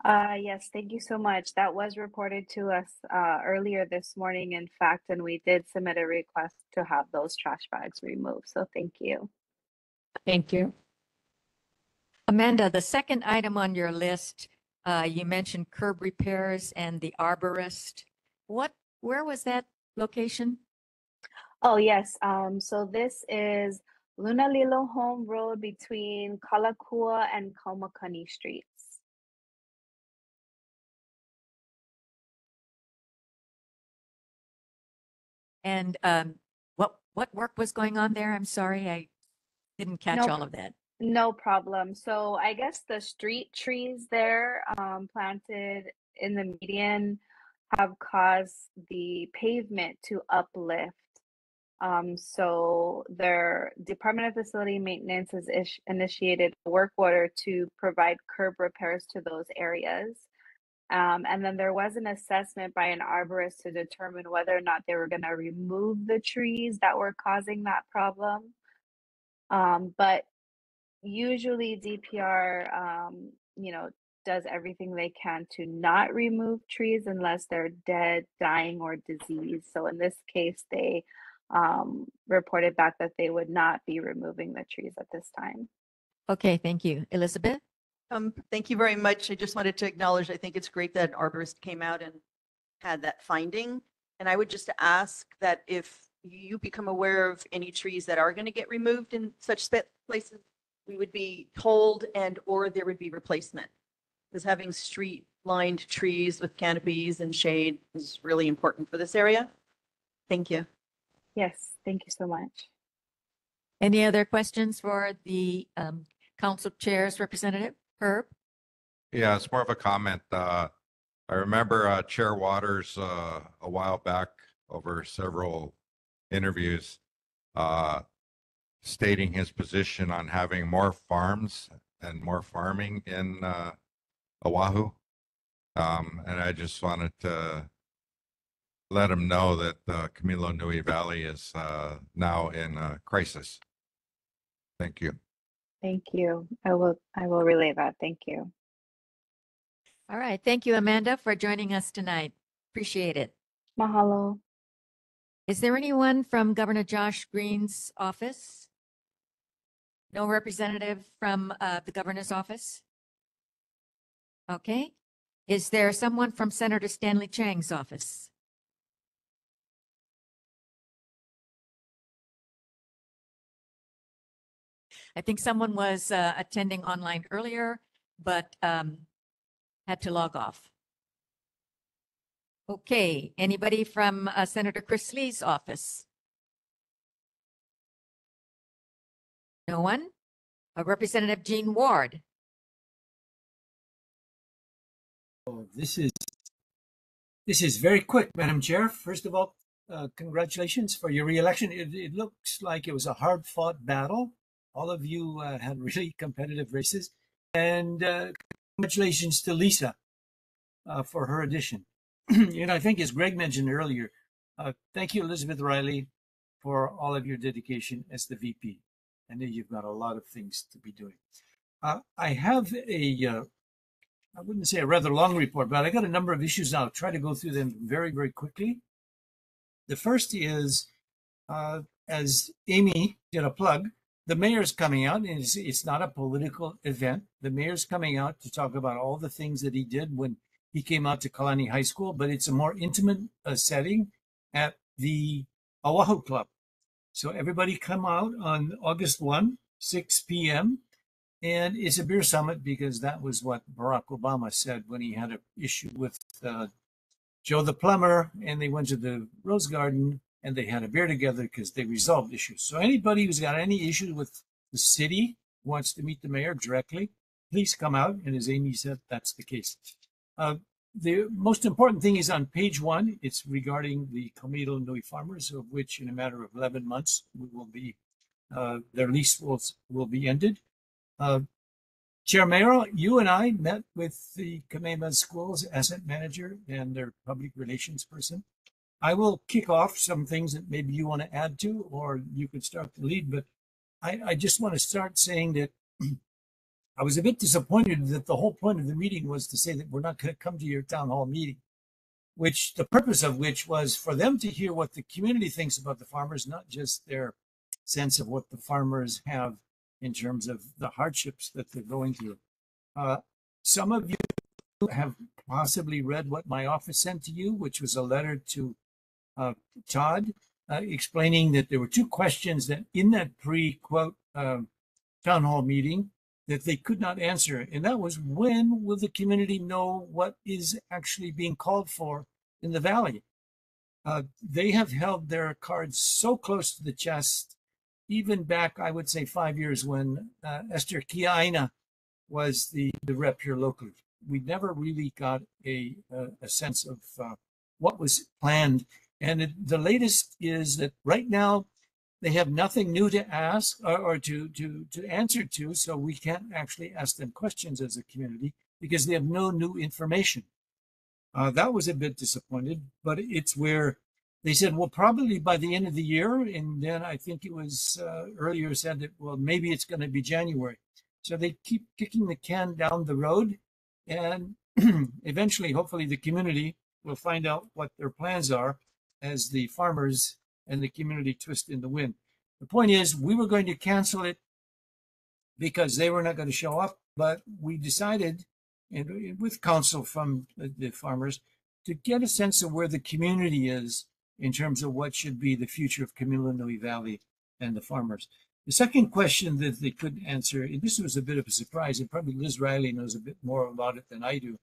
S13: Yes, thank you so much. That was reported to us earlier this morning, in fact, and we did submit a request to have those trash bags removed. So thank you.
S7: Thank you.
S1: Amanda, the second item on your list, you mentioned curb repairs and the arborist. Where was that location?
S13: Oh, yes. So this is Lunalilo Home Road between Kalakua and Komokani Streets.
S1: And what work was going on there? I'm sorry, I didn't catch all of that.
S13: No problem. So I guess the street trees there planted in the median have caused the pavement to uplift. So their Department of Facility Maintenance has initiated a work order to provide curb repairs to those areas. And then there was an assessment by an arborist to determine whether or not they were going to remove the trees that were causing that problem. But usually DPR, does everything they can to not remove trees unless they're dead, dying, or diseased. So in this case, they reported back that they would not be removing the trees at this time.
S1: Okay, thank you. Elizabeth?
S15: Thank you very much. I just wanted to acknowledge, I think it's great that an arborist came out and had that finding. And I would just ask that if you become aware of any trees that are going to get removed in such places, we would be told and or there would be replacement. Because having street lined trees with canopies and shade is really important for this area. Thank you.
S13: Yes, thank you so much.
S1: Any other questions for the council chair's representative, Herb?
S2: Yeah, it's more of a comment. I remember Chair Waters a while back over several interviews stating his position on having more farms and more farming in Oahu. And I just wanted to let him know that Camilo Nui Valley is now in a crisis. Thank you.
S13: Thank you. I will relay that. Thank you.
S1: All right. Thank you, Amanda, for joining us tonight. Appreciate it.
S13: Mahalo.
S1: Is there anyone from Governor Josh Green's office? No representative from the governor's office? Okay. Is there someone from Senator Stanley Chang's office? I think someone was attending online earlier, but had to log off. Okay, anybody from Senator Chris Lee's office? No one? Representative Jean Ward?
S21: Oh, this is very quick, Madam Chair. First of all, congratulations for your reelection. It looks like it was a hard-fought battle. All of you had really competitive races. And congratulations to Lisa for her addition. And I think, as Greg mentioned earlier, thank you, Elizabeth Riley, for all of your dedication as the VP. I know you've got a lot of things to be doing. I have I wouldn't say a rather long report, but I got a number of issues now. I'll try to go through them very, very quickly. The first is, as Amy did a plug, the mayor's coming out, and it's not a political event. The mayor's coming out to talk about all the things that he did when he came out to Kalani High School, but it's a more intimate setting at the Oahu Club. So everybody come out on August 1, 6 p.m., and it's a beer summit because that was what Barack Obama said when he had an issue with Joe the plumber, and they went to the Rose Garden and they had a beer together because they resolved issues. So anybody who's got any issue with the city wants to meet the mayor directly, please come out. And as Amy said, that's the case. The most important thing is on page 1. It's regarding the Camilo Nui farmers, of which in a matter of 11 months, we will be, their lease will be ended. Chair Mayor, you and I met with the Kamehameha Schools asset manager and their public relations person. I will kick off some things that maybe you want to add to, or you could start the lead, but I just want to start saying that I was a bit disappointed that the whole point of the meeting was to say that we're not going to come to your town hall meeting, which the purpose of which was for them to hear what the community thinks about the farmers, not just their sense of what the farmers have in terms of the hardships that they're going through. Some of you have possibly read what my office sent to you, which was a letter to Todd explaining that there were 2 questions that in that pre-quote town hall meeting that they could not answer. And that was, when will the community know what is actually being called for in the valley? They have held their cards so close to the chest, even back, I would say, 5 years when Esther Kiaina was the rep here locally. We never really got a sense of what was planned. And the latest is that right now they have nothing new to ask or to answer to, so we can't actually ask them questions as a community because they have no new information. That was a bit disappointed, but it's where they said, well, probably by the end of the year. And then I think it was earlier said that, well, maybe it's going to be January. So they keep kicking the can down the road. And eventually, hopefully, the community will find out what their plans are as the farmers and the community twist in the wind. The point is, we were going to cancel it because they were not going to show up, but we decided, and with counsel from the farmers, to get a sense of where the community is in terms of what should be the future of Kamilunui Valley and the farmers. The second question that they couldn't answer, and this was a bit of a surprise, and probably Liz Riley knows a bit more about it than I do.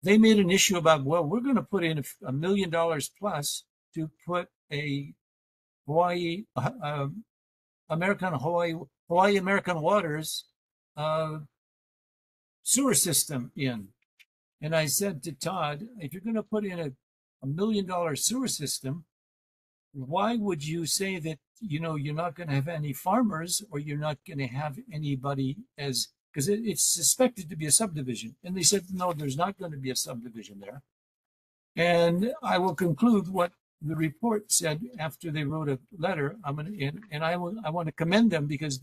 S21: They made an issue about, well, we're going to put in $1 million plus to put a Hawaii American Waters sewer system in. And I said to Todd, if you're going to put in $1 million sewer system, why would you say that, you know, you're not going to have any farmers or you're not going to have anybody as, because it's suspected to be a subdivision. And they said, no, there's not going to be a subdivision there. And I will conclude what the report said after they wrote a letter. I want to commend them because,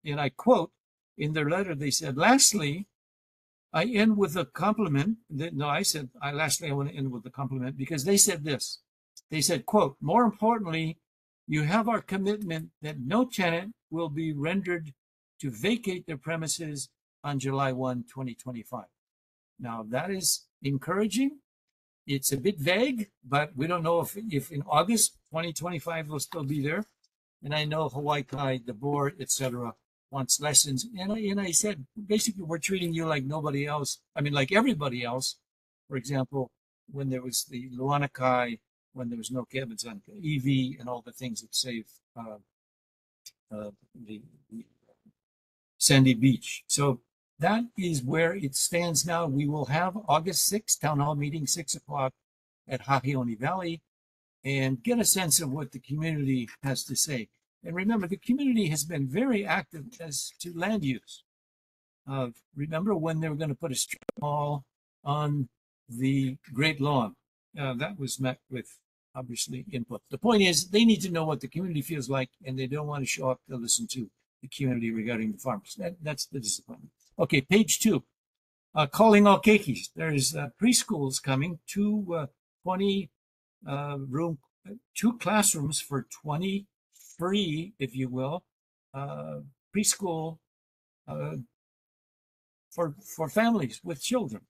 S21: and I quote, in their letter, they said, lastly, I end with a compliment. Lastly, I want to end with a compliment because they said this. They said, quote, more importantly, you have our commitment that no tenant will be rendered to vacate their premises on July 1, 2025. Now, that is encouraging. It's a bit vague, but we don't know if in August 2025 will still be there. And I know Hawaii Kai, the board, etc., wants lessons. And I said, basically, we're treating you like nobody else. I mean, like everybody else. For example, when there was the Luana Kai, when there was no cabins on EV and all the things that save the Sandy Beach. So that is where it stands now. We will have August 6th, town hall meeting, 6 o'clock at Hahioni Valley, and get a sense of what the community has to say. And remember, the community has been very active as to land use. Remember when they were going to put a strip mall on the Great Lawn? That was met with, obviously, input. The point is, they need to know what the community feels like, and they don't want to show up to listen to the community regarding the farmers. That's the disappointment. Okay, page 2. Calling all keikis. There's preschools coming, two classrooms for 20 free, if you will, preschool for families with children.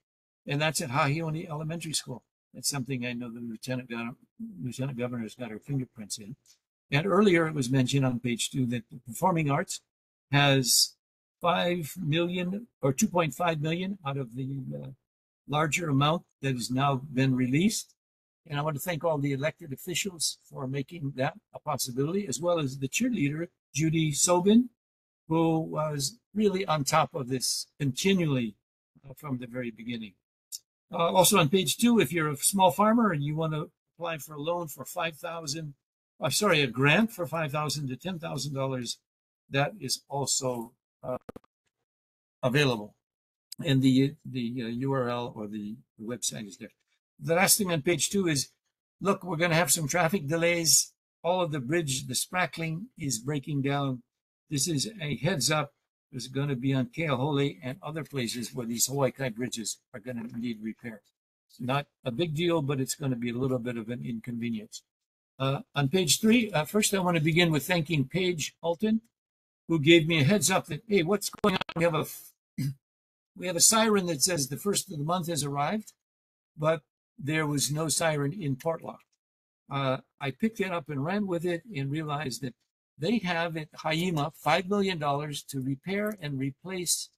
S21: And that's at Hahioni Elementary School. That's something I know the Lieutenant Governor's got her fingerprints in. And earlier it was mentioned on page 2 that the Performing Arts has 5 million or 2.5 million out of the larger amount that has now been released. And I want to thank all the elected officials for making that a possibility, as well as the cheerleader, Judy Sobin, who was really on top of this continually from the very beginning. Also on page 2, if you're a small farmer and you want to apply for a loan for a grant for $5,000 to $10,000, that is also available. And the URL or the website is there. The last thing on page 2 is, look, we're going to have some traffic delays. All of the bridge, the sprackling is breaking down. This is a heads up. There's going to be on Keahole and other places where these Hawaii Kai bridges are going to need repair. It's not a big deal, but it's going to be a little bit of an inconvenience. On page 3, first I want to begin with thanking Paige Alton, who gave me a heads up that, hey, what's going on? We have a siren that says the first of the month has arrived, but there was no siren in Portlock. I picked it up and ran with it and realized that they have at Haima $5 million to repair and replace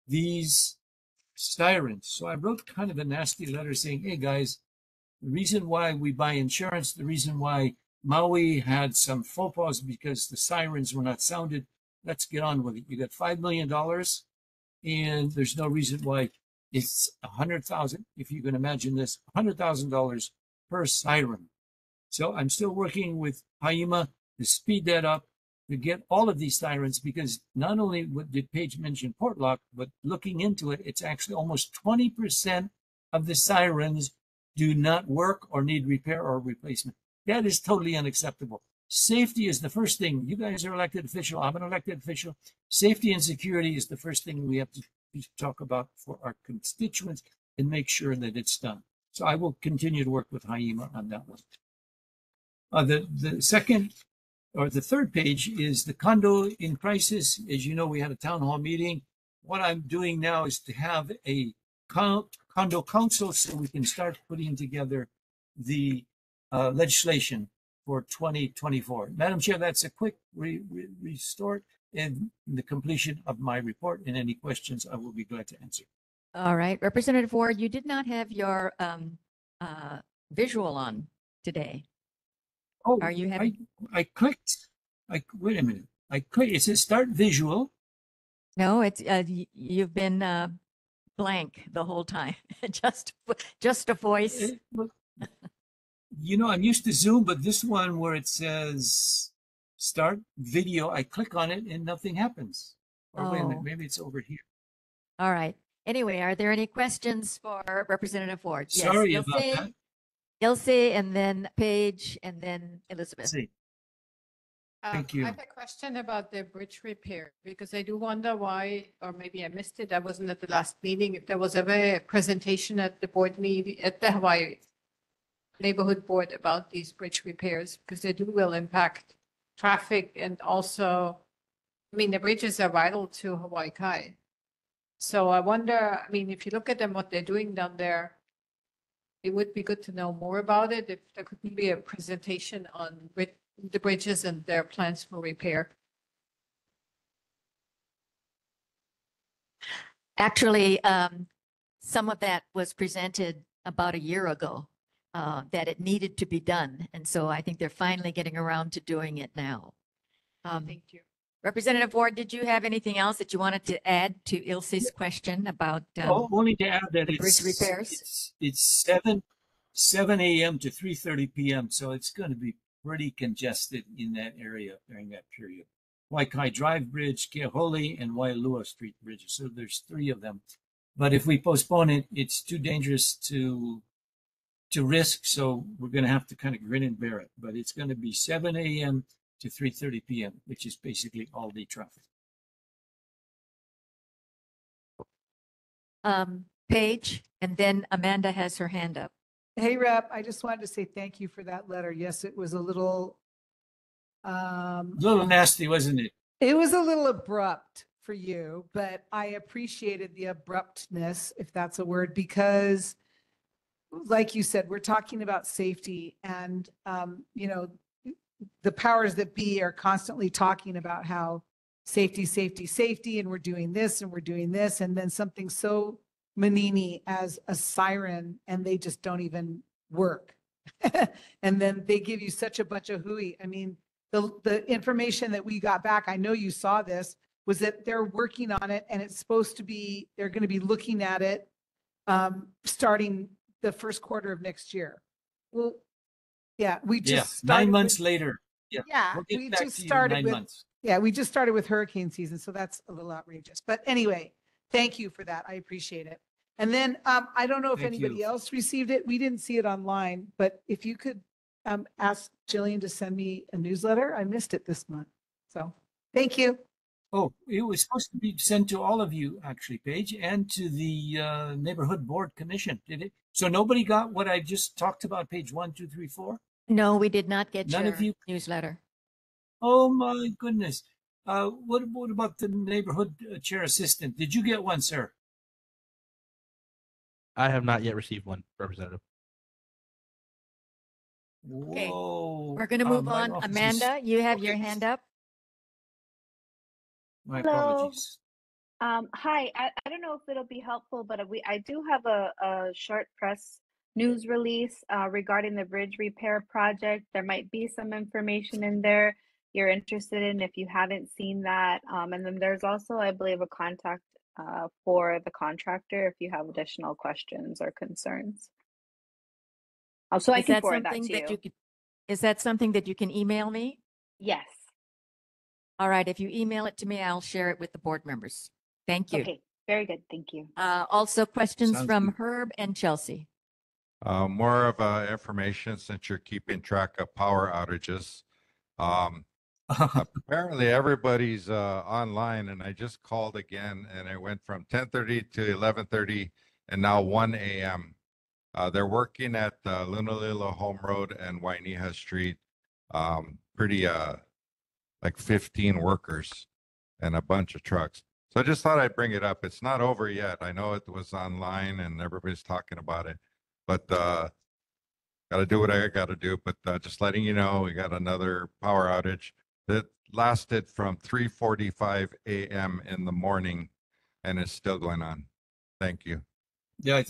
S21: these sirens. So I wrote kind of a nasty letter saying, hey guys, the reason why we buy insurance, the reason why Maui had some faux pas because the sirens were not sounded, let's get on with it. You got $5 million and there's no reason why it's $100,000, if you can imagine this, $100,000 per siren. So I'm still working with Haima to speed that up, to get all of these sirens, because not only did Paige mention Portlock, but looking into it, it's actually almost 20% of the sirens do not work or need repair or replacement. That is totally unacceptable. Safety is the first thing. You guys are elected official. I'm an elected official. Safety and security is the first thing we have to talk about for our constituents and make sure that it's done. So I will continue to work with Haima on that one. The second or the third page is the condo in crisis. As you know, we had a town hall meeting. What I'm doing now is to have a condo council so we can start putting together the legislation for 2024. Madam Chair, that's a quick restore and the completion of my report. And any questions, I will be glad to answer.
S1: All right, Representative Ward, you did not have your visual on today.
S21: Oh,
S1: Are you having?
S21: I clicked. Wait a minute. I clicked. It says start visual.
S1: No, it's you've been blank the whole time. just a voice.
S21: You know, I'm used to Zoom, but this one where it says start video, I click on it and nothing happens. Or wait a minute,
S1: Oh.
S21: maybe it's over here.
S1: All right. Anyway, are there any questions for Representative Ward?
S21: Sorry
S1: yes,
S21: about that.
S1: Ilse, and then Paige, and then Elizabeth.
S21: See. Thank you.
S7: I have a question about the bridge repair because I do wonder why, or maybe I missed it. I wasn't at the last meeting. If there was ever a presentation at the board meeting at the Hawaii Neighborhood Board about these bridge repairs because they will impact traffic and also, I mean, the bridges are vital to Hawaii Kai. So I wonder, I mean, if you look at them, what they're doing down there, it would be good to know more about it. If there could be a presentation on the bridges and their plans for repair.
S1: Actually, some of that was presented about a year ago, that it needed to be done. And so I think they're finally getting around to doing it now.
S7: Thank you.
S1: Representative Ward, did you have anything else that you wanted to add to Ilse's question about
S21: Only to add that
S1: the bridge
S21: it's
S1: repairs?
S21: It's 7 a.m. to 3:30 p.m. So it's going to be pretty congested in that area during that period. Waikai Drive Bridge, Keahole, and Wailua Street bridges. So there's 3 of them. But if we postpone it, it's too dangerous to risk. So we're going to have to kind of grin and bear it. But it's going to be 7 a.m. to 3:30 p.m., which is basically all day traffic.
S1: Paige, and then Amanda has her hand up.
S9: Hey, Rep, I just wanted to say thank you for that letter. Yes, it was a little
S21: nasty, wasn't it?
S9: It was a little abrupt for you, but I appreciated the abruptness, if that's a word, because like you said, we're talking about safety and, you know, the powers that be are constantly talking about how safety, safety, safety, and we're doing this and we're doing this. And then something so Manini as a siren and they just don't even work. And then they give you such a bunch of hooey. I mean, the information that we got back, I know you saw this, was that they're working on it and it's supposed to be, they're going to be looking at it starting the first quarter of next year. Well, yeah, we just
S21: 9 months later.
S9: Yeah,
S21: we'll get
S9: we
S21: back
S9: just
S21: to you in
S9: started
S21: 9
S9: with,
S21: months.
S9: yeah, we just started with hurricane season, so that's a little outrageous. But anyway, thank you for that. I appreciate it. And then I don't know if
S21: Thank
S9: anybody
S21: you.
S9: else received it. We didn't see it online, but if you could ask Jillian to send me a newsletter, I missed it this month. So thank you.
S21: Oh, it was supposed to be sent to all of you, actually, Paige, and to the Neighborhood Board Commission, did it? So nobody got what I just talked about, page 1, 2, 3, 4?
S1: No, we did not get
S21: None
S1: your
S21: of you?
S1: newsletter.
S21: Oh, my goodness. What about the Neighborhood Chair Assistant? Did you get one, sir?
S16: I have not yet received one, Representative.
S1: Okay,
S21: Whoa.
S1: we're going to move
S21: my
S1: on.
S21: office is-
S1: Amanda, you have your hand up.
S21: My
S13: Hello.
S21: apologies.
S13: Hi, I don't know if it'll be helpful, but I do have a short press news release regarding the bridge repair project. There might be some information in there you're interested in if you haven't seen that. And then there's also, I believe, a contact for the contractor if you have additional questions or concerns. So I
S1: Is
S13: can
S1: that
S13: forward that
S1: something
S13: to
S1: that
S13: you.
S1: you could, is that something that you can email me?
S13: Yes.
S1: All right, if you email it to me, I'll share it with the board members. Thank you.
S13: Okay, very good. Thank you.
S1: Also questions
S2: Sounds
S1: from
S2: good.
S1: Herb and Chelsea.
S2: More of information since you're keeping track of power outages. Apparently everybody's online and I just called again and it went from 10:30 to 11:30 and now 1 a.m. They're working at Lunalilo Home Road and Wainiha Street. Pretty like 15 workers and a bunch of trucks. So I just thought I'd bring it up. It's not over yet. I know it was online and everybody's talking about it, but got to do what I got to do. But just letting you know, we got another power outage that lasted from 3:45 a.m. in the morning and is still going on. Thank you.
S21: Yeah,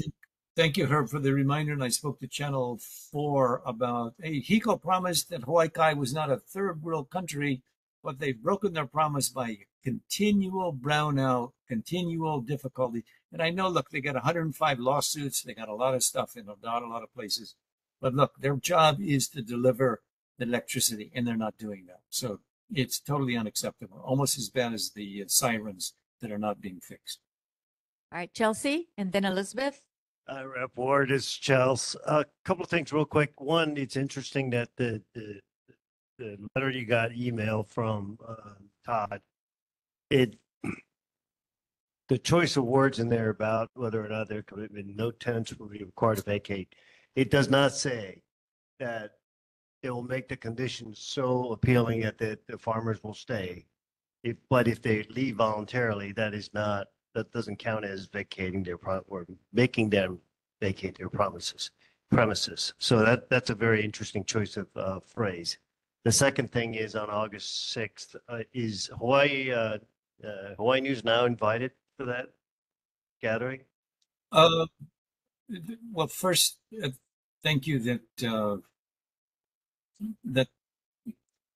S21: thank you, Herb, for the reminder. And I spoke to Channel 4 about, hey, HECO promised that Hawaii Kai was not a third world country, but they've broken their promise by continual brownout, continual difficulty. And I know, look, they got 105 lawsuits. They got a lot of stuff in not a lot of places. But look, their job is to deliver electricity, and they're not doing that. So it's totally unacceptable, almost as bad as the sirens that are not being fixed.
S1: All right, Chelsea, and then Elizabeth.
S19: Rep Ward, is Chels. A couple of things real quick. One, it's interesting that the letter you got email from Todd, the choice of words in there about whether or not there could have been no tenants will be required to vacate. It does not say that it will make the conditions so appealing that the farmers will stay. But if they leave voluntarily, that doesn't count as vacating their or making them vacate their premises. So that's a very interesting choice of phrase. The second thing is on August 6th, is Hawaii News now invited for that gathering?
S21: Well, first, thank you that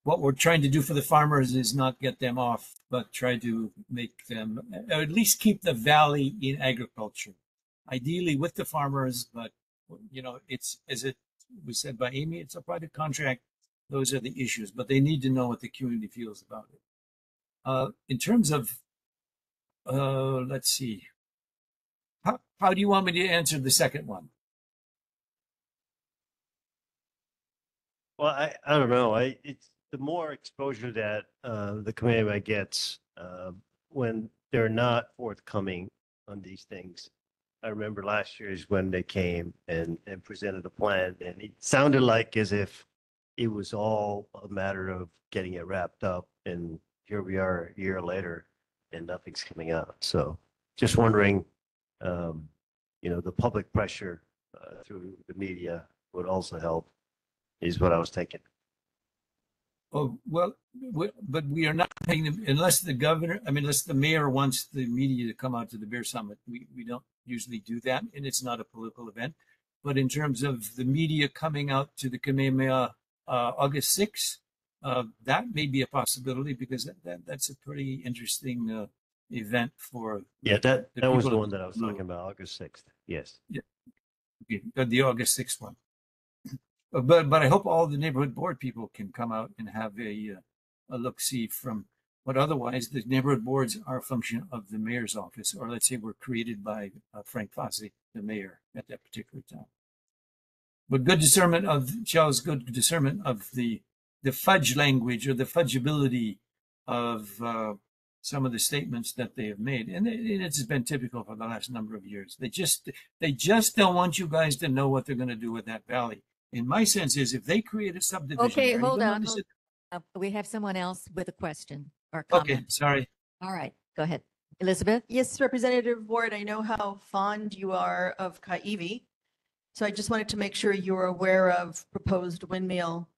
S21: what we're trying to do for the farmers is not get them off, but try to make them, or at least keep the valley in agriculture. Ideally with the farmers, but it's, as it was said by Amy, it's a private contract. Those are the issues, but they need to know what the community feels about it. In terms of, let's see, how do you want me to answer the second one?
S19: Well, I don't know. It's the more exposure that the Kamehameha gets when they're not forthcoming on these things. I remember last year is when they came and presented a plan, and it sounded like as if it was all a matter of getting it wrapped up. And here we are a year later, and nothing's coming out. So just wondering, the public pressure through the media would also help, is what I was thinking.
S21: Oh, well, but we are not paying them unless the mayor wants the media to come out to the Bear Summit. We don't usually do that, and it's not a political event. But in terms of the media coming out to the Kamehameha August 6th, that may be a possibility, because that's a pretty interesting event for.
S19: Yeah, that was the
S21: people
S19: one that I was talking about, August 6th. Yes.
S21: Yeah, okay, the August 6th one. But I hope all the neighborhood board people can come out and have a look-see from what otherwise the neighborhood boards are a function of the mayor's office, or let's say were created by Frank Fazzi, the mayor at that particular time. But good discernment of Charles, good discernment of the fudge language or the fudgeability of some of the statements that they have made, and it's been typical for the last number of years. They just don't want you guys to know what they're going to do with that valley. And my sense is if they create a subdivision.
S1: Okay,
S21: there,
S1: hold
S21: even though
S1: on.
S21: this is-
S1: We have someone else with a question or comment.
S21: Okay, sorry.
S1: All right, go ahead. Elizabeth?
S15: Yes, Representative Ward, I know how fond you are of Kaiwi. So I just wanted to make sure you were aware of proposed windmill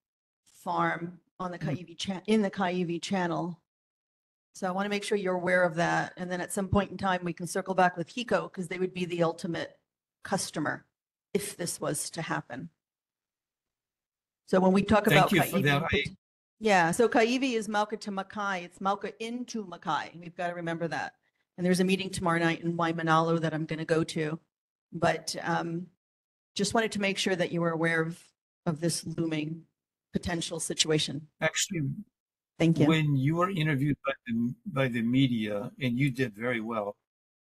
S15: farm on the Kaiwi in the Kaiwi channel. So I want to make sure you're aware of that. And then at some point in time, we can circle back with HECO, because they would be the ultimate customer if this was to happen. So when we talk about
S21: Thank you for that.
S15: Kaiwi, yeah, so Kaiwi is Mauka to Makai. It's Mauka into Makai. We've got to remember that. And there's a meeting tomorrow night in Waimanalo that I'm going to go to. But just wanted to make sure that you were aware of this looming potential situation.
S21: Actually,
S15: thank you.
S21: When you were interviewed by the media, and you did very well,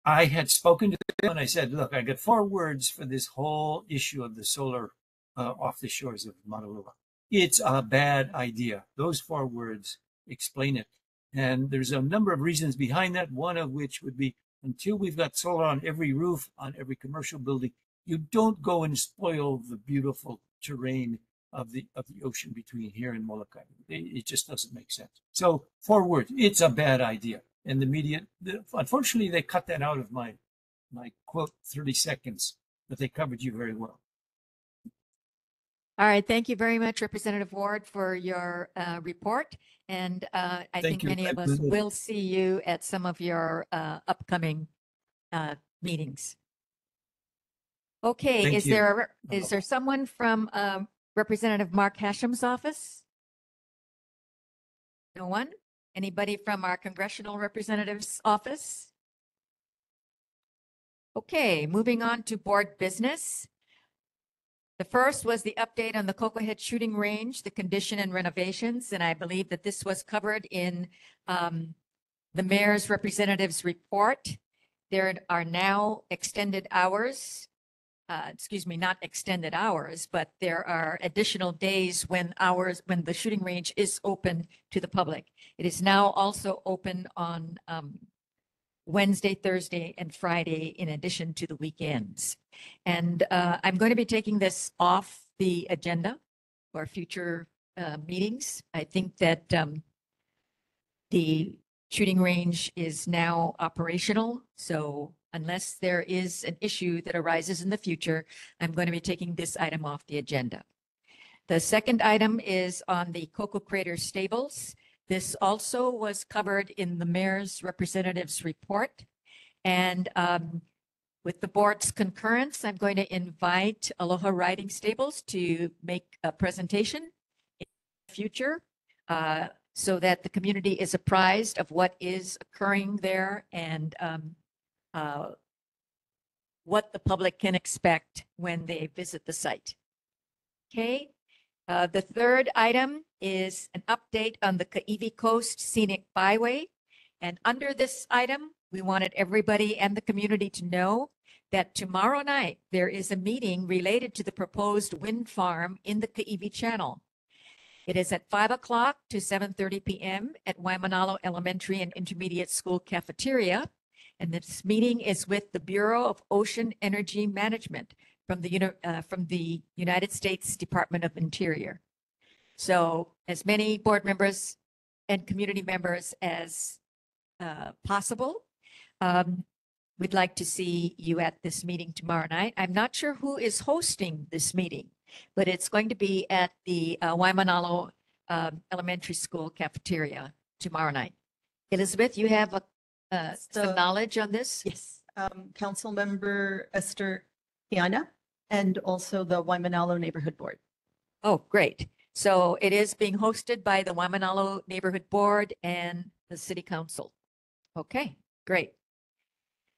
S21: I had spoken to them and I said, look, I got 4 words for this whole issue of the solar off the shores of Maunalua. It's a bad idea. Those 4 words explain it. And there's a number of reasons behind that, one of which would be until we've got solar on every roof, on every commercial building, you don't go and spoil the beautiful terrain of the ocean between here and Molokai. It just doesn't make sense. So 4 words, it's a bad idea. and the media. Unfortunately, they cut that out of my quote 30 seconds, but they covered you very well.
S1: All right, thank you very much, Representative Ward, for your report. And I
S21: Thank
S1: think
S21: you.
S1: many of us will see you at some of your upcoming meetings. Okay,
S21: Thank
S1: is
S21: you.
S1: there someone from Representative Mark Hasham's office? No one? Anybody from our congressional representative's office? Okay, moving on to board business. The first was the update on the Cocoa Head shooting range, the condition and renovations, and I believe that this was covered in the mayor's representative's report. There are now extended hours, not extended hours, but there are additional days when the shooting range is open to the public. It is now also open on Wednesday, Thursday, and Friday, in addition to the weekends. And I'm going to be taking this off the agenda for future meetings. I think that the shooting range is now operational. So unless there is an issue that arises in the future, I'm going to be taking this item off the agenda. The second item is on the Cocoa Crater Stables. This also was covered in the mayor's representative's report. And with the board's concurrence, I'm going to invite Aloha Riding Stables to make a presentation in the future so that the community is apprised of what is occurring there and what the public can expect when they visit the site. Okay. The third item is an update on the Kaiwi Coast Scenic Byway. And under this item, we wanted everybody and the community to know that tomorrow night there is a meeting related to the proposed wind farm in the Kaiwi Channel. It is at 5 o'clock to 7:30 p.m. at Waimanalo Elementary and Intermediate School Cafeteria. And this meeting is with the Bureau of Ocean Energy Management from the United States Department of Interior. So as many board members and community members as possible, we'd like to see you at this meeting tomorrow night. I'm not sure who is hosting this meeting, but it's going to be at the Waimanalo Elementary School cafeteria tomorrow night. Elizabeth, you have some knowledge on this?
S15: Yes, Council Member Esther Tiana and also the Waimanalo Neighborhood Board.
S1: Oh, great. So it is being hosted by the Waimanalo Neighborhood Board and the City Council. Okay, great.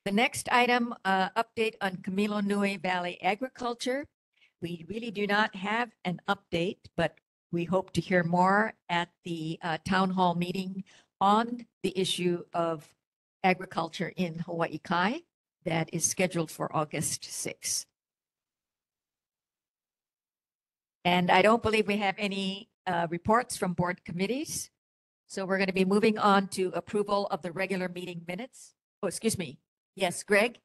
S1: The next item, update on Camilo Nui Valley agriculture. We really do not have an update, but we hope to hear more at the town hall meeting on the issue of agriculture in Hawaii Kai that is scheduled for August 6th. And I don't believe we have any reports from board committees. So we're going to be moving on to approval of the regular meeting minutes. Oh, excuse me. Yes, Greg?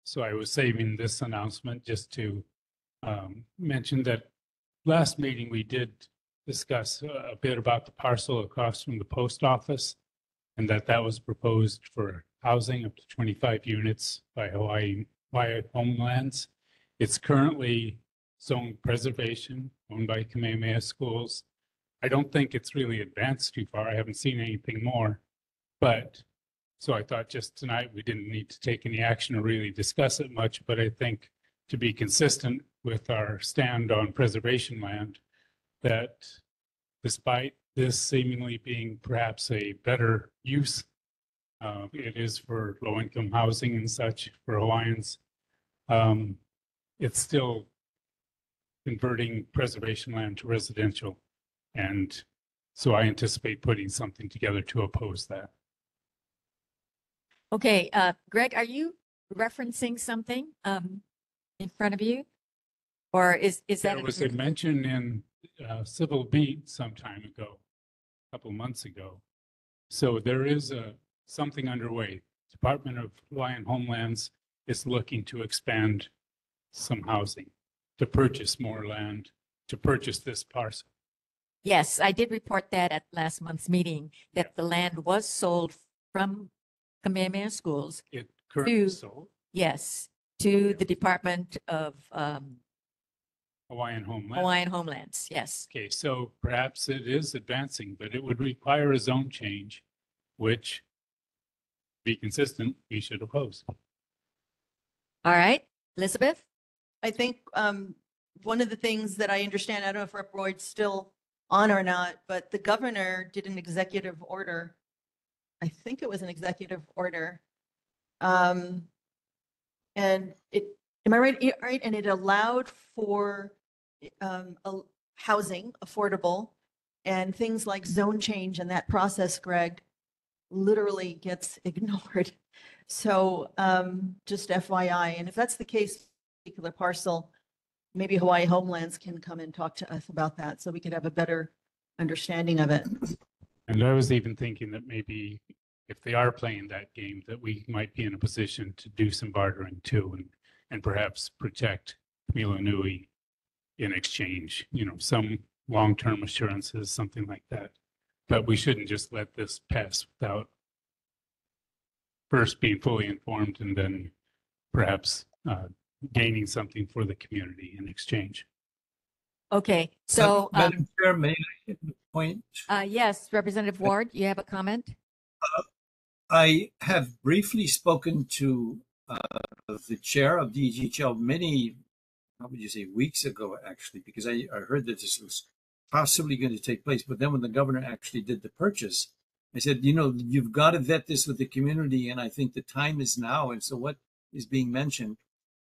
S3: So I was saving this announcement just to mention that last meeting we did discuss a bit about the parcel across from the post office and that was proposed for housing up to 25 units by Hawaii Homelands. It's currently zone preservation owned by Kamehameha Schools. I don't think it's really advanced too far. I haven't seen anything more, but so I thought just tonight we didn't need to take any action or really discuss it much, but I think to be consistent with our stand on preservation land, that despite this seemingly being perhaps a better use, it is for low-income housing and such for Hawaiians, it's still converting preservation land to residential. And so I anticipate putting something together to oppose that.
S1: Okay, Greg, are you referencing something in front of you? Or is that?
S3: There was a mention in Civil Beat some time ago, a couple of months ago. So there is something underway. Department of Hawaiian Homelands is looking to expand some housing, to purchase more land, to purchase this parcel.
S1: Yes, I did report that at last month's meeting, that the land was sold from Kamehameha Schools.
S3: It currently
S1: to-
S3: sold
S1: Yes, to the Department of
S3: Hawaiian Homeland.
S1: Hawaiian Homelands, yes.
S3: Okay, so perhaps it is advancing, but it would require a zone change, which, to be consistent, we should oppose.
S1: All right, Elizabeth?
S15: I think one of the things that I understand, I don't know if Rep. Royd's still on or not, but the governor did an executive order. I think it was an executive order. And it, am I right? Right, and it allowed for housing, affordable, and things like zone change, and that process, Greg, literally gets ignored. So just FYI, and if that's the case, particular parcel, maybe Hawaii Homelands can come and talk to us about that so we could have a better understanding of it.
S3: And I was even thinking that maybe if they are playing that game, that we might be in a position to do some bartering too, and perhaps protect Milanui in exchange, some long-term assurances, something like that. But we shouldn't just let this pass without first being fully informed and then perhaps gaining something for the community in exchange.
S1: Okay, so,
S21: Madam Chair, may I get the point?
S1: yes, Representative Ward, you have a comment?
S21: I have briefly spoken to the chair of DGHL many, how would you say, weeks ago, actually, because I heard that this was possibly going to take place. But then when the governor actually did the purchase, I said, you've got to vet this with the community. And I think the time is now. And so what is being mentioned,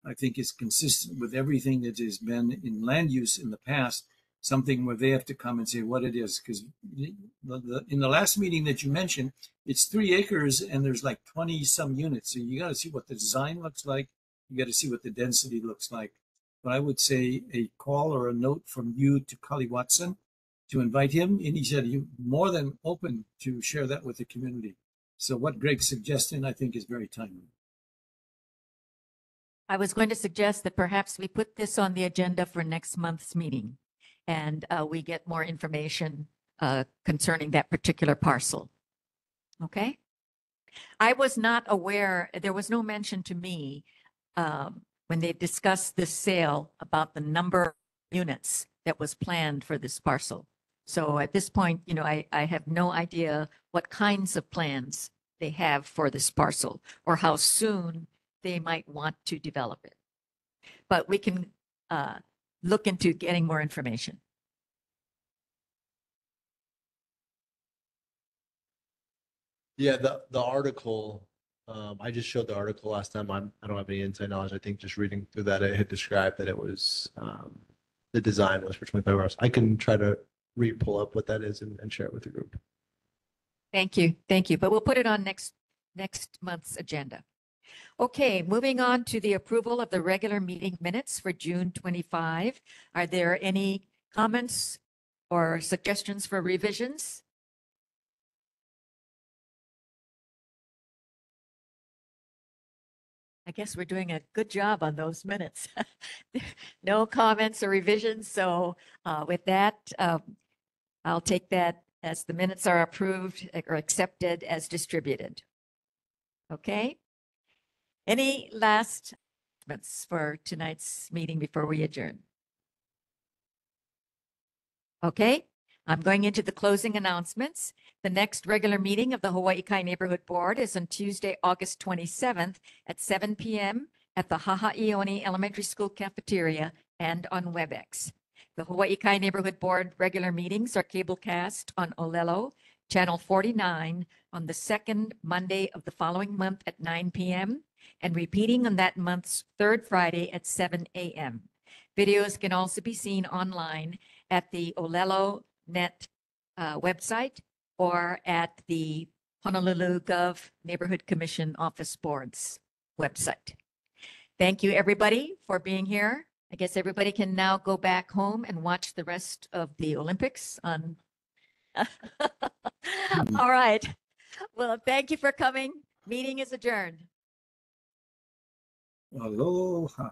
S21: I think, is consistent with everything that has been in land use in the past, something where they have to come and say what it is. Because in the last meeting that you mentioned, it's 3 acres and there's like 20 some units. So you got to see what the design looks like. You got to see what the density looks like. But I would say a call or a note from you to Kali Watson to invite him. And he said he's more than open to share that with the community. So what Greg's suggesting, I think, is very timely.
S1: I was going to suggest that perhaps we put this on the agenda for next month's meeting and we get more information concerning that particular parcel. Okay? I was not aware, there was no mention to me when they discussed this sale about the number of units that was planned for this parcel. So at this point, I have no idea what kinds of plans they have for this parcel or how soon they might want to develop it. But we can look into getting more information.
S8: Yeah, the article, I just showed the article last time. I don't have any inside knowledge. I think just reading through that, it had described that it was, the design was for 25 hours. I can try to pull up what that is and share it with the group.
S1: Thank you. Thank you. But we'll put it on next month's agenda. Okay, moving on to the approval of the regular meeting minutes for June 25. Are there any comments or suggestions for revisions? I guess we're doing a good job on those minutes. No comments or revisions. So with that, I'll take that as the minutes are approved or accepted as distributed. Okay. Any last comments for tonight's meeting before we adjourn? Okay, I'm going into the closing announcements. The next regular meeting of the Hawaii Kai Neighborhood Board is on Tuesday, August 27th at 7 p.m. at the Hahaiʻioni Elementary School cafeteria and on WebEx. The Hawaii Kai Neighborhood Board regular meetings are cablecast on Olelo, Channel 49 on the second Monday of the following month at 9 p.m. and repeating on that month's third Friday at 7 a.m. Videos can also be seen online at the Olelo Net website or at the Honolulu Gov Neighborhood Commission Office Board's website. Thank you, everybody, for being here. I guess everybody can now go back home and watch the rest of the Olympics on. All right. Well, thank you for coming. Meeting is adjourned.
S21: Aloha.